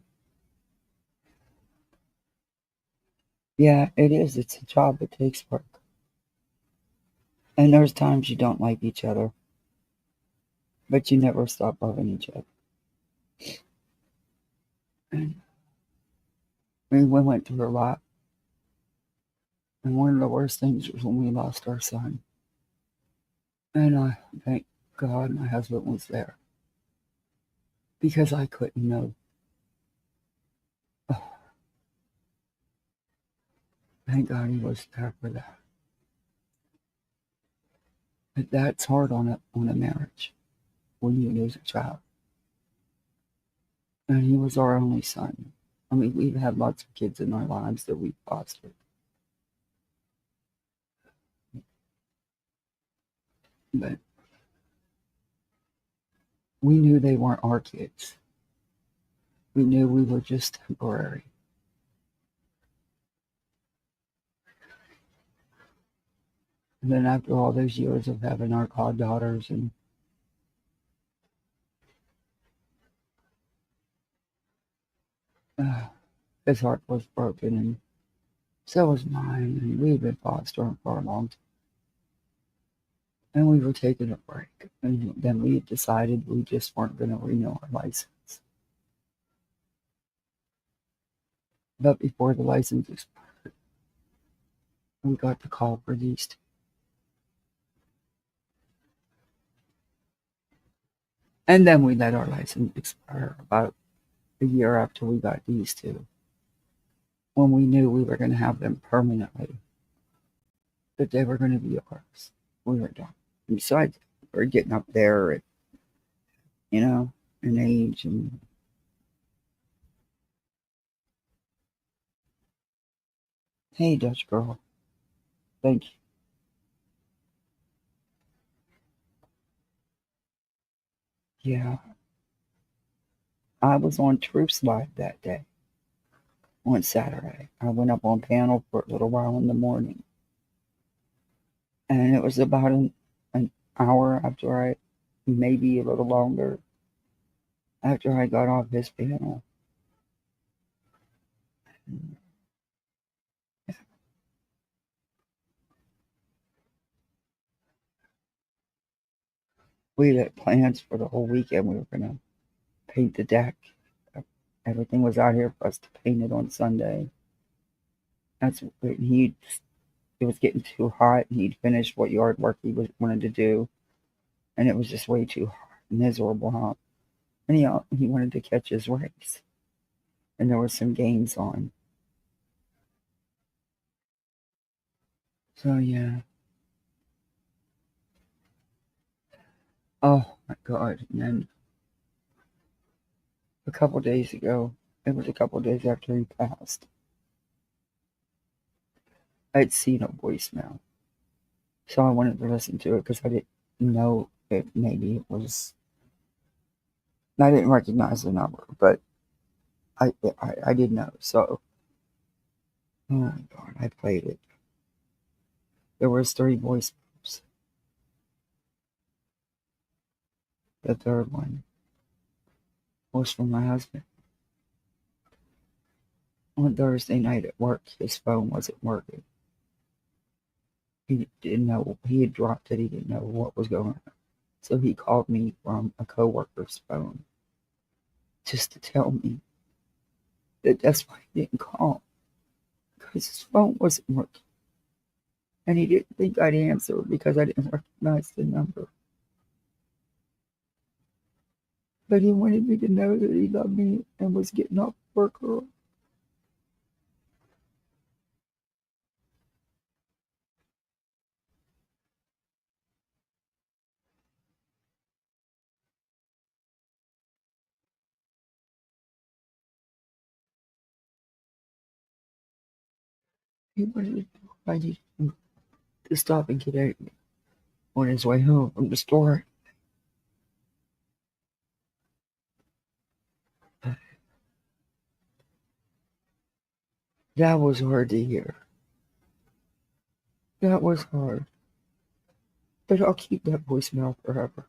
Yeah, it is. It's a job. It takes work. And there's times you don't like each other, but you never stop loving each other. And we went through a lot. And one of the worst things was when we lost our son. And I thank God my husband was there because I couldn't know. Oh, thank God he was there for that. But that's hard on a marriage when you lose a child. And he was our only son. I mean, we've had lots of kids in our lives that we fostered. But we knew they weren't our kids. We knew we were just temporary. And then after all those years of having our goddaughters and uh, his heart was broken and so was mine. And we've been fostering for a long time. And we were taking a break. And then we decided we just weren't going to renew our license. But before the license expired, we got the call for these two. And then we let our license expire about a year after we got these two. When we knew we were going to have them permanently, that they were going to be ours. We were done. And besides, we're getting up there at, in age. And hey, Dutch girl, thank you. Yeah, I was on Troops Live that day, on Saturday. I went up on panel for a little while in the morning. And it was about an hour after maybe a little longer, after I got off his panel. We had plans for the whole weekend. We were going to paint the deck. Everything was out here for us to paint it on Sunday. It was getting too hot, and he'd finished what yard work he wanted to do, and it was just way too hot, miserable out. And he wanted to catch his race, and there were some games on. So yeah. Oh my God! And then a couple days ago, it was a couple days after he passed, I'd seen a voicemail. So I wanted to listen to it because I didn't know if maybe it was. I didn't recognize the number, but I did know. So, oh my God, I played it. There was 3 voicemails. The third one was from my husband. On Thursday night at work, his phone wasn't working. He didn't know. He had dropped it. He didn't know what was going on. So he called me from a coworker's phone just to tell me that that's why he didn't call, because his phone wasn't working. And he didn't think I'd answer because I didn't recognize the number. But he wanted me to know that he loved me and was getting off work early. He wanted I needed him to stop and get at me on his way home from the store. That was hard to hear. That was hard. But I'll keep that voicemail forever.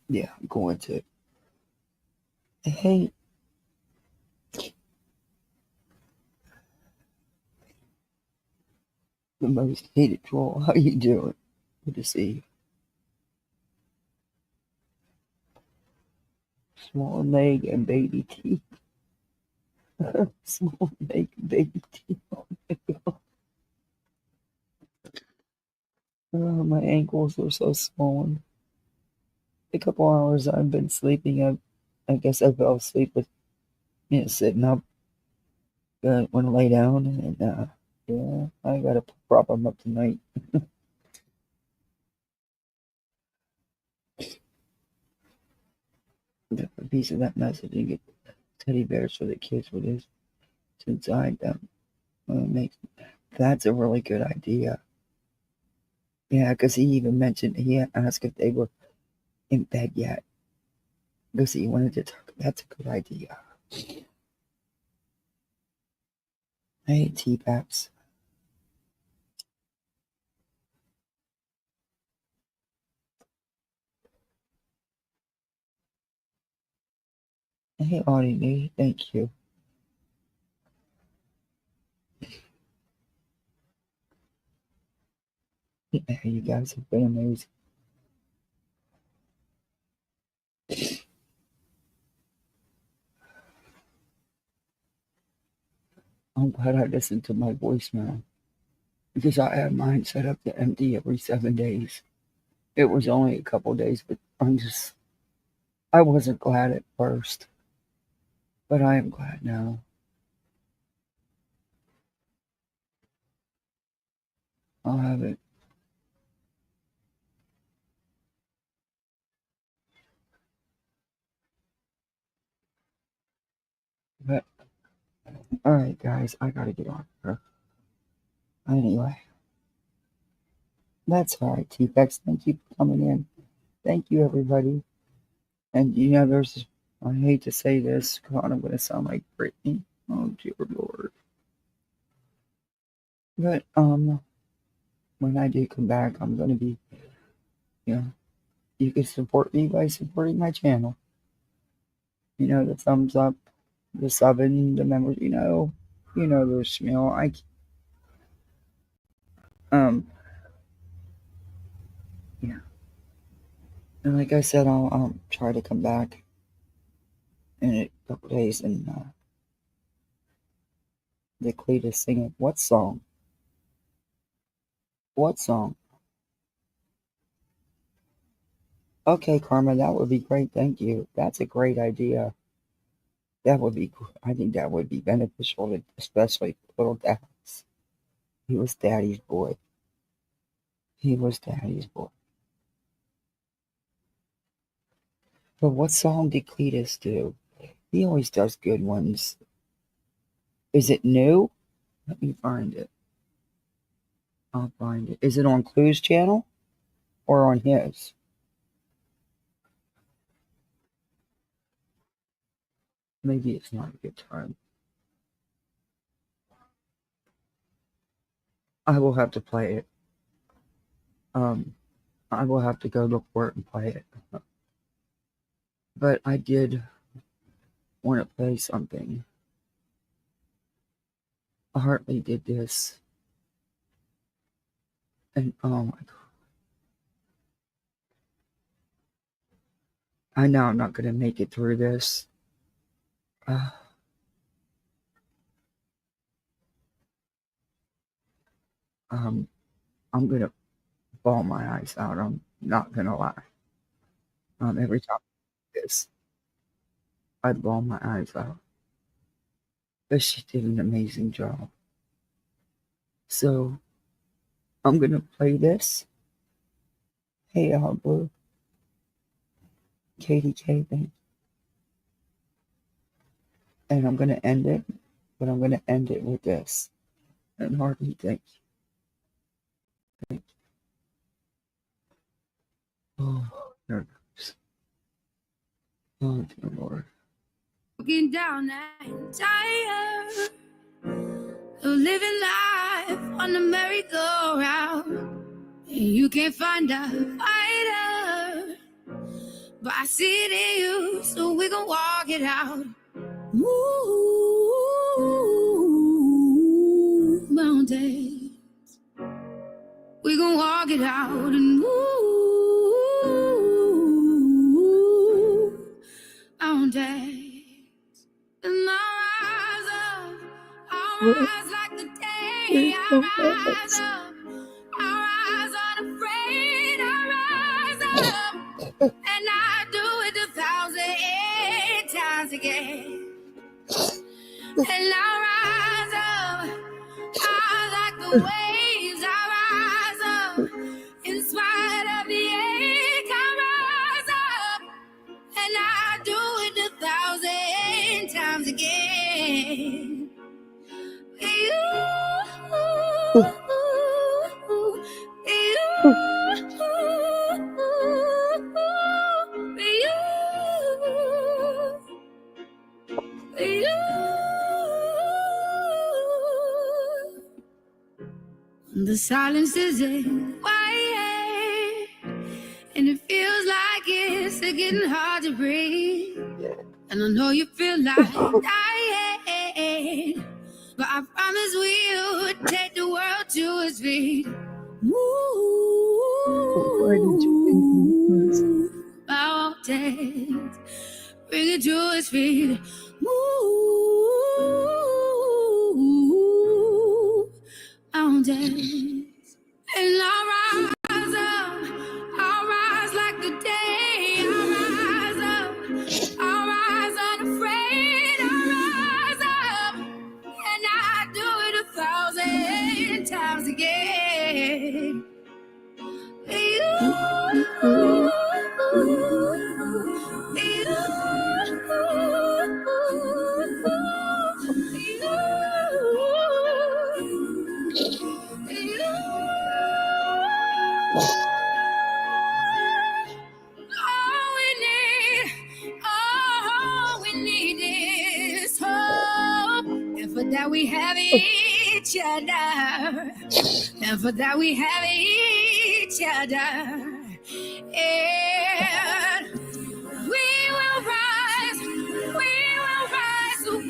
Yeah, I'm going to. Hey, the most hated troll. How you doing? Good to see you. Small leg and baby teeth. Small leg and baby teeth. Oh my God. Oh, my ankles are so swollen. A couple hours I've been sleeping. I guess I fell asleep with sitting up. Want to lay down, and yeah, I gotta prop them up tonight. Got a piece of that message and get teddy bears for the kids with his inside them. Makes That's a really good idea. Yeah, because he even mentioned he asked if they were in bed yet because he wanted to talk. That's a good idea. Hey, T-Paps. Hey, Audie, thank you. You guys have been amazing. I'm glad I listened to my voicemail because I had mine set up to empty every 7 days. It was only a couple days, but I wasn't glad at first, but I am glad now. I'll have it. But, alright, guys, I gotta get on here. Anyway, that's alright, T-Pex. Thank you for coming in. Thank you, everybody. And I hate to say this, God, I'm going to sound like Britney. Oh, dear Lord. But, when I do come back, I'm going to be, you can support me by supporting my channel. The thumbs up, the subbing, the members, the schmeal. Yeah. And like I said, I'll try to come back in a couple days and, the Cletus singing. What song? What song? Okay, Karma, that would be great. Thank you. That's a great idea. I think that would be beneficial, especially little Dax. He was Daddy's boy. He was Daddy's boy. But what song did Cletus do? He always does good ones. Is it new? Let me find it. I'll find it. Is it on Clue's channel or on his? Maybe it's not a good time. I will have to play it. I will have to go look for it and play it. But I did want to play something. Hartley did this. And oh my God. I know I'm not going to make it through this. I'm going to bawl my eyes out. I'm not going to lie. Every time I do this, I bawl my eyes out. But she did an amazing job. So I'm going to play this. Hey, Blue. Katie K, thank you. And I'm going to end it, but I'm going to end it with this. And Hartley, thank you. Thank you. Oh, there it goes. Oh, dear Lord. Looking down and tired of living life on the merry-go-round. And you can't find a fighter, but I see it in you, so we gon' walk it out. Move mountains, we gon' walk it out and move mountains. And I'll rise like the day. I'll rise up, I'll rise unafraid. I'll rise up, and I do it 1,000 times again. And I'll rise up, I like the waves. I'll rise up, in spite of the ache. I'll rise up, and I do it 1,000 times again. The silence isn't quiet, and it feels like it's getting hard to breathe. And I know you feel like dying, but I promise we'll take the world to its feet. Why did you think Mountains, bring it to its feet. Mountains. And I'll rise up, I'll rise like the day. I'll rise up, I'll rise unafraid. I'll rise up, and I do it 1,000 times again. All we need is hope, and for that we have each other, and for that we have each other, and we will rise, we will rise, we will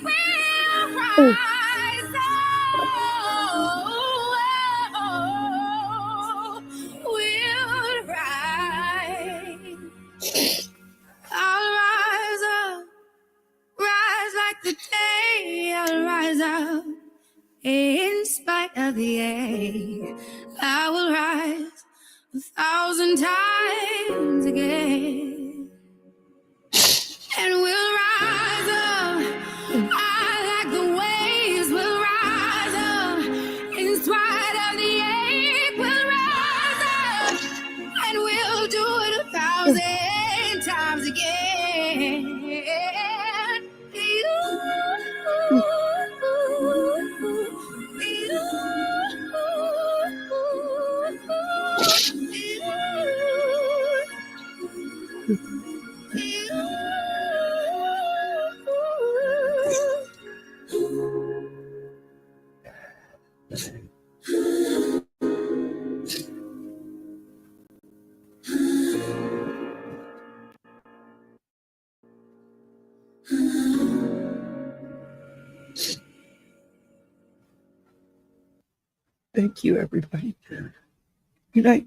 rise, we'll rise. I'll rise up, rise like the day. I'll rise up in spite of the ache. I will rise 1,000 times again, and we'll rise up. I like the waves. We'll rise up in spite of the ache. We'll rise up, and we'll do it 1,000 times again. Thank you, everybody. Good night.